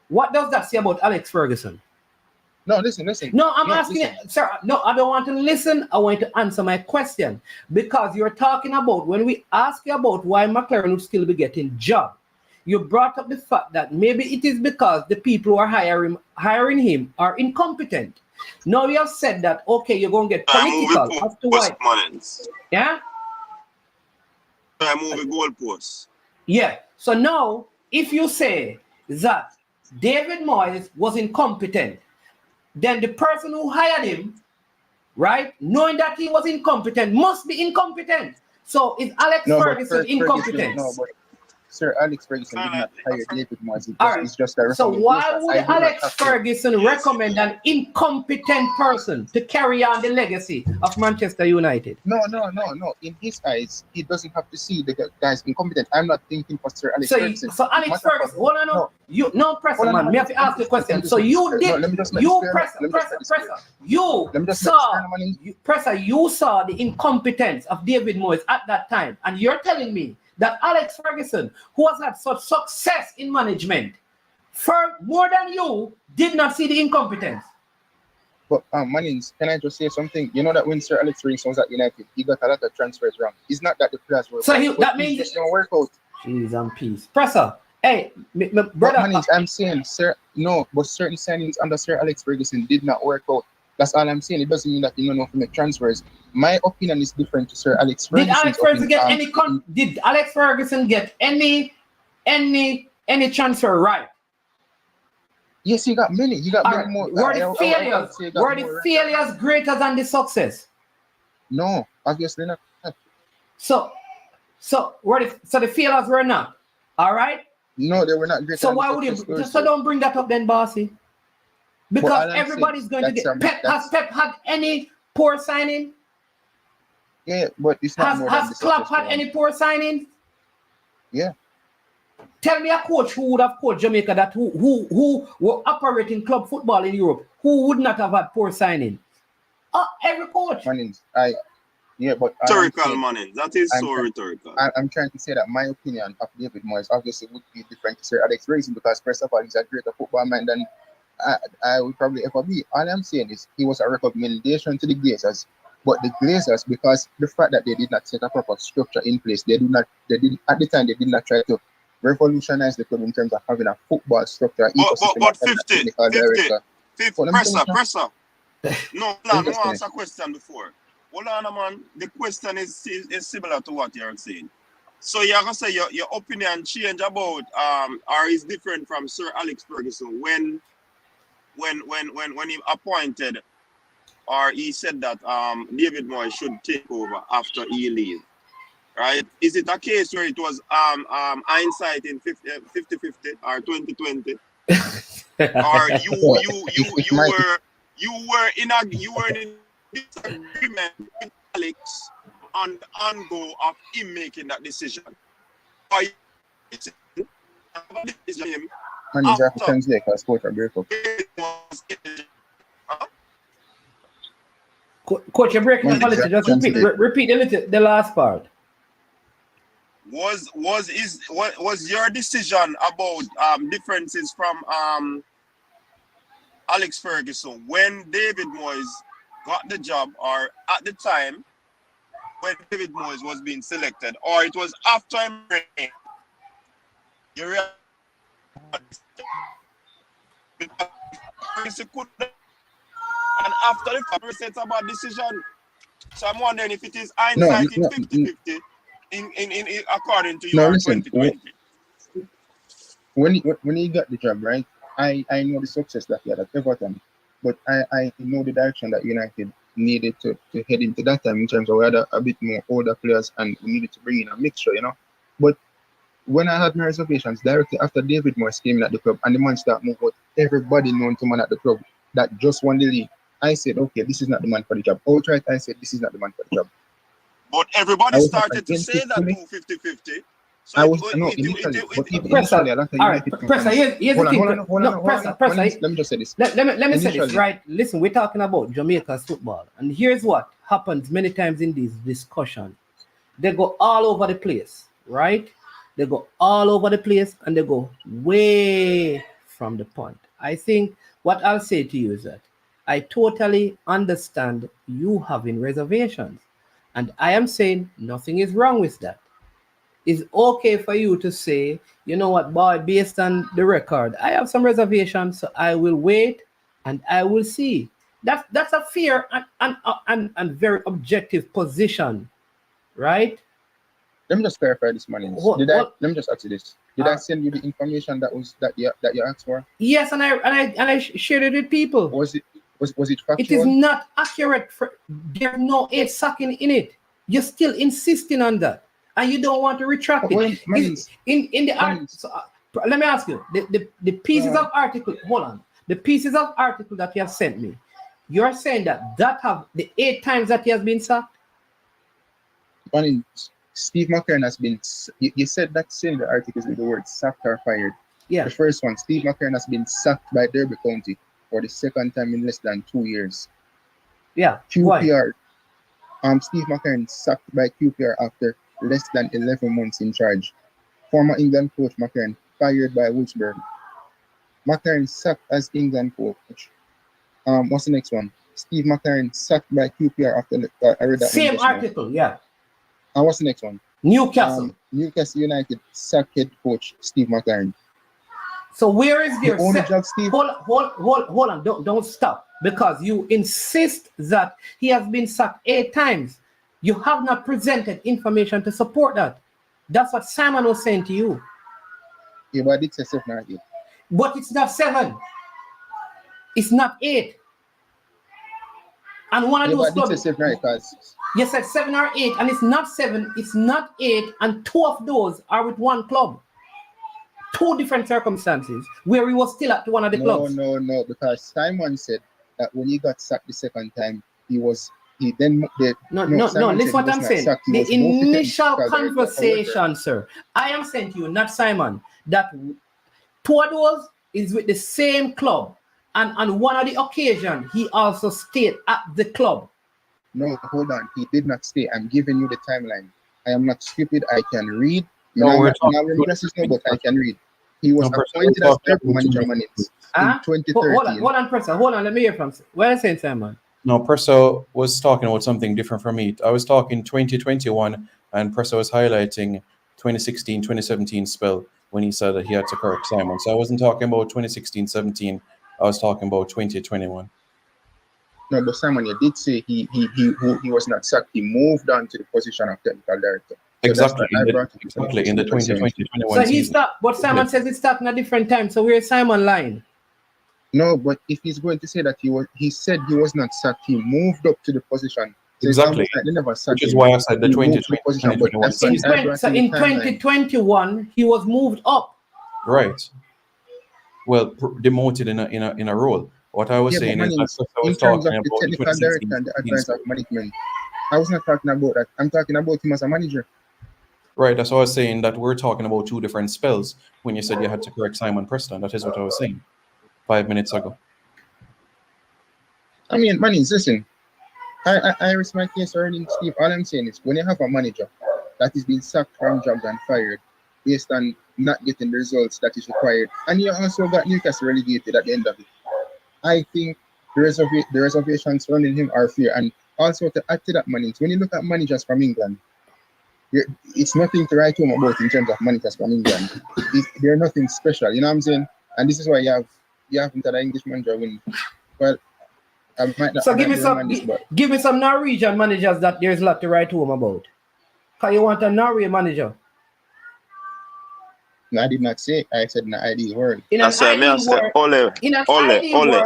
what does that say about Alex Ferguson? No, listen. No, I'm asking you, sir. No, I don't want to listen. I want you to answer my question. Because you're talking about, when we ask you about why McClaren would still be getting job, you brought up the fact that maybe it is because the people who are hiring him are incompetent. Now you have said that, okay, you're going to get political as to why. Yeah? I move the goalposts. Yeah. So now, if you say that David Moyes was incompetent, then the person who hired him, right, knowing that he was incompetent, must be incompetent. So is Alex Ferguson incompetent? No, but Sir Alex Ferguson did not hire David Moyes. It's just a so why would Alex Ferguson recommend an incompetent person to carry on the legacy of Manchester United? No. In his eyes, he doesn't have to see the guy's incompetent. I'm not thinking for Sir Alex Ferguson. So Alex Ferguson, hold on, no. You no pressure, man. Me have to ask the question. So you did. You saw the incompetence of David Moyes at that time, and you're telling me that Alex Ferguson, who has had such success in management, for more than you, did not see the incompetence. But Mannings, can I just say something? You know that when Sir Alex Ferguson was at United, he got a lot of transfers wrong. It's not that the players were. So that means just don't work out. Jeez and peace, Presser. Hey, brother. Mannings, I'm saying, but certain signings under Sir Alex Ferguson did not work out. That's all I'm saying. It doesn't mean that you don't know how to make transfers. My opinion is different to Sir Alex Ferguson. Did Alex Ferguson get any transfer right? Yes, he got many. He got many more. Were the failures greater than the success? No, obviously not. So the failures were not. All right. No, they were not greater. So why would you? So don't bring that up then, bossy. Because everybody's going to get. Has Pep had any poor signing? Yeah, but it's not more Has Klopp had any poor signings? Yeah. Tell me a coach who would have coached Jamaica that who were operating club football in Europe who would not have had poor signing. Every coach. Mannings, rhetorical, Mannings. That is so rhetorical. I'm trying to say that my opinion of David Moyes obviously would be different to Sir Alex Ferguson because first of all, he's a greater football man than I would probably ever be. All I'm saying is he was a recommendation to the Glazers, but the Glazers, because the fact that they did not set a proper structure in place, they did not try to revolutionize the club in terms of having a football structure. But 50, Presser. No, let me ask a question before. Hold on, man. The question is similar to what you're saying. So you're gonna say your opinion change about or is different from Sir Alex Ferguson when he appointed or he said that David Moyes should take over after he leaves, right? Is it a case where it was hindsight in 50-50 or 20-20, or you were in disagreement with Alex on the on-go of him making that decision? Or and he's have to translate because coach are break up. Coach, you're breaking up a little. Just repeat the last part. was your decision about differences from Alex Ferguson when David Moyes got the job, or at the time when David Moyes was being selected, or it was after him? You realize and after the conversation about decision. So I'm wondering if it is hindsight in 50-50 in according to you, or 2020. When he got the job, right? I know the success that he had at Everton, but I know the direction that United needed to head into that time in terms of we had a bit more older players and we needed to bring in a mixture, you know. But when I had my reservations directly after David Moyes came in at the club and the man started moving out, everybody known to man at the club that just won the league, I said, okay, this is not the man for the job. Outright, I said, this is not the man for the job. But everybody started to say that 50-50. So I was initially, but initially, a lot of United Pressa, here's the thing. Pressa, let me just say this. Let me say this, right? Listen, we're talking about Jamaica's football, and here's what happens many times in these discussions. They go all over the place, right? They go all over the place, and they go way from the point. I think what I'll say to you is that I totally understand you having reservations, and I am saying nothing is wrong with that. It's okay for you to say, you know what, boy, based on the record, I have some reservations, so I will wait and I will see. That's a fair and very objective position, right? Let me just clarify this, man. Let me just ask you this: Did I send you the information that you asked for? Yes, and I shared it with people. Was it factual? It is not accurate. There's no eight sucking in it. You're still insisting on that. And you don't want to retract it. In the art, so, let me ask you, the pieces of article, hold on. The pieces of article that you have sent me, you're saying that have the 8 times that he has been sacked? Steve McClaren has been, you said that in the articles with the word sacked or fired. Yeah. The first one, Steve McClaren has been sacked by Derby County for the second time in less than 2 years. Yeah. QPR. Steve McClaren sacked by QPR after less than 11 months in charge. Former England coach McClaren fired by Wolfsburg. McClaren sacked as England coach. What's the next one? Steve McClaren sacked by QPR after I read that same article, yeah. And what's the next one? Newcastle. Newcastle United sacked head coach Steve McClaren. So where is their job, Steve? Hold on, don't stop, because you insist that he has been sacked 8 times. You have not presented information to support that. That's what Simon was saying to you. Yeah, but it's a 7 or 8. But it's not 7. It's not 8. And one of those clubs. You said 7 or 8, and it's not 7, it's not 8, and 2 of those are with one club. 2 different circumstances where he was still at one of the clubs. No, because Simon said that when he got sacked the second time, listen what I'm saying. The initial conversation, sir, I am saying to you, not Simon, that 2 of those is with the same club, and on one of the occasions he also stayed at the club. No, hold on, he did not stay. I'm giving you the timeline. I am not stupid. I can read. But I can read. He was appointed as third manager in 2013. Hold on, Pressa. Hold on, let me hear from you. What are you saying, Simon? No, Pressa was talking about something different from me. I was talking 2021, and Pressa was highlighting 2016, 2017 spell when he said that he had to correct Simon. So I wasn't talking about 2016, 17. I was talking about 2021. No, but Simon, you did say he was not sacked. He moved on to the position of technical director. So exactly in the 2020-21 So he stopped, but Simon says he stopped in a different time. So where's Simon lying? No, but if he's going to say that he said he was not sacked, he moved up to the position. So exactly. Which is why I said the 2020-21. So in 2021, he was moved up. Right. Well, demoted in a role. What I was saying is that I was talking about the technical director and the advisor of management. I was not talking about that. I'm talking about him as a manager. Right, that's what I was saying, that we're talking about 2 different spells when you said you had to correct Simon Preston. That is what I was saying 5 minutes ago. I mean, listen, I rest my case already, Steve. All I'm saying is when you have a manager that is being sacked from job and fired based on not getting the results that is required. And you also got Newcastle relegated at the end of it. I think the reservations surrounding him are fair. And also to add to that, when you look at managers from England, it's nothing to write home about in terms of managers from England. They're nothing special, you know what I'm saying? And this is why you haven't had an English manager win. Well, I might not. So give me some Norwegian managers that there's a lot to write home about. Because you want a Norwegian manager. No, I did not say. I said in the ideal world. In an ideal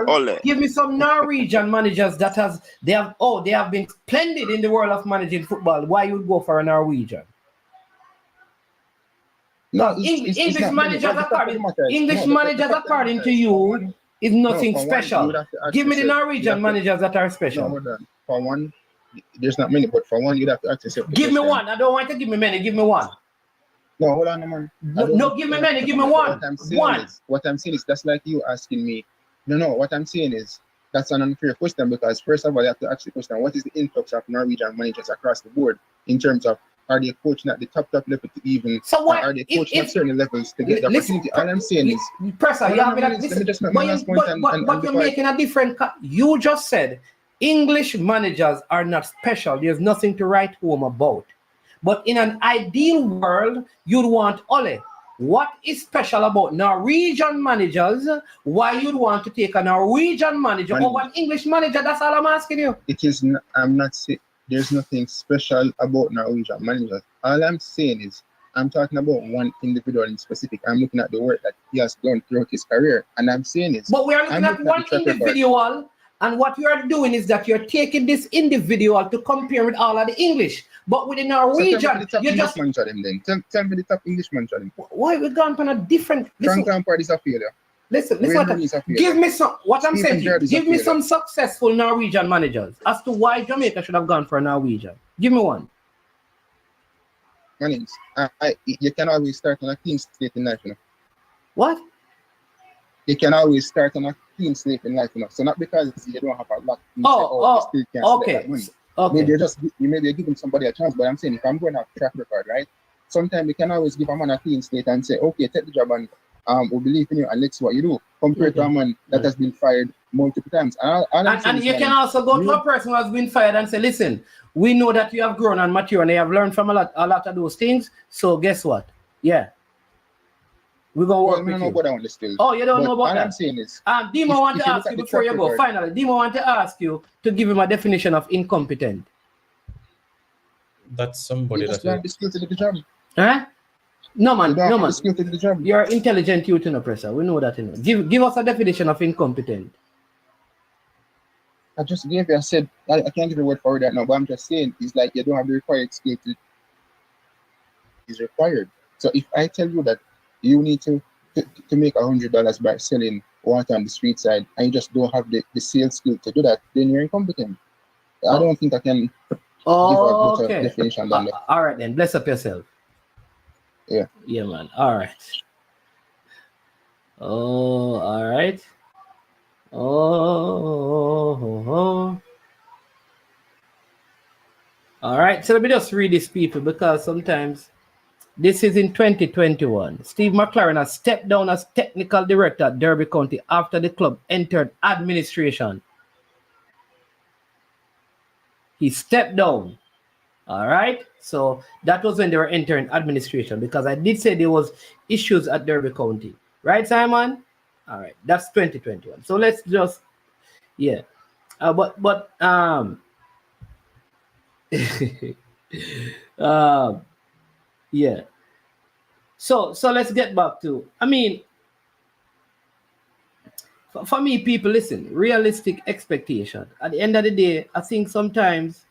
world, give me some Norwegian managers that they have been splendid in the world of managing football. Why you would go for a Norwegian? No, English managers according to you is nothing special. Give me the Norwegian managers that are special. No, for one, there's not many, but for one, you'd have to ask yourself. Give me one. I don't want to give me many. Give me one. No, hold on, man. No, give me many. Give me one. What I'm saying is that's like you asking me. No. What I'm saying is that's an unfair question because first of all, you have to ask the question: what is the influx of Norwegian managers across the board in terms of are they coaching at the top level to even? So what? Are they coaching at certain levels to get the opportunity? All I'm saying is, Presser, but you're making a different. You just said English managers are not special. There's nothing to write home about. But in an ideal world, you'd want Ole. What is special about Norwegian managers? Why you'd want to take a Norwegian manager over an English manager? That's all I'm asking you. It is. I'm not saying there's nothing special about Norwegian managers. All I'm saying is I'm talking about one individual in specific. I'm looking at the work that he has done throughout his career, and I'm saying is. But we are looking at one individual, and what you are doing is that you're taking this individual to compare with all of the English. But with the Norwegian, you just tell me the top English manager. Why we gone on a different? Frank Lampard is a failure. Listen. Give me some. What I'm saying. Give me some successful Norwegian managers as to why Jamaica should have gone for a Norwegian. Give me one. You can always start on a clean slate in life, you know. What? You can always start on a clean slate in life, you know. So not because you don't have a lot. Okay. Okay. Maybe you're giving somebody a chance, but I'm saying if I'm going to have a track record, right? Sometimes we can always give a man a clean slate and say, okay, take the job and we believe in you and let's see what you do. Compared to a man that has been fired multiple times. And you can also go to a person who has been fired and say, listen, we know that you have grown and matured and you have learned from a lot of those things. So guess what? Yeah. We're going to work with you. About that one still. Oh, you don't know about all that? I'm saying is... Dimo want to ask you before you go. Finally, Dimo want to ask you to give him a definition of incompetent. That's somebody that... You have the skill to do the job. Huh? No, man. The skill to do the job. You're intelligent youth in a presser. We know that. You know. Give us a definition of incompetent. I just gave you, I said, I can't give a word for that now, but I'm just saying, it's like you don't have the required skill to... It's required. So if I tell you that you need to make $100 by selling water on the street side, and you just don't have the sales skill to do that, then you're incompetent. I don't think I can give a better definition than that. All right, then. Bless up yourself. Yeah. Yeah, man. All right. Oh, all right. Oh. All right. So let me just read these people because sometimes... This is in 2021. Steve McClaren has stepped down as technical director at Derby County after the club entered administration. He stepped down. All right. So that was when they were entering administration because I did say there was issues at Derby County. Right, Simon? All right. That's 2021. So let's just, yeah. Yeah. So let's get back to, I mean, for me, people, listen, realistic expectation. At the end of the day, I think sometimes,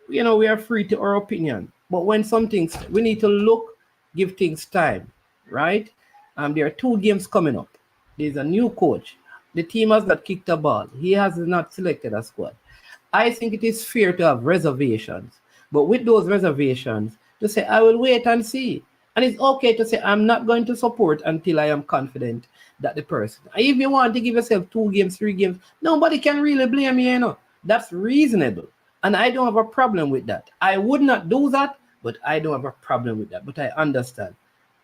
we are free to our opinion. But when some things, we need to look, give things time, right? There are 2 games coming up. There's a new coach. The team has not kicked a ball. He has not selected a squad. I think it is fair to have reservations. But with those reservations, to say, I will wait and see. And it's okay to say, I'm not going to support until I am confident that the person. If you want to give yourself 2 games, 3 games, nobody can really blame you, That's reasonable. And I don't have a problem with that. I would not do that, but I don't have a problem with that. But I understand.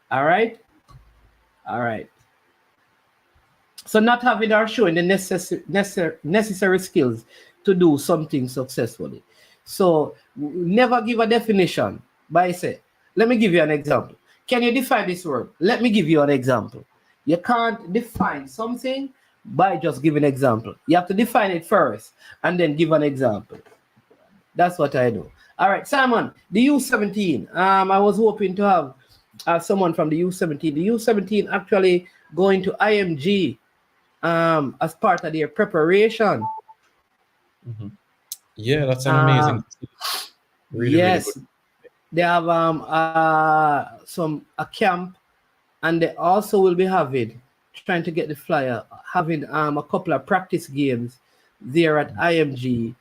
All right. So not having or showing the necessary skills to do something successfully. So never give a definition by say, let me give you an example. Can you define this word? Let me give you an example. You can't define something by just giving an example. You have to define it first and then give an example. That's what I do. All right, Simon, the U-17. I was hoping to have someone from the U-17. The U-17 actually going to IMG as part of their preparation. Mm-hmm. Yeah, that's an amazing. Really, yes, really good. They have a camp, and they also will be trying to get the flyer, having a couple of practice games there at IMG.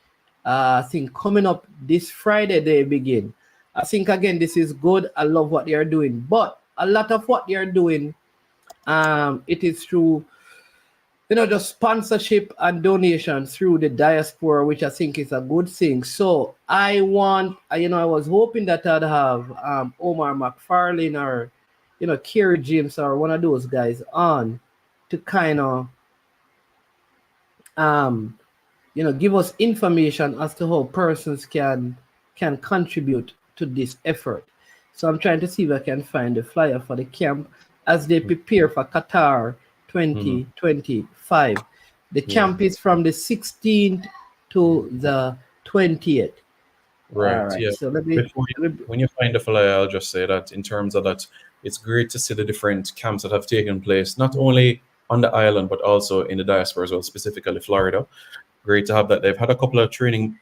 I think coming up this Friday they begin. I think again this is good. I love what they are doing, but a lot of what they are doing, it is through, just sponsorship and donation through the diaspora, which I think is a good thing. So I was hoping that I'd have Omar McClaren or, Kerry James or one of those guys on to kind of, give us information as to how persons can contribute to this effort. So I'm trying to see if I can find the flyer for the camp as they prepare for Qatar 2025. The camp is from the 16th to the 20th. Right. Yeah. So when you find the flyer, I'll just say that in terms of that, it's great to see the different camps that have taken place, not only on the island, but also in the diaspora as well, specifically Florida. Great to have that. They've had a couple of training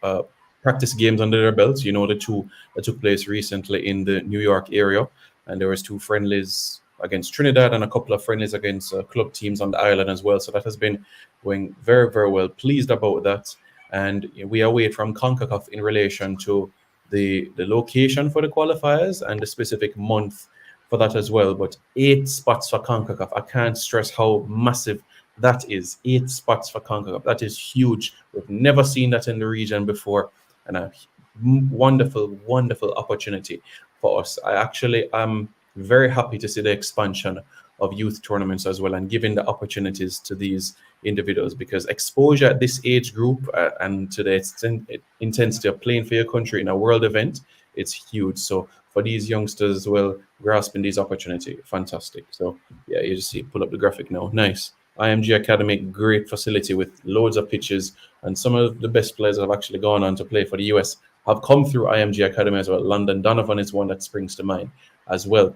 practice games under their belts. The two that took place recently in the New York area. And there was 2 friendlies against Trinidad and a couple of friendlies against club teams on the island as well. So that has been going very, very well. Pleased about that. And we await from CONCACAF in relation to the location for the qualifiers and the specific month for that as well. But 8 spots for CONCACAF. I can't stress how massive that is. 8 spots for CONCACAF. That is huge. We've never seen that in the region before. And a wonderful, wonderful opportunity for us. I actually am very happy to see the expansion of youth tournaments as well and giving the opportunities to these individuals, because exposure at this age group and to the intensity of playing for your country in a world event, it's huge. So for these youngsters as well, grasping these opportunities, fantastic. So yeah, you just see, pull up the graphic now. Nice. IMG Academy, great facility with loads of pitches, and some of the best players that have actually gone on to play for the US have come through IMG Academy as well. London Donovan is one that springs to mind as well.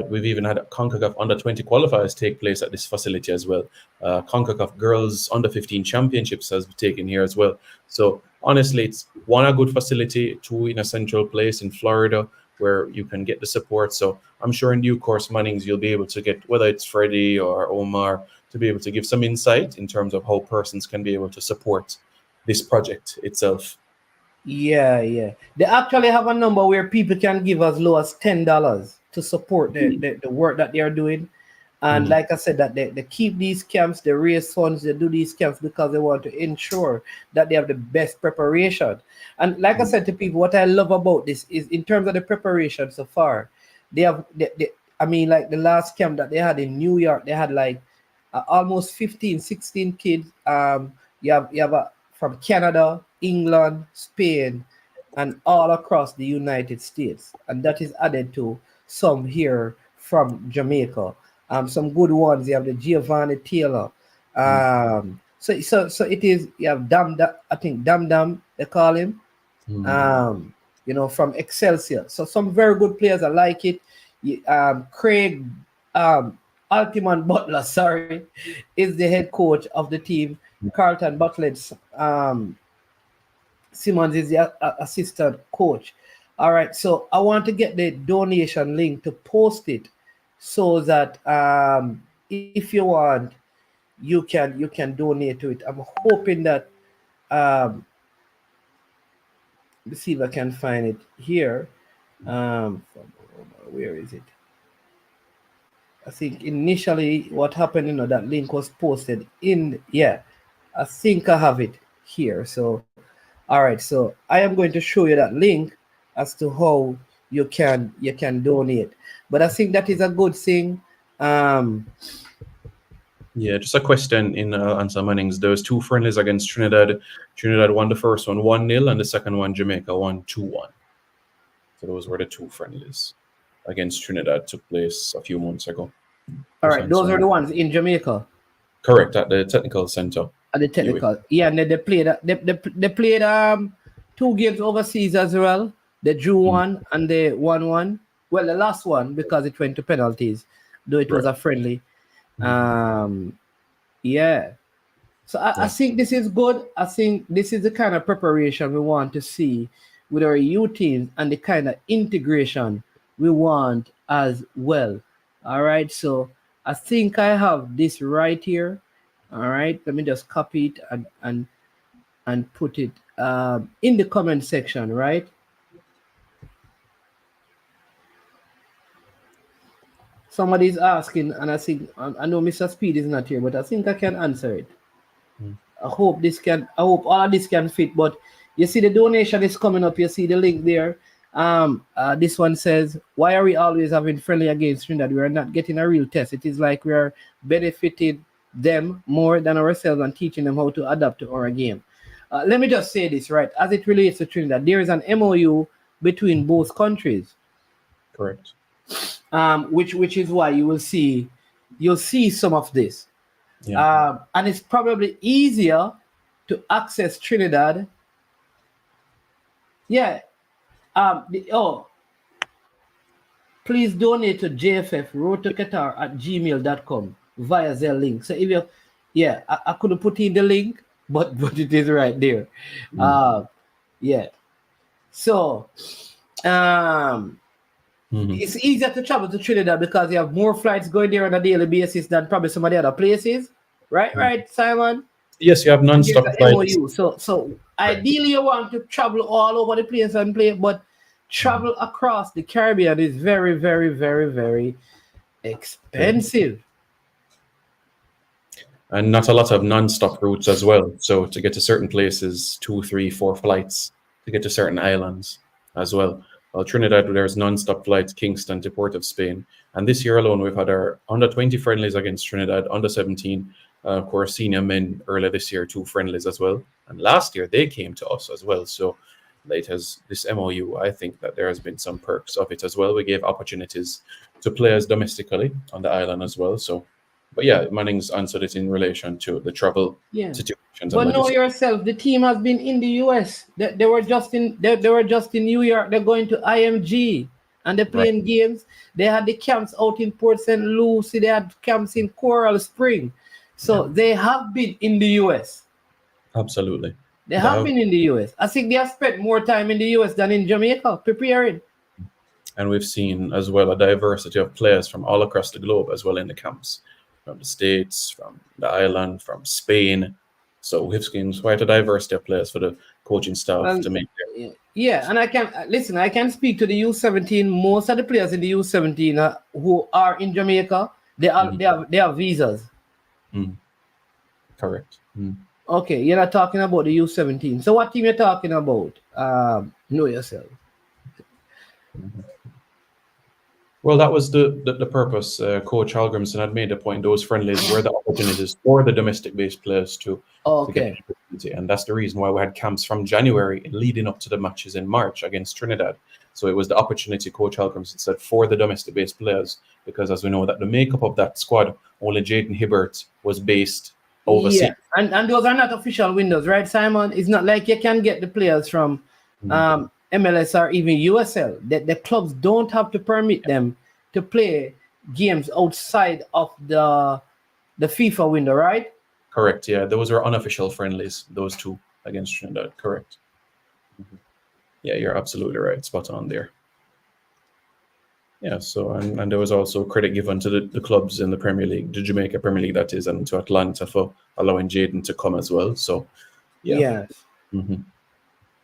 We've even had CONCACAF under-20 qualifiers take place at this facility as well. CONCACAF Girls Under-15 Championships has taken here as well. So honestly, it's one, a good facility, 2, in a central place in Florida where you can get the support. So I'm sure in due course, Mannings, you'll be able to get, whether it's Freddie or Omar, to be able to give some insight in terms of how persons can be able to support this project itself. Yeah. They actually have a number where people can give as low as $10 to support the work that they are doing. And like I said, that they keep these camps, they raise funds, they do these camps because they want to ensure that they have the best preparation. And like I said to people, what I love about this is in terms of the preparation so far, like the last camp that they had in New York, they had like almost 15, 16 kids. You have from Canada, England, Spain, and all across the United States. And that is added to some here from Jamaica. Some good ones. You have the Giovanni Taylor. So it is. You have Dam, they call him. From Excelsior. So some very good players. I like it. Craig Altiman Butler, is the head coach of the team. Carlton Butledge Simmons is the assistant coach. All right, so I want to get the donation link to post it so that if you want, you can donate to it. I'm hoping that let's see if I can find it here. Where is it? I think initially what happened, that link was posted in, I think I have it here. So, all right, so I am going to show you that link as to how you can donate. But I think that is a good thing. Yeah, just a question in answer Mannings. There was 2 friendlies against Trinidad. Trinidad won the first one 1-0 and the second one Jamaica won 2-1. So those were the 2 friendlies against Trinidad, took place a few months ago. All right, those are the ones in Jamaica. Correct, at the technical center. At the technical, yeah, and they played. They played 2 games overseas as well. They drew 1 and they won 1. Well, the last one because it went to penalties, though it was a friendly. Yeah. So I think this is good. I think this is the kind of preparation we want to see with our youth teams and the kind of integration we want as well. All right. So I think I have this right here. All right. Let me just copy it and put it in the comment section, right? Somebody's asking, and I think I know Mr. Speed is not here, but I think I can answer it. I hope all of this can fit. But you see the donation is coming up. You see the link there. This one says, why are we always having friendly against Trinidad? We are not getting a real test. It is like we are benefiting them more than ourselves and teaching them how to adapt to our game. Let me just say this, right? As it relates to Trinidad, there is an MOU between both countries. Correct. Which is why you'll see some of this. Yeah. And it's probably easier to access Trinidad. Yeah. Please donate to JFF roadtoqatar@gmail.com via their link. So if you, I couldn't put in the link, but it is right there. Yeah. So, it's easier to travel to Trinidad because you have more flights going there on a daily basis than probably some of the other places. Right, Simon? Yes, you have non-stop flights. So ideally you want to travel all over the place and play, but travel across the Caribbean is very, very, very, very expensive. And not a lot of non-stop routes as well. So to get to certain places, 2, 3, 4 flights to get to certain islands as well. Well, Trinidad, there's non-stop flights, Kingston to Port of Spain. And this year alone, we've had our under-20 friendlies against Trinidad, under-17, of course, senior men earlier this year, 2 friendlies as well. And last year, they came to us as well. So it has this MOU. I think that there has been some perks of it as well. We gave opportunities to players domestically on the island as well. So, but yeah, Manning's answered it in relation to the travel situations. But know yourself, the team has been in the US. They were just in New York. They're going to IMG and they're playing games. They had the camps out in Port St. Lucie. They had camps in Coral Spring. So they have been in the US. Absolutely. They have been in the US. I think they have spent more time in the US than in Jamaica preparing. And we've seen as well a diversity of players from all across the globe as well in the camps. From the States, from the island, from Spain. So we've seen quite a diversity of players for the coaching staff to make their... Yeah, and I can speak to the U-17. Most of the players in the U-17 who are in Jamaica, they have visas. Correct. Okay, you're not talking about the U-17. So what team you're talking about? Know yourself. Well, that was the purpose. Coach Halgrimson had made the point. Those friendlies were the opportunities for the domestic-based players to get an opportunity. And that's the reason why we had camps from January leading up to the matches in March against Trinidad. So it was the opportunity, Coach Halgrimson said, for the domestic-based players, because as we know that the makeup of that squad, only Jaden Hibbert was based overseas. Yeah, and those are not official windows, right, Simon? It's not like you can get the players from MLS or even USL. The clubs don't have to permit them to play games outside of the FIFA window, right? Correct, yeah. Those are unofficial friendlies, those 2 against Trinidad, correct. Yeah, you're absolutely right. Spot on there. Yeah, so, and there was also credit given to the clubs in the Premier League, the Jamaica Premier League, that is, and to Atlanta for allowing Jaden to come as well. So, yeah.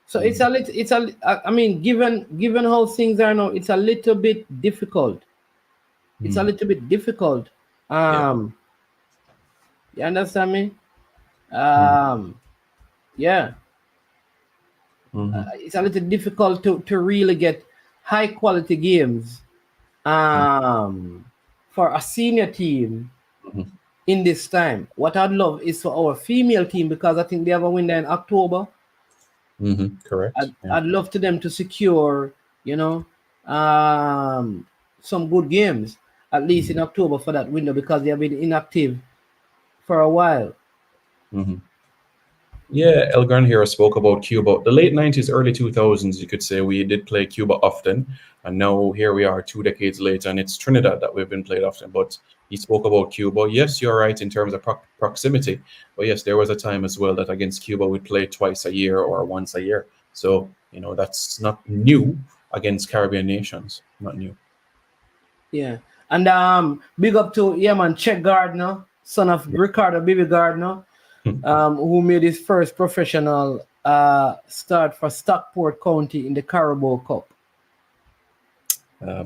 So it's I mean, given how things are now, it's a little bit difficult. It's a little bit difficult. You understand me? It's a little difficult to really get high quality games for a senior team in this time. What I'd love is for our female team, because I think they have a window in October. Correct. I'd love to them to secure, some good games at least in October for that window, because they have been inactive for a while. Yeah, Elgran here spoke about Cuba. The late 90s, early 2000s, you could say we did play Cuba often. And now here we are 2 decades later, and it's Trinidad that we've been played often. But he spoke about Cuba. Yes, you're right in terms of proximity. But yes, there was a time as well that against Cuba we'd play twice a year or once a year. So, that's not new against Caribbean nations. Not new. Yeah. And big up to Chet Gardner, son of Ricardo Bibi Gardner, who made his first professional start for Stockport County in the Charitable Cup.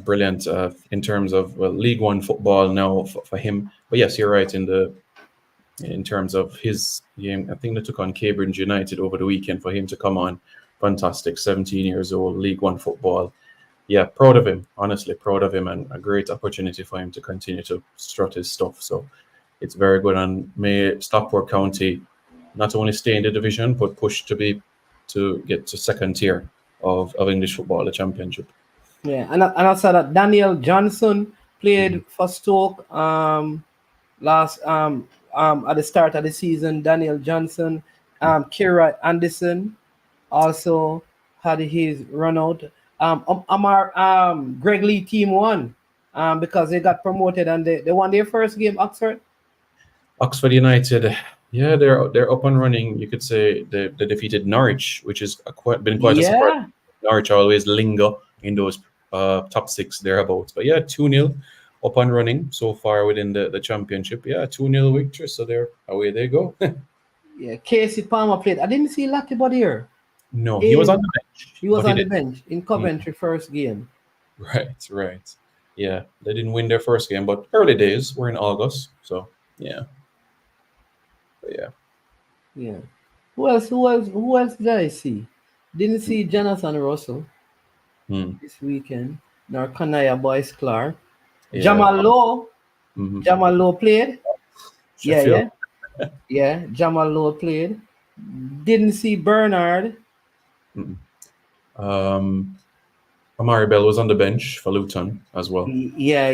Brilliant in terms of League One football now for him. But yes, you're right in terms of his game. I think they took on Cambridge United over the weekend for him to come on. Fantastic, 17 years old, League One football. Yeah, proud of him, honestly, proud of him, and a great opportunity for him to continue to strut his stuff. So it's very good, and may Stockport County not only stay in the division, but push to get to second tier of English football, the championship. Yeah, and I saw that Daniel Johnson played for Stoke last at the start of the season. Daniel Johnson, Kira Anderson also had his run out. Greg Lee team won because they got promoted and they won their first game. Oxford United, yeah, they're up and running. You could say they defeated Norwich, which has been quite a surprise. Norwich always linger in those top six thereabouts. But yeah, 2-0 up and running so far within the championship. Yeah, 2-0 victory. So away they go. Yeah, Casey Palmer played. I didn't see Lattibod here. No, he was on the bench. He was on the bench in Coventry first game. Right. Yeah, they didn't win their first game, but early days. We're in August, so yeah. But yeah. Who else did I see? Didn't see Jonathan Russell this weekend. Nor Kanaya Boyce Clark. Yeah. Jamal Lowe. Jamal Lowe played. Sheffield. Yeah. Jamal Lowe played. Didn't see Bernard. Amari Bell was on the bench for Luton as well. Yeah.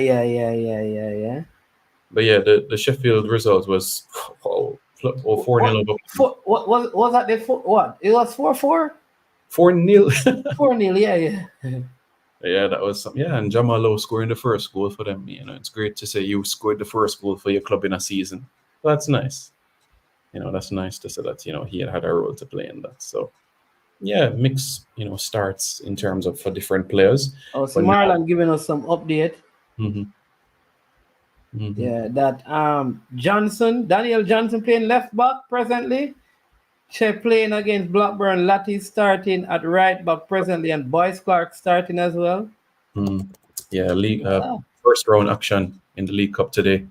But yeah, the Sheffield result was 4-0. What was that? What? It was 4-4? 4-0. 4-0, yeah. Yeah, that was something. Yeah, and Jamal Lowe scoring the first goal for them. It's great to say you scored the first goal for your club in a season. That's nice. That's nice to say that, he had a role to play in that. So, yeah, mix, starts in terms of for different players. Oh, so Marlon giving us some update. Yeah, that Daniel Johnson playing left back presently. Che playing against Blackburn. Latty starting at right back presently, and Boyce Clark starting as well. Yeah, league first round action in the League Cup today.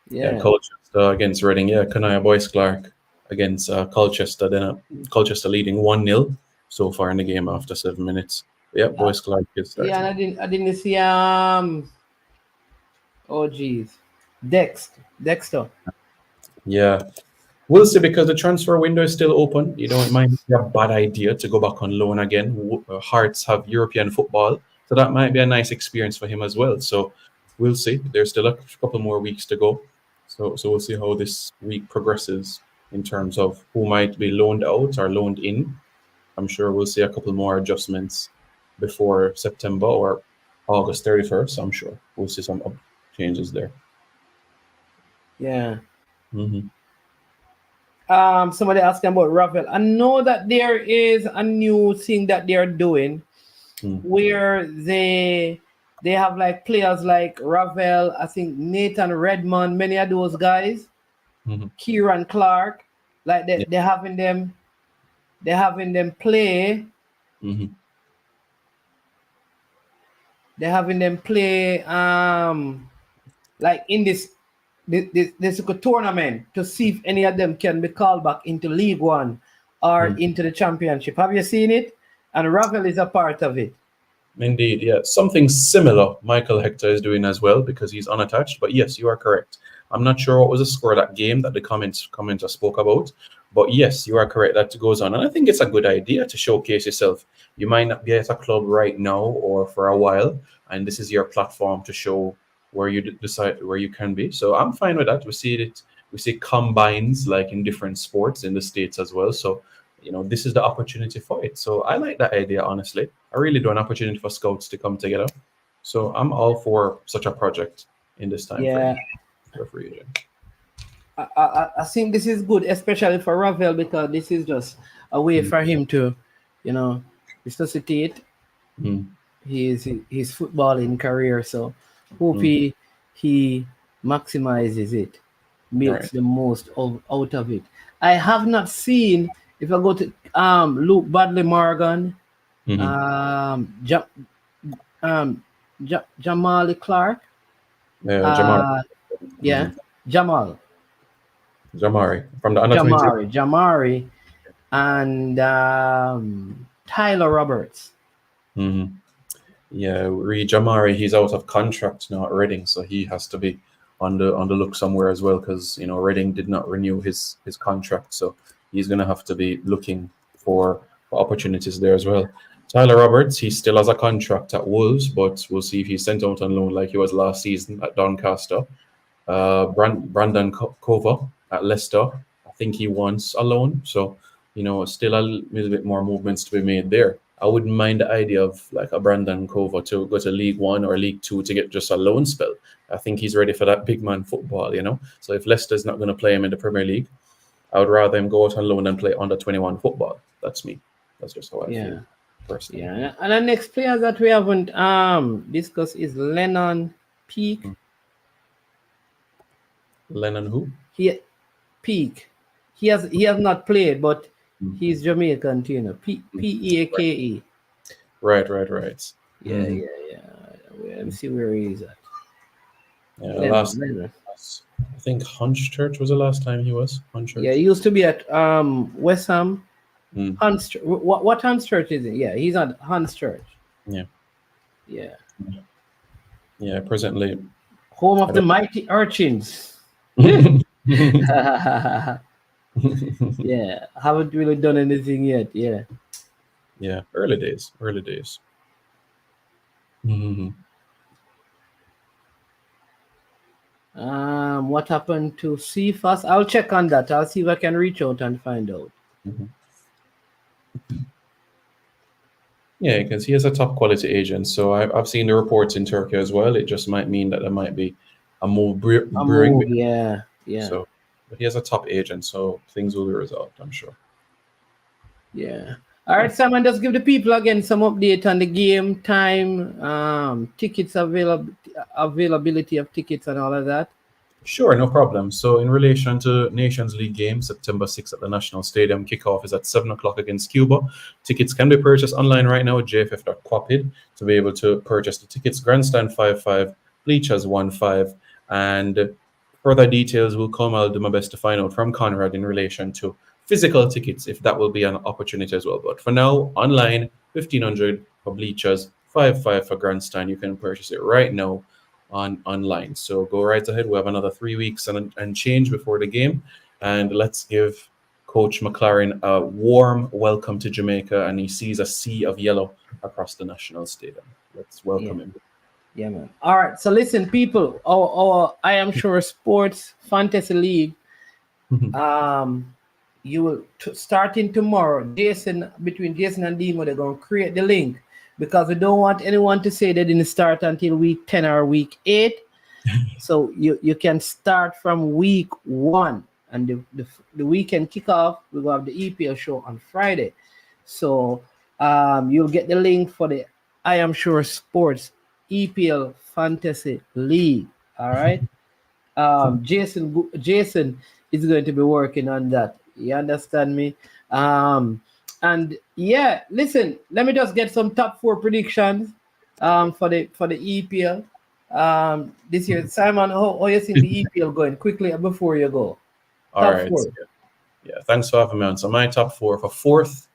Yeah, Colchester against Reading. Yeah, Kanaya Boyce Clark against Colchester. Then Colchester leading 1-0 so far in the game after 7 minutes. Yeah, Boyce Clark is starting. Yeah, and I didn't see oh geez, Dexter. Yeah. We'll see, because the transfer window is still open. It might be a bad idea to go back on loan again. Hearts have European football, so that might be a nice experience for him as well. So we'll see. There's still a couple more weeks to go. So we'll see how this week progresses in terms of who might be loaned out or loaned in. I'm sure we'll see a couple more adjustments before September or August 31st. I'm sure we'll see some changes there. Yeah. Somebody asking about Ravel. I know that there is a new thing that they're doing where they have like players like Ravel, I think Nathan Redmond, many of those guys, Kieran Clark, like they're having them play. They're having them play like in this tournament to see if any of them can be called back into League One or into the Championship. Have you seen it? And Ravel is a part of it. Indeed, yeah. Something similar Michael Hector is doing as well because he's unattached. But yes, you are correct. I'm not sure what was the score of that game that the commenter spoke about. But yes, you are correct. That goes on. And I think it's a good idea to showcase yourself. You might not be at a club right now or for a while, and this is your platform to show where you decide where you can be. So I'm fine with that. We see combines like in different sports in the States as well. So this is the opportunity for it. So I like that idea, honestly. I really do an opportunity for scouts to come together. So I'm all for such a project in this time frame. For free agent. I think this is good, especially for Ravel, because this is just a way for him to, resuscitate his footballing career. So hope he maximizes it, makes the most out of it. I have not seen, if I go to Luke Badley Morgan, Jamali Clark. Jamal. Jamari from the under 20. Jamari and Tyler Roberts. Yeah, Jamari, he's out of contract now at Reading, so he has to be on the look somewhere as well because Reading did not renew his contract, so he's going to have to be looking for opportunities there as well. Tyler Roberts, he still has a contract at Wolves, but we'll see if he's sent out on loan like he was last season at Doncaster. Brandon Kova at Leicester, I think he wants a loan, so still a little bit more movements to be made there. I wouldn't mind the idea of like a Brandon Kova to go to League One or League Two to get just a loan spell. I think he's ready for that big man football, So if Leicester's not going to play him in the Premier League, I would rather him go out on loan and play under 21 football. That's me. That's just how I feel personally. Yeah, and the next player that we haven't discussed is Lennon Peake. Lennon who? Peake. He has not played, but he's Jamaican too, Peake. Right. Yeah. Let me see where he is at. Yeah, I think Hunchchurch was the last time he was. Hunchchurch. Yeah, he used to be at West Ham. What Hunchchurch is it? Yeah, he's at Hunchchurch. Yeah. Presently home of the mighty urchins. Yeah, haven't really done anything yet. Yeah, early days. What happened to Cephas? I'll check on that. I'll see if I can reach out and find out. Yeah, because he is a top quality agent. So I've seen the reports in Turkey as well. It just might mean that there might be a move brewing. Yeah. So, but he has a top agent, so things will be resolved, I'm sure. Yeah. All right, Simon, just give the people again some update on the game time, tickets availability of tickets and all of that. Sure, no problem. So in relation to Nations League game, September 6th at the National Stadium, kickoff is at 7 o'clock against Cuba. Tickets can be purchased online right now at jff.quapid to be able to purchase the tickets. Grandstand 5.5, bleachers 1.5, and further details will come. I'll do my best to find out from Conrad in relation to physical tickets, if that will be an opportunity as well. But for now, online, 1,500 for bleachers, 5.5 for grandstand. You can purchase it right now online. So go right ahead. We have another 3 weeks and change before the game. And let's give Coach McClaren a warm welcome to Jamaica. And he sees a sea of yellow across the National Stadium. Let's welcome him. Yeah, man. All right. So listen, people, our I Am Sure Sports Fantasy League, you will starting tomorrow. Between Jason and Demo, they're going to create the link because we don't want anyone to say they didn't start until week 10 or week 8. So you can start from week 1, and the weekend kickoff, we're going to have the EPL show on Friday. So you'll get the link for the I Am Sure Sports EPL Fantasy League. All right. Jason is going to be working on that. You understand me? And yeah, listen, let me just get some top 4 predictions for the EPL this year. Simon, how you see the EPL going quickly before you go? All right. Yeah, thanks for having me on. So my top 4 for 4th,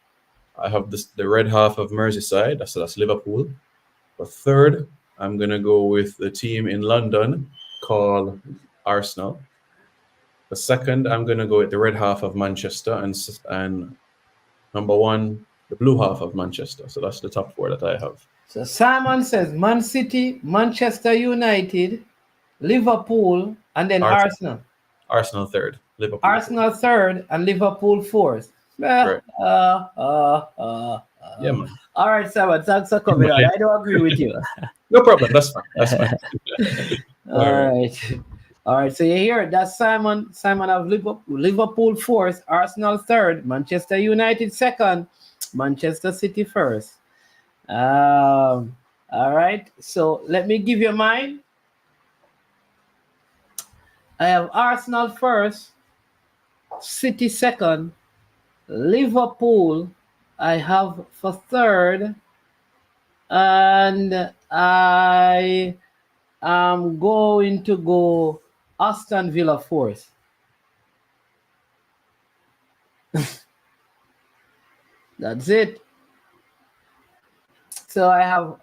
I have the red half of Merseyside. That's Liverpool. For third, I'm going to go with the team in London called Arsenal. For second, I'm going to go with the red half of Manchester, and number one, the blue half of Manchester. So that's the top four that I have. So Simon says Man City, Manchester United, Liverpool, and then Arsenal. Arsenal third. Liverpool Arsenal third and Liverpool fourth. Right. Yeah, man. All right, Simon, thanks for coming on. I don't agree with you. No problem. That's fine. That's fine. All right. So you hear it. That's Simon. Simon of Liverpool fourth, Arsenal third, Manchester United second, Manchester City first. All right. So let me give you mine. I have Arsenal first, City second, Liverpool I have for third, and I am going to go Aston Villa fourth. That's it. So I have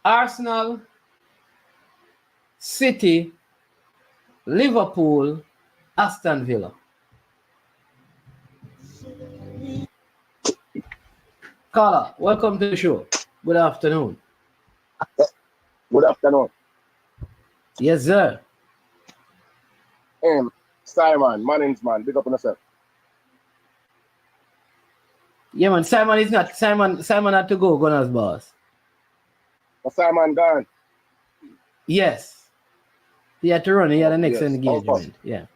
Arsenal, City, Liverpool, Aston Villa. Carla, welcome to the show. Good afternoon. Good afternoon. Yes, sir. Simon, man's man, big up on yourself. Yeah, man. Simon is not. Simon had to go, Gunners boss. But Simon gone. Yes. He had to run. He had the next engagement. Yeah.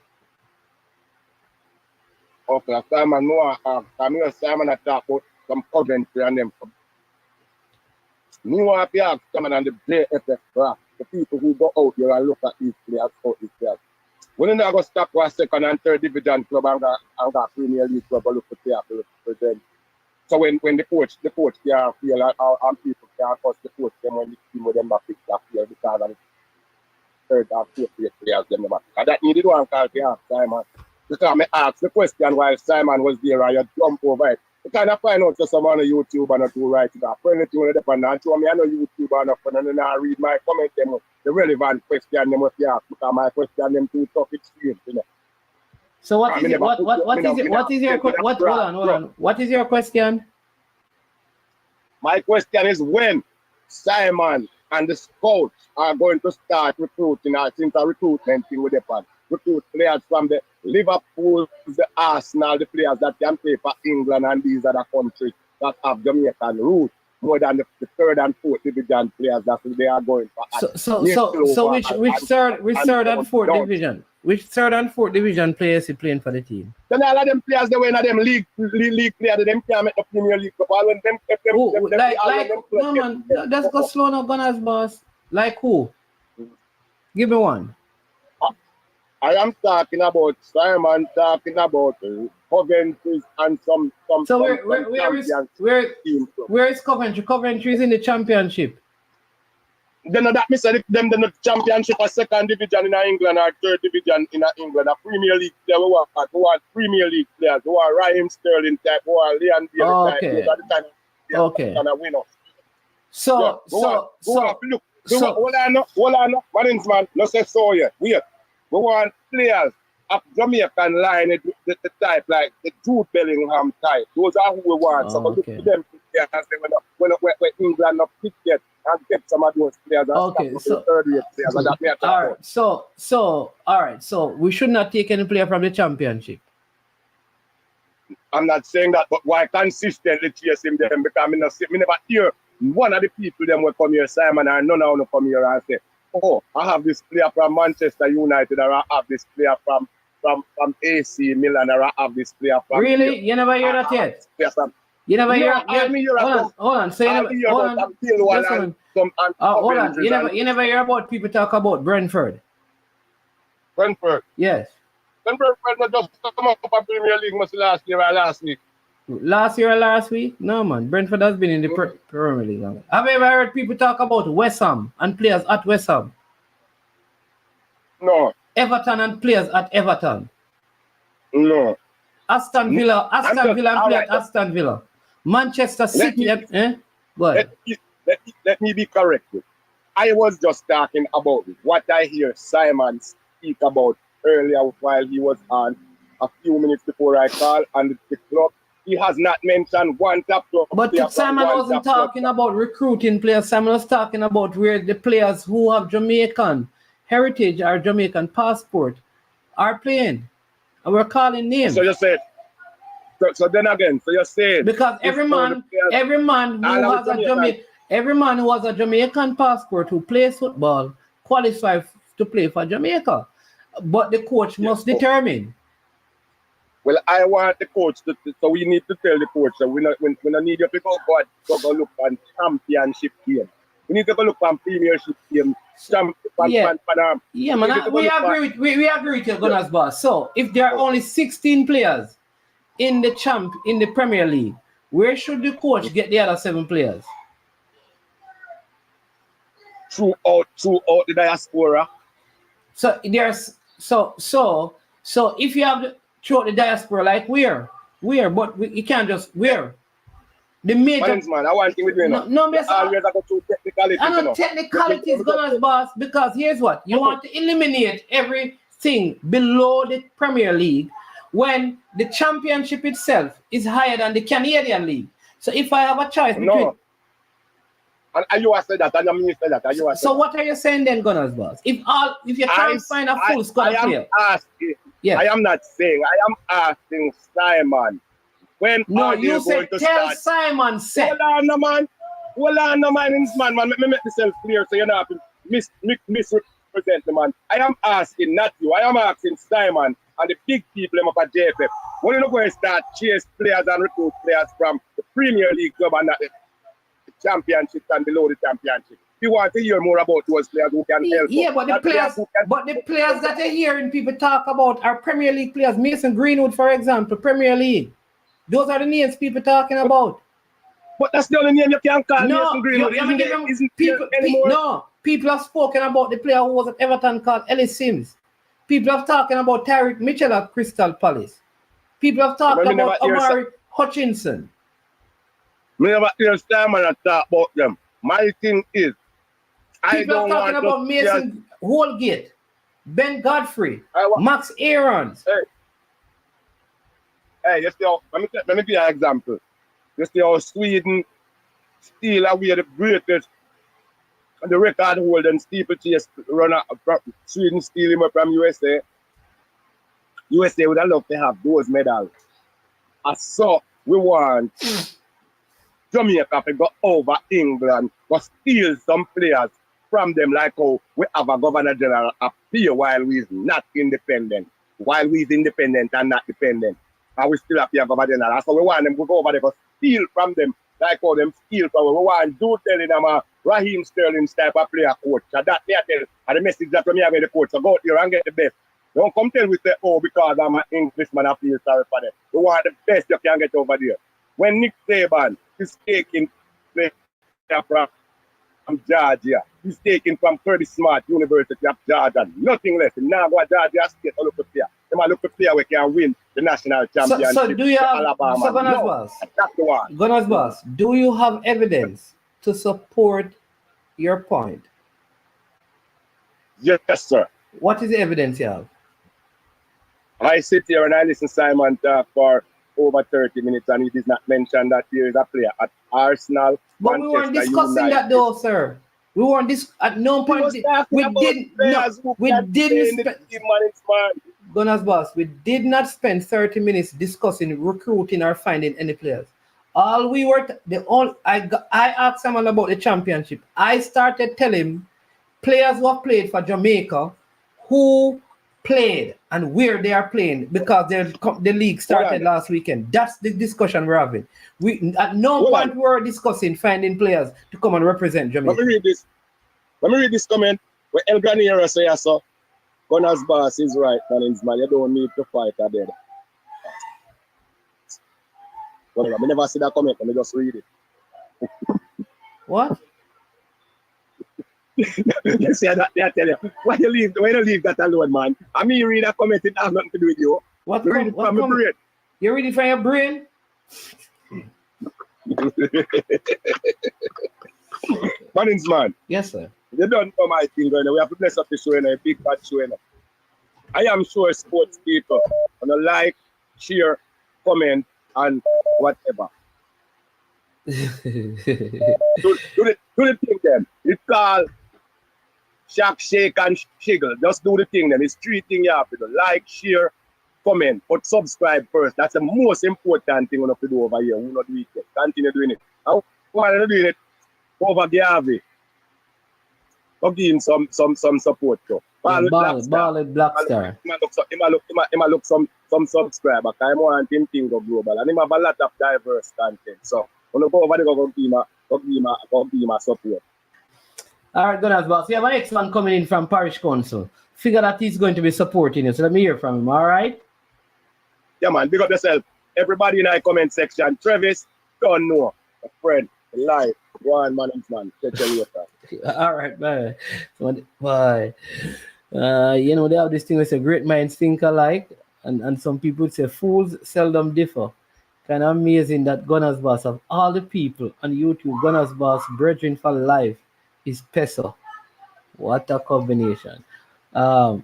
Okay, Simon, no, Simon attack about some Coventry and them. Me want to ask Simon and the JFF, the people who go out here and look at these players, when you're going to stop for a second and third division club and got Premier League club and look for players for them. So when the coach can't feel and people can't force the coach them when the team with them pick that player because of the third and fourth players them. And that needed one call to ask Simon. Because I asked the question while Simon was there and you jump over it. You kind of find out to someone on YouTube and not do right. You got friendly to them and show me I know YouTube and then I read my comment them the relevant question them what you ask because my question them too tough extreme, you know. So what is your question? My question is when Simon and the scouts are going to start recruiting, since a recruitment thing with the recruit players from the Liverpool, the Arsenal, the players that can play for England and these other countries that have Jamaican roots more than the third and fourth division players that they are going for. So which third and fourth division? Which third and fourth division players are playing for the team? Then all of them players they win at them league players, them can't make the Premier League. No man, let's go slow now, Gunners boss. Like who? Give me one. I am talking about Simon, talking about Coventry and some. So where is Coventry? Coventry is in the championship. Then that means them the championship or second division in England or third division in England. A Premier League player, we want Premier League players, we want Raheem Sterling type, we want Leon Bailey type. Okay. Kind of winners. So hold on, man, no say so yet. We want players of Jamaican line, the type like the Jude Bellingham type. Those are who we want. So look to them players when England not picked yet and get some of those players. Okay, so we should not take any player from the championship. I'm not saying that, but why consistently chasing them? Because I never hear one of the people them will come here, Simon, and none of them come here and say, oh, I have this player from Manchester United, or I have this player from AC Milan, or I have this player from... Really? You never hear that yet? You never hear... Hold on. So you never hear about people talk about Brentford? Brentford? Yes. Brentford just come up for Premier League last year or last week. Last year or last week? No, man. Brentford has been in the Premier League. Have you ever heard people talk about West Ham and players at West Ham? No. Everton and players at Everton? No. Aston Villa and play at Aston Villa. Manchester City. Let me be corrected. I was just talking about what I hear Simon speak about earlier while he was on a few minutes before I call, and the club. He has not mentioned one top club. But Simon wasn't talking about recruiting players. Simon was talking about where the players who have Jamaican heritage or Jamaican passport are playing. And we're calling names. So you said, so then again, so you're saying because every man who has a Jamaican passport who plays football qualifies to play for Jamaica. But the coach must determine. Well, I want the coach to, so we need to tell the coach that we don't need you to go look on championship game. We need to go look on premiership game. Man, we agree with your Gunners boss. So if there are only 16 players in the Premier League, where should the coach get the other 7 players? Throughout the diaspora. So there's so if you have throughout the diaspora, like where, but you can't just where. The major man, I want you to no, always go through technicalities. I know technicalities, Gunners boss, because here's what you want to eliminate everything below the Premier League when the championship itself is higher than the Canadian League. So if I have a choice between and you said that, and you said that, so what are you saying then, Gunners boss? If you can't find a full squad player. I am not saying. I am asking Simon. When you said tell Simon. Hold on, no man. Man, let me make myself clear so you're not misrepresent the man. I am asking, not you. I am asking Simon and the big people up at JFF. When you going to start chase players and recruit players from the Premier League club and not the championship and below the championship. You want to hear more about those players who can help. Yeah, but the players that you're hearing people talk about are Premier League players. Mason Greenwood, for example, Premier League. Those are the names people talking about. But that's the only name you can call Mason Greenwood. People have spoken about the player who was at Everton called Ellis Sims. People have talking about Tyreek Mitchell at Crystal Palace. People have talked about Omari Hutchinson. Me never hear Simon talk about them. My thing is, people are talking about Mason Holgate, Ben Godfrey, Max Aarons. Hey, let me give you an example. You see how Sweden steal away the greatest, the record holder steeplechase runner. Sweden steal him from USA. USA would have loved to have those medals. So we want Jamaica to go over England, but steal some players from them, like how we have a Governor General appear while we is not independent, while we is independent and not dependent. And we still have to have Governor General. So we want them to go over there to steal from them, like how them steal from them. We want to tell them a Raheem Sterling's type of player coach. So that they tell, and the message that we have with the coach, so go out here and get the best. Don't come tell me say, oh, because I'm an Englishman, I feel sorry for them. We want the best you can get over there. When Nick Saban is taking player from Georgia, he's taken from Curtis Smart University of Georgia, nothing less. Now go to Georgia State to look for player. They might look for player we can win the national championship. So do you have, Gunners boss, do you have evidence to support your point? Yes, sir. What is the evidence you have? I sit here and I listen to Simon talk for over 30 minutes and he did not mention that there is a player at Arsenal. But we weren't discussing United. That though, sir. We weren't at no point we didn't Gunners boss, we did not spend 30 minutes discussing recruiting or finding any players. All we were I asked someone about the championship. I started telling him players who have played for Jamaica who played and where they are playing because the league started last weekend. That's the discussion we're having. We at no point we were discussing finding players to come and represent Jamaica. Let me read this comment where El Granero says so. Gunners boss is right, man. You don't need to fight a dead. Whatever. I never see that comment. Let me just read it. What? You see that they tell you. Why you leave that alone, man? I mean, read a comment, it has nothing to do with you. What read it from your brain? You read it from your brain? Mannings, man. Yes, sir. You don't know my thing, right? We have to bless up the show, a big bad show. I am sure sports people gonna like, share, comment, and whatever. do the thing then. It's called shack, shake, and shiggle. Just do the thing then. It's 3 things you have to do. Like, share, comment, but subscribe first. That's the most important thing we have to do over here. We'll not do it yet. Continue doing it. I want to do it over Garvey. I'll give him some support too. Ball Blackstar. He look some subscriber. I want him to go global. And he have a lot of diverse content. So when I go over there, go give him a support. All right, Gunners boss. We have an next one coming in from Parish Council. Figure that he's going to be supporting you. So let me hear from him, all right? Yeah, man. Big up yourself. Everybody in the comment section. Travis, don't know. A friend, live. One man. Catch you later. All right, bye. Bye. You know, they have this thing where say great minds think alike, and some people say fools seldom differ. Kind of amazing that Gunners Boss, of all the people on YouTube, Gunners Boss, Brethren for Life is Peso. What a combination. Well,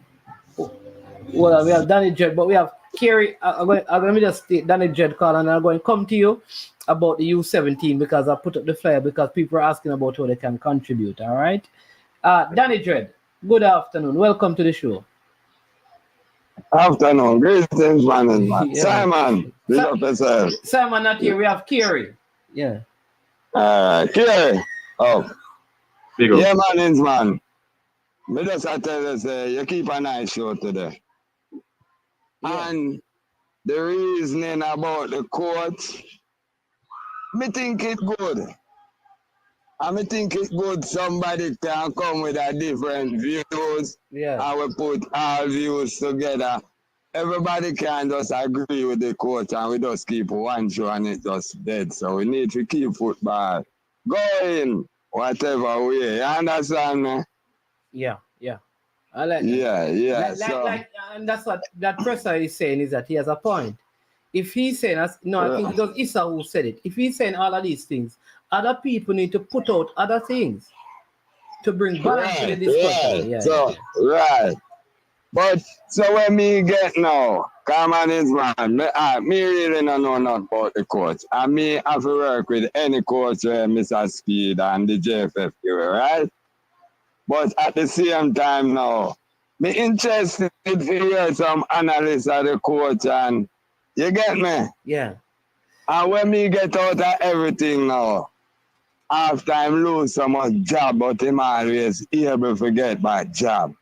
we have Danny Jed, but we have Kerry. Let me just state Danny Jed call, and I'm going to come to you about the U-17 because I put up the flyer because people are asking about how they can contribute. All right. Danny Jed, good afternoon. Welcome to the show. Afternoon. Greetings, man. Yeah. Simon, big up yourself. Simon not here. We have Kerry. Yeah. Kerry. Oh. Big up. Yeah, man. Me just tell you, say, you keep a nice show today. Yeah. And the reasoning about the court, me think it good. And me think it good somebody can come with a different views. Yeah. And we put our views together. Everybody can just agree with the court and we just keep one show and it's just dead. So we need to keep football going whatever way. You understand me? Yeah. I like that. Yeah. And that's what that person is saying, is that he has a point. If he's saying, I think it was Issa who said it. If he's saying all of these things, other people need to put out other things to bring balance to the discussion. Right. But so when me get now, come on, is man, me really don't know nothing about the coach. And me have to work with any coach where Mr. Speed and the JFF, right? But at the same time now, me interested to hear some analysis of the coach, and you get me? Yeah. And when me get out of everything now, after him lose so much job, but him always able to get back job.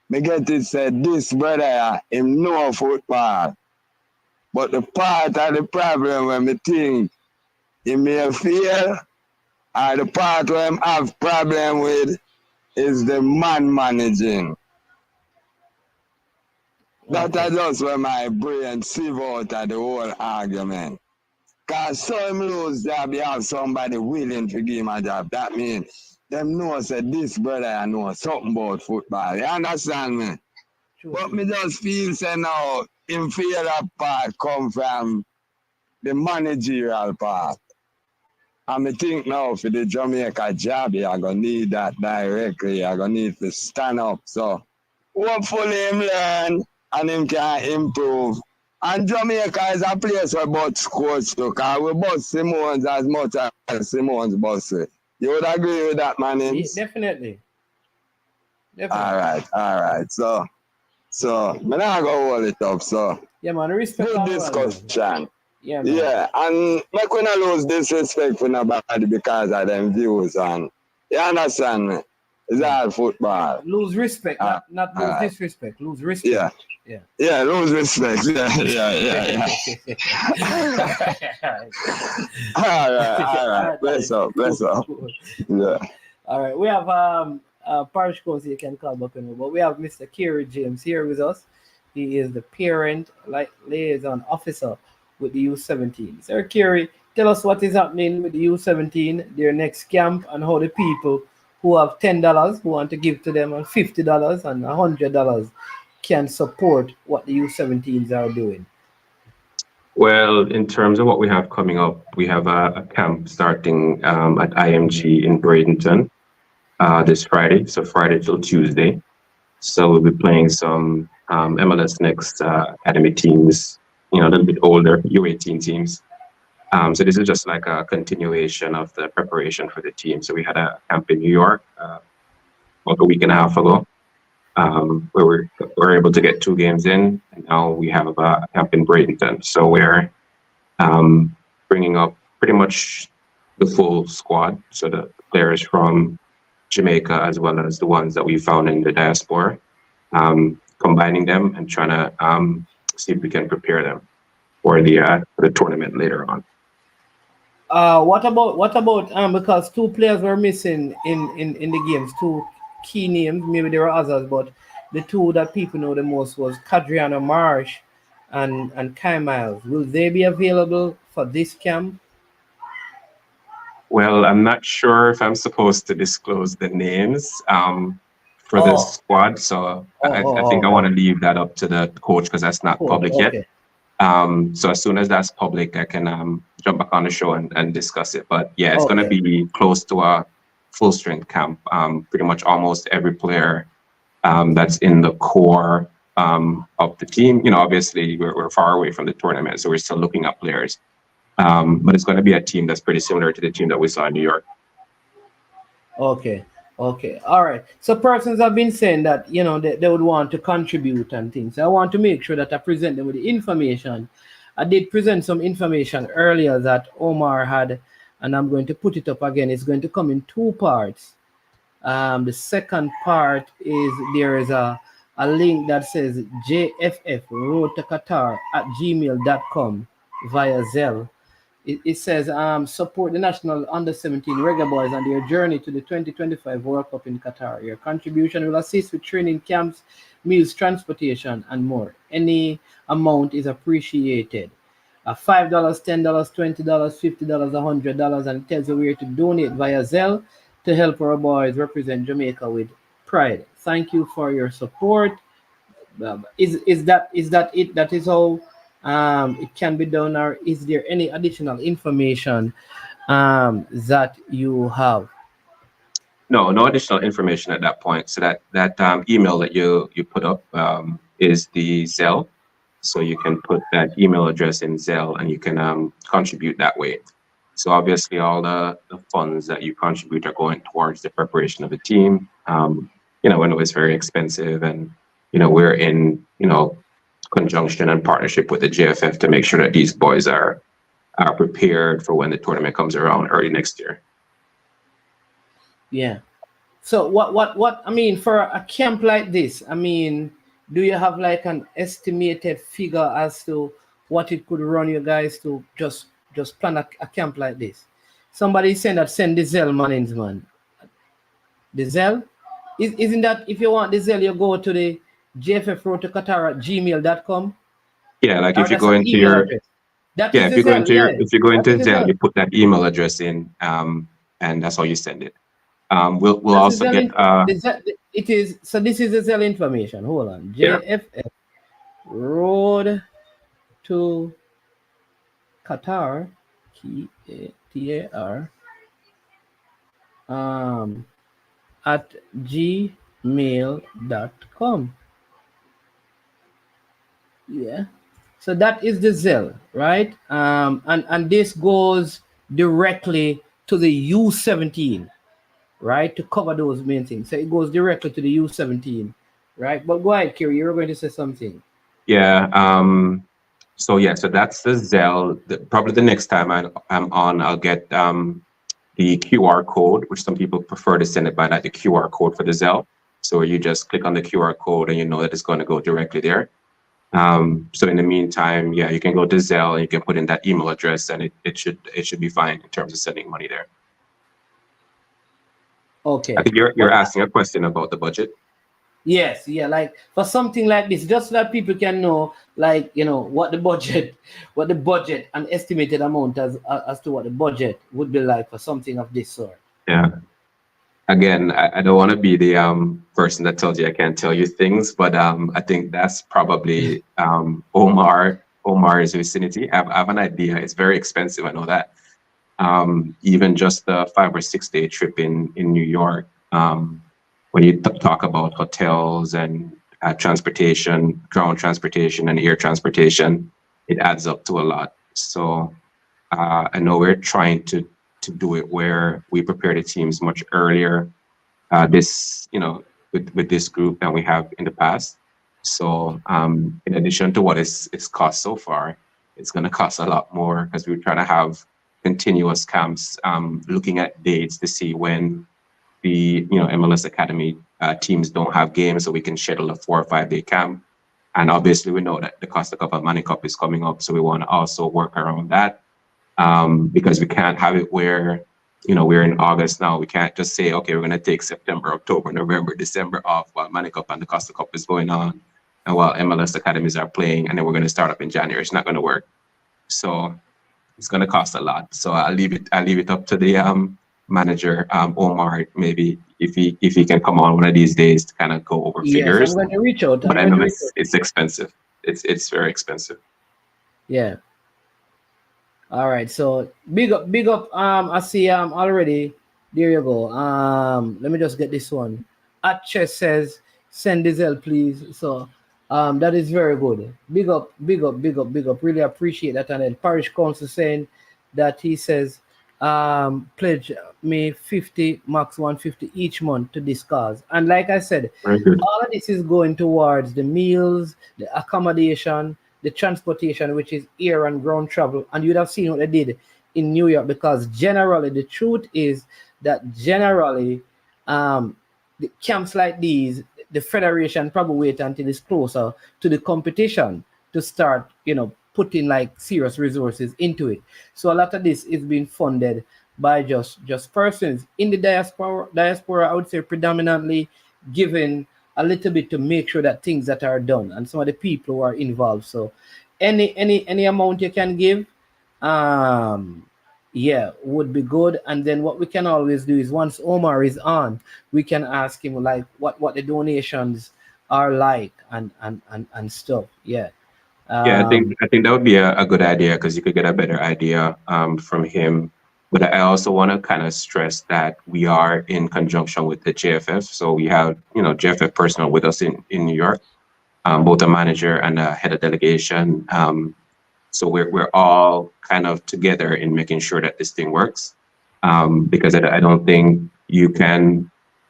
Me get it said, this brother, him know football. But the part of the problem when me think he may fail, or the part where him have problem with, is the man managing. That is just where my brain sieve out of the whole argument. Because so him lose job, you have somebody willing to give him a job. That means them know that this brother I know something about football. You understand me? Sure. But me just feel say now, him feel that part come from the managerial part. And I think now for the Jamaica job, you're going to need that directly. You're going to need to stand up. So hopefully him learn and him can improve. And Jamaica is a place where both coach too, because we bust Simons as much as Simons bust it. You would agree with that, man? Yeah, definitely. All right. So I'm not going to hold it up. So yeah, man, respect. good discussion. Yeah, man. Yeah, and make we not lose disrespect for nobody because of them views, and you understand me? It's all football. Lose respect, not lose disrespect. Lose respect. Yeah, lose respect. Yeah. All right. Bless up. Yeah. All right, we have Parish Council you can call back on, but we have Mr. Kerry James here with us. He is the parent liaison officer with the U-17. Sir Kerry, tell us what is happening with the U-17, their next camp, and how the people who have $10 who want to give to them and $50 and $100 can support what the U-17s are doing. Well, in terms of what we have coming up, we have a camp starting at IMG in Bradenton this Friday, so Friday till Tuesday. So we'll be playing some MLS Next Academy teams, a little bit older U18 teams. So this is just like a continuation of the preparation for the team. So we had a camp in New York about a week and a half ago, where we were able to get 2 games in, and now we have a camp in Bradenton. So we're bringing up pretty much the full squad, so the players from Jamaica as well as the ones that we found in the diaspora, combining them and trying to see if we can prepare them for the tournament later on. What about because 2 players were missing in the games, 2 key names, maybe there were others, but the 2 that people know the most was Kadriana Marsh and Kai Miles. Will they be available for this camp? Well, I'm not sure if I'm supposed to disclose the names for the squad, so I think I want to leave that up to the coach because that's not public yet. So as soon as that's public, I can jump back on the show and discuss it. But yeah, it's going to be close to a full strength camp. Pretty much almost every player that's in the core of the team. Obviously we're far away from the tournament, so we're still looking at players. But it's going to be a team that's pretty similar to the team that we saw in New York. Okay. All right. So persons have been saying that, they would want to contribute and things. I want to make sure that I present them with the information. I did present some information earlier that Omar had, and I'm going to put it up again. It's going to come in 2 parts. The second part is there is a link that says JFF Road to Qatar at gmail.com via Zelle. It says support the national under-17 Reggae Boys on their journey to the 2025 World Cup in Qatar. Your contribution will assist with training camps, meals, transportation, and more. Any amount is appreciated. $5, $10, $20, $50, $100, and it tells you where to donate via Zelle to help our boys represent Jamaica with pride. Thank you for your support. Is that it? That is how it can be done, or is there any additional information that you have? No additional information at that point. So that email that you put up is the Zelle. So you can put that email address in Zelle and you can contribute that way. So obviously all the funds that you contribute are going towards the preparation of the team. When it was very expensive, and we're in conjunction and partnership with the JFF to make sure that these boys are prepared for when the tournament comes around early next year. Yeah. So what I mean, for a camp like this, do you have like an estimated figure as to what it could run you guys to just plan a camp like this? Somebody saying that send the Zelle mannings, man. The Zelle? Isn't that, if you want the Zelle, you go to the JFF Road to Qatar at gmail.com? Yeah, like if you go into your if you go into Zelle, you put that email address in, and that's how you send it. We'll also get it is, so this is the Zelle information. Hold on. JFF Road to Qatar, Qatar, at gmail.com. Yeah. So that is the Zelle, right? And this goes directly to the U-17, right? To cover those main things. So it goes directly to the U-17, right? But go ahead, Kiri, you're going to say something. Yeah. So that's the Zelle. Probably the next time I'm on, I'll get the QR code, which some people prefer to send it by the QR code for the Zelle. So you just click on the QR code and you know that it's going to go directly there. So in the meantime, you can go to Zelle and you can put in that email address, and it should be fine in terms of sending money there. Okay. I think you're asking a question about the budget. Yes, like for something like this, just so that people can know, like, what the budget and estimated amount as to what the budget would be like for something of this sort. Yeah. Again, I don't want to be the person that tells you I can't tell you things, but I think that's probably Omar Omar's vicinity. I have an idea. It's very expensive. I know that. Even just the 5 or 6 day trip in New York, when you talk about hotels and transportation, ground transportation and air transportation, it adds up to a lot. So I know we're trying to do it where we prepare the teams much earlier. With this group than we have in the past. So in addition to what it's cost so far, it's going to cost a lot more because we're trying to have continuous camps, looking at dates to see when the MLS Academy teams don't have games, so we can schedule a 4 or 5 day camp. And obviously, we know that the Costa Cup and Money Cup is coming up, so we want to also work around that because we can't have it where we're in August now. We can't just say, okay, we're going to take September, October, November, December off while Money Cup and the Costa Cup is going on, and while MLS academies are playing, and then we're going to start up in January. It's not going to work. So it's going to cost a lot. So I'll leave it up to the manager, Omar, maybe if he can come on one of these days to kind of go over figures. Yes, I'm going to reach out. But I know it's expensive. It's very expensive. Yeah. All right. So big up. I see already. There you go. Let me just get this one. Atche says send Diesel, please. So that is very good. Big up. Really appreciate that. And then Parish Council saying that he says pledge me 50 max 150 each month to this cause. And like I said, all of this is going towards the meals, the accommodation, the transportation, which is air and ground travel. And you'd have seen what they did in New York, because generally the truth is that generally the camps like these, the federation probably wait until it's closer to the competition to start, putting like serious resources into it. So a lot of this is being funded by just persons in the diaspora. I would say predominantly given a little bit to make sure that things that are done, and some of the people who are involved. So any amount you can give, would be good. And then what we can always do is once Omar is on, we can ask him like what the donations are like and stuff. Yeah. I think that would be a good idea because you could get a better idea from him. But I also want to kind of stress that we are in conjunction with the JFF. So we have, JFF personnel with us in New York, both a manager and a head of delegation. So we're all kind of together in making sure that this thing works. Because I don't think you can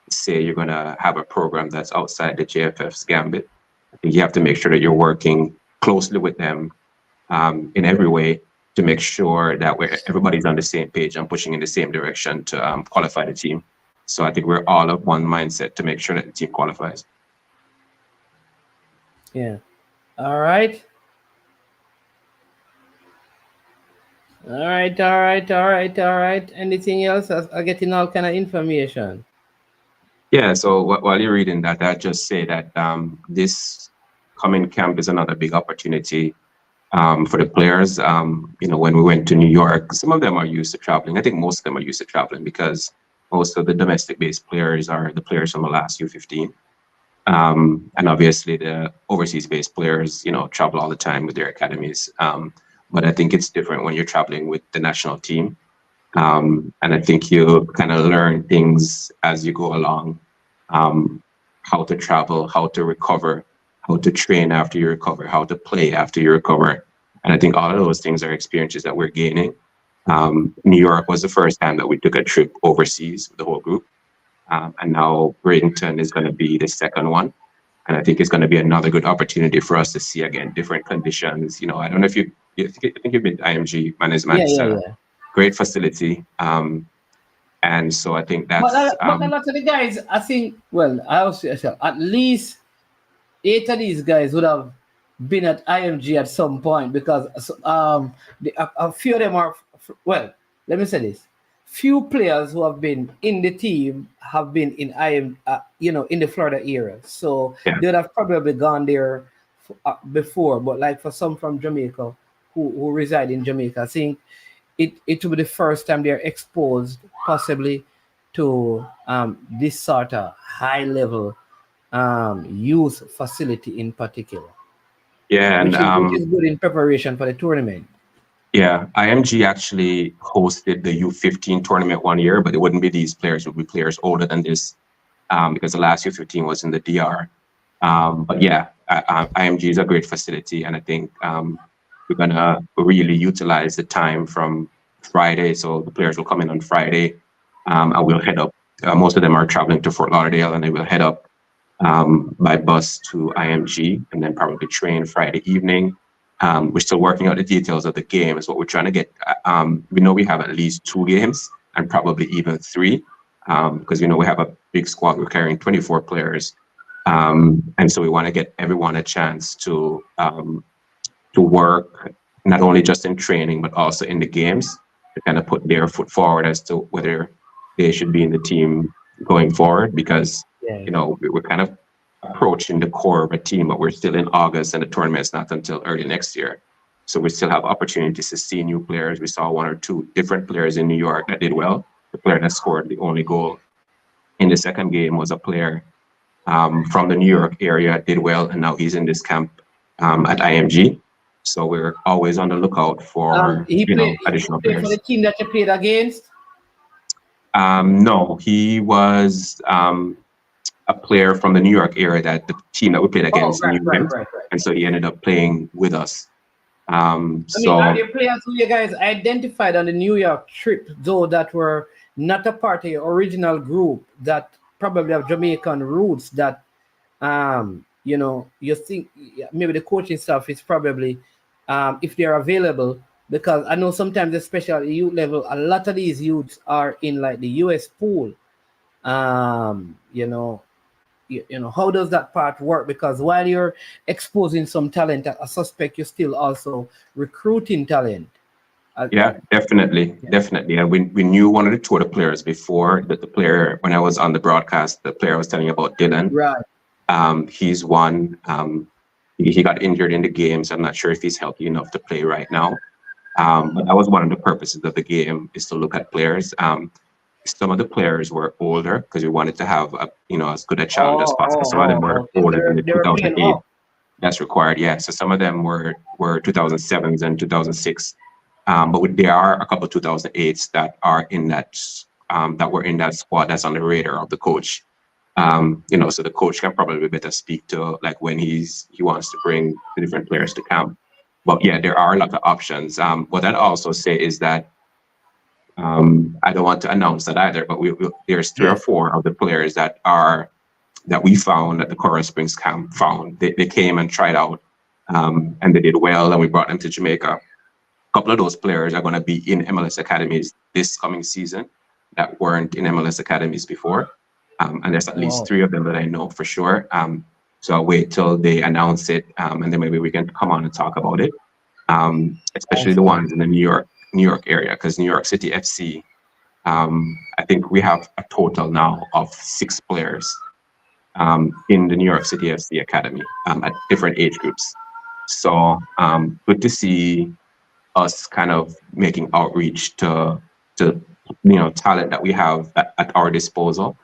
say you're going to have a program that's outside the JFF's gambit. I think you have to make sure that you're working closely with them in every way to make sure that everybody's on the same page and pushing in the same direction to qualify the team. So I think we're all of one mindset to make sure that the team qualifies. Yeah. All right. Anything else? I'm getting all kind of information. Yeah, so while you're reading that, I just say that this coming camp is another big opportunity for the players. When we went to New York, some of them are used to traveling. I think most of them are used to traveling because most of the domestic-based players are the players from the last U-15. And obviously the overseas-based players, travel all the time with their academies. But I think it's different when you're traveling with the national team. And I think you kind of learn things as you go along, how to travel, how to recover, how to train after you recover, how to play after you recover. And I think all of those things are experiences that we're gaining. New York was the first time that we took a trip overseas with the whole group. And now Bradenton is going to be the second one. And I think it's going to be another good opportunity for us to see, again, different conditions. I don't know if I think you've been to IMG management. Yeah. Great facility. And so I think that's... But a lot of the guys, I think, I also say at least 8 of these guys would have been at IMG at some point because a few of them are... Well, let me say this. Few players who have been in the team have been in in the Florida area. So they'd have probably gone there before. But like for some from Jamaica who reside in Jamaica, I think it will be the first time they're exposed possibly to this sort of high level youth facility in particular. Yeah, and which is good in preparation for the tournament. Yeah, IMG actually hosted the U-15 tournament one year, but it wouldn't be these players; it would be players older than this, because the last U-15 was in the DR. But yeah, IMG is a great facility, and I think we're gonna really utilize the time from Friday. So the players will come in on Friday, and we'll head up. Most of them are traveling to Fort Lauderdale, and they will head up by bus to IMG, and then probably train Friday evening. We're still working out the details of the game. Is what we're trying to get. We know we have at least 2 games, and probably even 3, because we have a big squad. We're carrying 24 players. And so we want to get everyone a chance to work, not only just in training, but also in the games, to kind of put their foot forward as to whether they should be in the team going forward, because, we're kind of approaching the core of a team, but we're still in August and the tournament's not until early next year. So we still have opportunities to see new players. We saw 1 or 2 different players in New York that did well. The player that scored the only goal in the second game was a player from the New York area, did well, and now he's in this camp at IMG. So we're always on the lookout for additional players. For the team that you played against? No, he was a player from the New York area that the team that we played against knew him, and so he ended up playing with us. Are there players who you guys identified on the New York trip, though, that were not a part of your original group, that probably have Jamaican roots, that you think maybe the coaching staff is probably, if they're available, because I know sometimes, especially at the youth level, a lot of these youths are in like the US pool. How does that part work? Because while you're exposing some talent, I suspect you're still also recruiting talent. Yeah, definitely. And we knew 1 or 2 of the players before. That the player, when I was on the broadcast, the player I was telling you about, Dylan. Right. He's one. He got injured in the game, so I'm not sure if he's healthy enough to play right now. But that was one of the purposes of the game, is to look at players. Some of the players were older because we wanted to have as good a challenge as possible. Some of them were older than the 2008. That's required, yeah. So some of them were 2007s and 2006. But there are a couple of 2008s that are in that that were in that squad that's on the radar of the coach. So the coach can probably better speak to like when he wants to bring the different players to camp. But yeah, there are a lot of options. What I'd also say is that I don't want to announce that either, but there's 3 or 4 of the players that we found at the Coral Springs camp found. They came and tried out, and they did well, and we brought them to Jamaica. A couple of those players are going to be in MLS academies this coming season that weren't in MLS academies before. And there's at least 3 of them that I know for sure. So I'll wait till they announce it, and then maybe we can come on and talk about it. Especially the ones in the New York area, because New York City FC, I think we have a total now of 6 players in the New York City FC Academy at different age groups. So good to see us kind of making outreach to talent that we have at our disposal,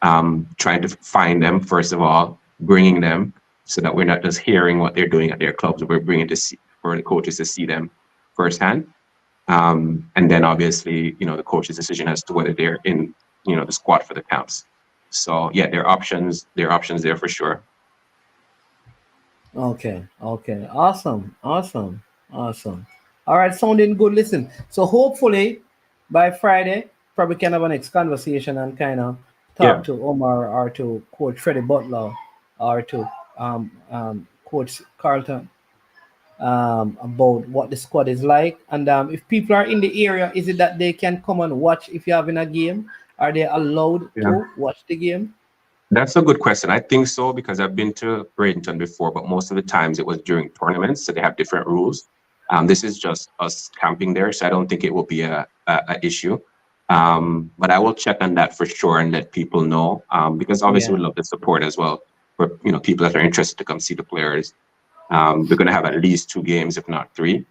trying to find them first of all, bringing them so that we're not just hearing what they're doing at their clubs, we're bringing for the coaches to see them firsthand, and then obviously the coach's decision as to whether they're in the squad for the camps. So yeah, there are options there for sure. Okay, awesome. All right, sounding good. Listen, so hopefully by Friday, probably can have a next conversation and kind of talk to Omar or to Coach Freddie Butler or to Coach Carlton about what the squad is like. And if people are in the area, is it that they can come and watch if you're having a game? Are they allowed to watch the game? That's a good question. I think so, because I've been to Bradenton before, but most of the times it was during tournaments, so they have different rules. This is just us camping there, so I don't think it will be a issue. But I will check on that for sure and let people know, because obviously we love the support as well for people that are interested to come see the players. We're going to have at least 2 games, if not 3.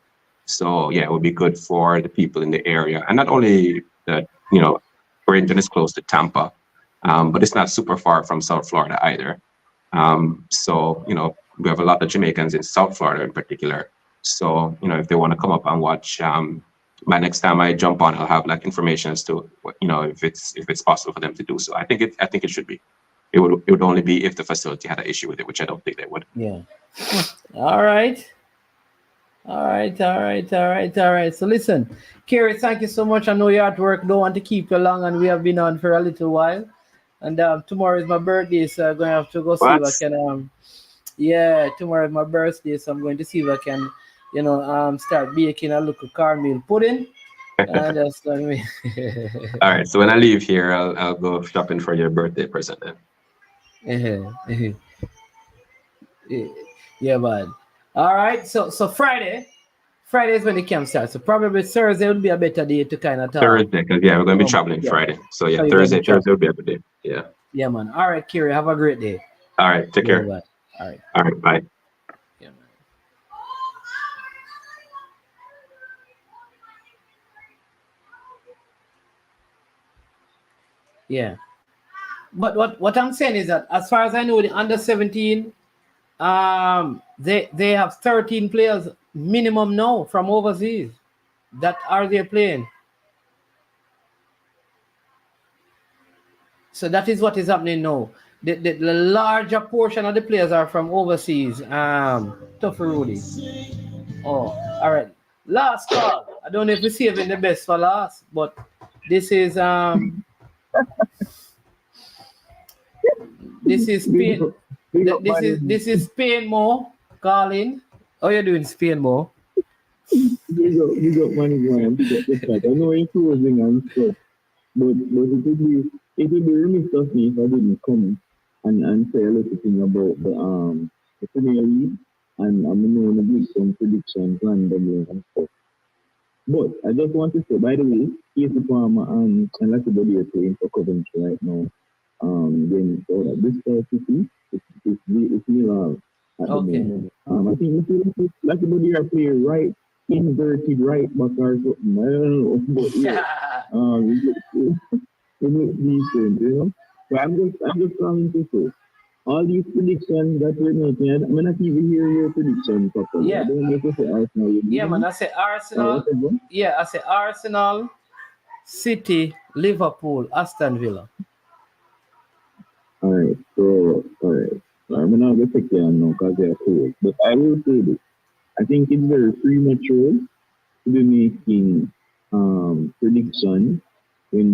So yeah, it would be good for the people in the area, and not only that. Bradenton is close to Tampa, but it's not super far from South Florida either. So, we have a lot of Jamaicans in South Florida in particular. So, if they want to come up and watch, by next time I jump on, I'll have like information as to if it's possible for them to do so. I think it should be. It would only be if the facility had an issue with it, which I don't think they would. Yeah. All right. So listen, Kerry, thank you so much. I know you're at work. Don't want to keep you long, and we have been on for a little while. And tomorrow is my birthday, so I'm going to have to go see if I can. Tomorrow is my birthday, so I'm going to see if I can, start baking a little caramel pudding. And that's me. All right. So when I leave here, I'll go shopping for your birthday present then. Yeah, man. All right. So Friday is when the camp starts. So probably Thursday would be a better day to kind of talk. Thursday, because we're going to be traveling Friday. So yeah, Thursday will be a good day. Yeah. Yeah, man. All right, Kiri. Have a great day. All right. Take care. Bye. All right. Bye. Yeah, man. Yeah. But what I'm saying is that as far as I know, the under 17, they have 13 players minimum now from overseas that are there playing. So that is what is happening now. The larger portion of the players are from overseas. Tough Rudy. Oh, all right. Last call. I don't know if we're saving the best for last, but this is this is Spain. This is Spain Mo calling. How you doing, Spain Mo? You got money going. I know you're closing and stuff, but it would be remiss of me if I didn't come and say a little thing about the Premier League, and I'm going to give some predictions randomly and stuff. But I just want to say, by the way, Casey Palmer and everybody are playing for Coventry right now. Then so that this City, it's Milan at the moment. I think if everybody are playing right, inverted right back or something. I don't know, but it looks decent, But I'm just trying to say, all these predictions that we're making, I'm not even hear your predictions properly. Yeah. I don't know if you say Arsenal. Yeah, man. I say Arsenal. I say Arsenal, City, Liverpool, Aston Villa. All right. I'm not going to take them now because they're cool. But I will say this. I think it's very premature to be making predictions when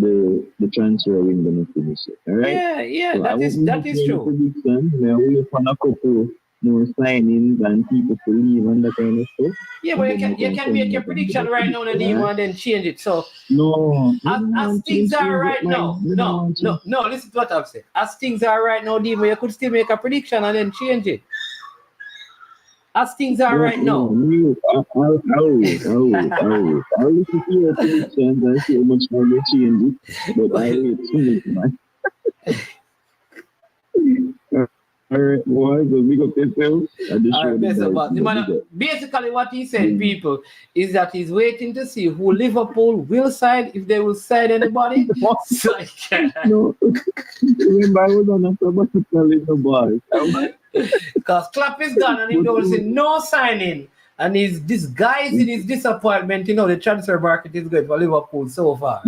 the transfer window is finished. All right? Yeah, so that is true. Predictions. Now we have a couple more signings and people to leave and that kind of stuff. Yeah, but you can make your prediction right now, Nadim, and then change it. So no, as things are right now, no. Listen to what I've said. As things are right now, Dimo, you could still make a prediction and then change it. As things are right now. I'll listen to your predictions and see how much more they change it. But I will change it, man. All right, boys, we got this basically, what he said, people, is that he's waiting to see who Liverpool will side, if they will side anybody. No, remember, I was on a sabbatical in the bar. Because Klopp is gone and he don't see no signing. And he's disguising his disappointment. The transfer market is good for Liverpool so far.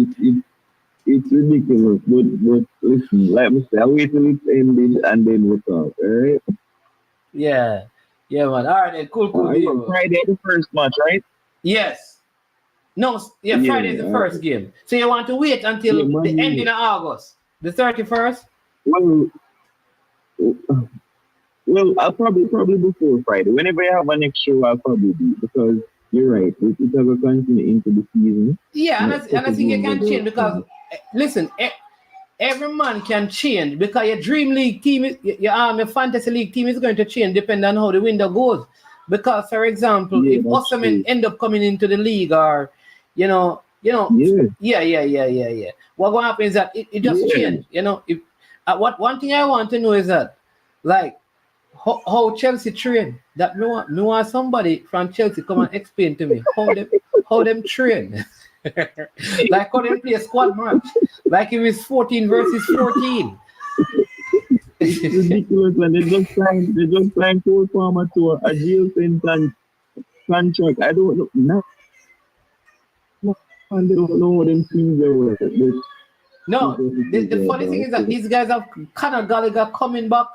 It's ridiculous, but listen, like I said, I'll wait till it's ended and then we'll talk, alright? Yeah, man. Alright, then, cool. Friday, the first match, right? Yes. No, Friday is the first game. So you want to wait until the ending of August, the 31st? Well, I'll probably before Friday. Whenever I have an extra, I'll probably do, because you're right. It will continue into the season. Yeah, and I think you can change because, listen, every man can change because your dream league team, your fantasy league team is going to change depending on how the window goes. Because, for example, if Osimhen end up coming into the league or, What will happen is that it just change. One thing I want to know is that, like, how Chelsea train. That me want somebody from Chelsea come and explain to me how them train. Like how them play a squad match. Like if it's 14 versus 14. It's ridiculous when they just signed Cole Palmer to a jail sentence contract. I don't know. No, and they don't know what them things are. No, the funny thing is that these guys have Conor Gallagher coming back.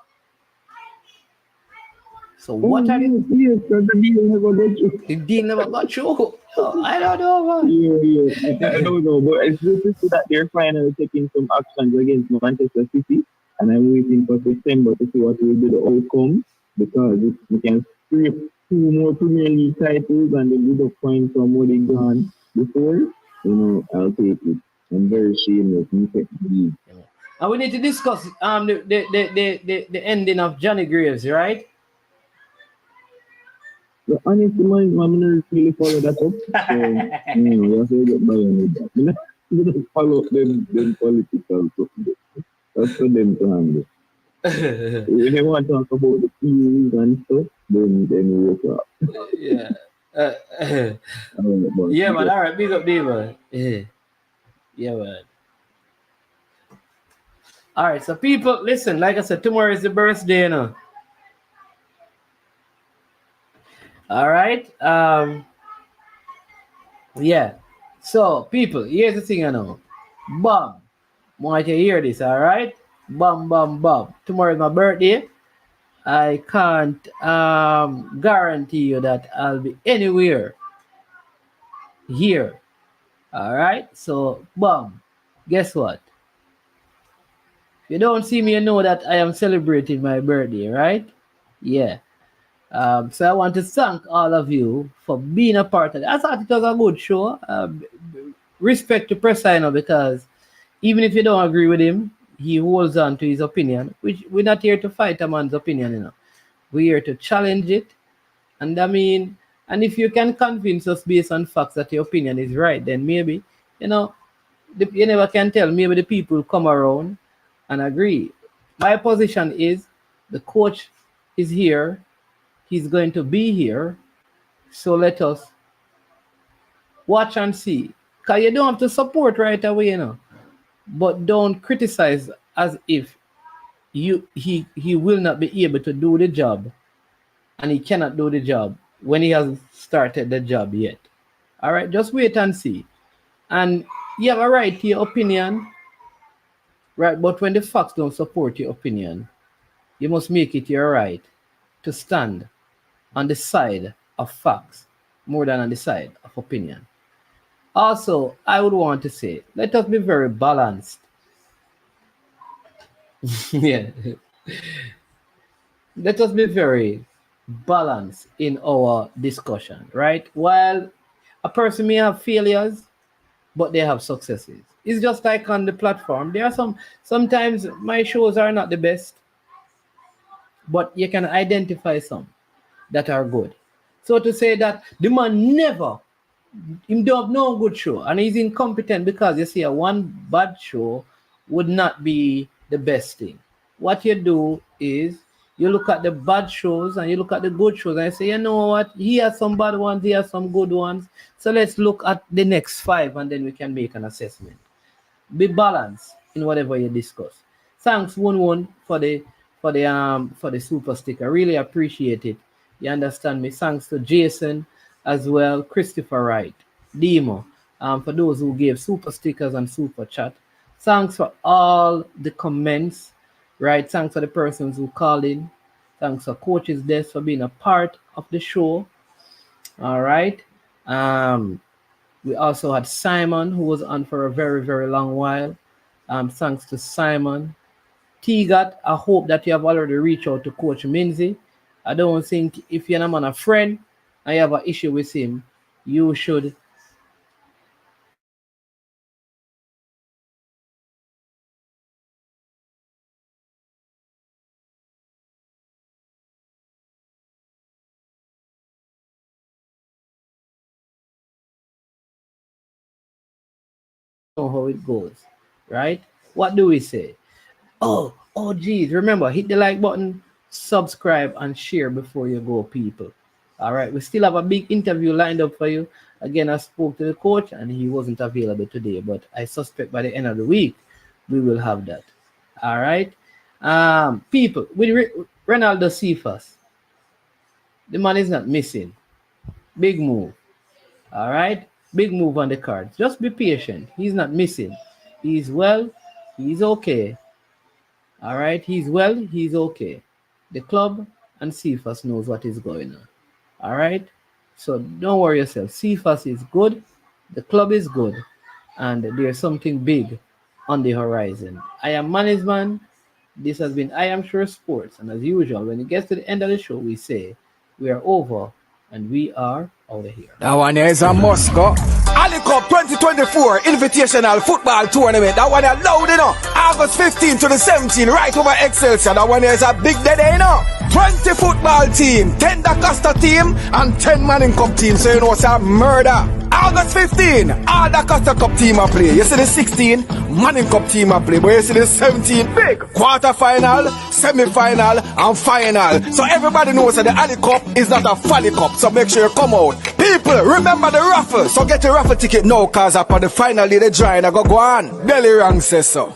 So what are they? Yes, the deal never got through. The deal never got through. Oh, I don't know, man. Yeah. I don't know, but it's good to see that they're finally taking some actions against Manchester City, and I'm waiting for September to see what will be the outcome, because if we can scrape 2 more Premier League titles and a good points from what they gone before, I'll take it. I'm very shameless. And we need to discuss the ending of Johnny Graves, right? But honestly, I'm not really follow that up. So, you have to get by on that. You don't follow them political stuff. That's for them to handle. If they want to talk about the theories and stuff, then we work out. Yeah. Yeah, man. All right, big up there, man. Yeah, man. All right, so people, listen, like I said, tomorrow is the birthday, you know. All right. Yeah. So, people, here's the thing, you know. Bam. Want you to hear this, all right? Bam, bam, bam. Tomorrow is my birthday. I can't guarantee you that I'll be anywhere here. All right. So, bam. Guess what? If you don't see me, you know that I am celebrating my birthday, right? Yeah. So I want to thank all of you for being a part of it. I thought it was a good show. Respect to Presino, because even if you don't agree with him, he holds on to his opinion. Which we're not here to fight a man's opinion, you know. We're here to challenge it. And I mean, and if you can convince us based on facts that your opinion is right, then maybe, you know, you never can tell. Maybe the people come around and agree. My position is the coach is here. He's going to be here. So let us watch and see. Because you don't have to support right away, you know. But don't criticize as if he will not be able to do the job, and he cannot do the job when he hasn't started the job yet. All right, just wait and see. And you have a right to your opinion, right? But when the facts don't support your opinion, you must make it your right to stand on the side of facts more than on the side of opinion. Also, I would want to say, let us be very balanced. Yeah. Let us be very balanced in our discussion, right? While a person may have failures, but they have successes. It's just like on the platform. There are sometimes my shows are not the best, but you can identify some that are good. So to say that the man never, him don't have no good show and he's incompetent because you see a one bad show would not be the best thing. What you do is you look at the bad shows and you look at the good shows and you say, you know what, he has some bad ones, he has some good ones. So let's look at the next 5 and then we can make an assessment. Be balanced in whatever you discuss. Thanks, Won for the super sticker. I really appreciate it. You understand me? Thanks to Jason as well, Christopher Wright, Demo, for those who gave super stickers and super chat. Thanks for all the comments, right? Thanks for the persons who called in. Thanks for Coach's Desk for being a part of the show. All right. We also had Simon, who was on for a very, very long while. Thanks to Simon. T-Gat, I hope that you have already reached out to Coach Minzy. I don't think if you're not a friend and you have an issue with him, you should know how it goes, right? What do we say? Oh, geez. Remember, hit the like button, subscribe, and share before you go, people. All right. We still have a big interview lined up for you. Again, I spoke to the coach, and he wasn't available today, but I suspect by the end of the week, we will have that. All right. People, with Ronaldo Cephas, the man is not missing. Big move. All right? Big move on the cards. Just be patient. He's not missing. He's well. He's okay. All right? He's well. He's okay. The club and Cephas knows what is going on. All right? So don't worry yourself. Cephas is good. The club is good. And there's something big on the horizon. I am management. This has been I Am Sure Sports. And as usual, when it gets to the end of the show, we say we are over and we are out of here. That one is a Moscow. Ali Cup 2024 Invitational Football Tournament. That one is loud, you know. August 15 to the 17th, right over Excelsior. That one is a big day, you know. 20 football team, 10 Da Costa team, and 10 Manning Cup team. So you know it's a murder. August 15, all Da Costa Cup team are play. You see the 16, Manning Cup team are play. But you see the 17, big quarter-final, semi-final, and final. So everybody knows that the Ali Cup is not a Folly Cup. So make sure you come out. People, remember the raffle. So get your raffle ticket now, cause upon the final day, the drawing, I go on. Belly Rang says so.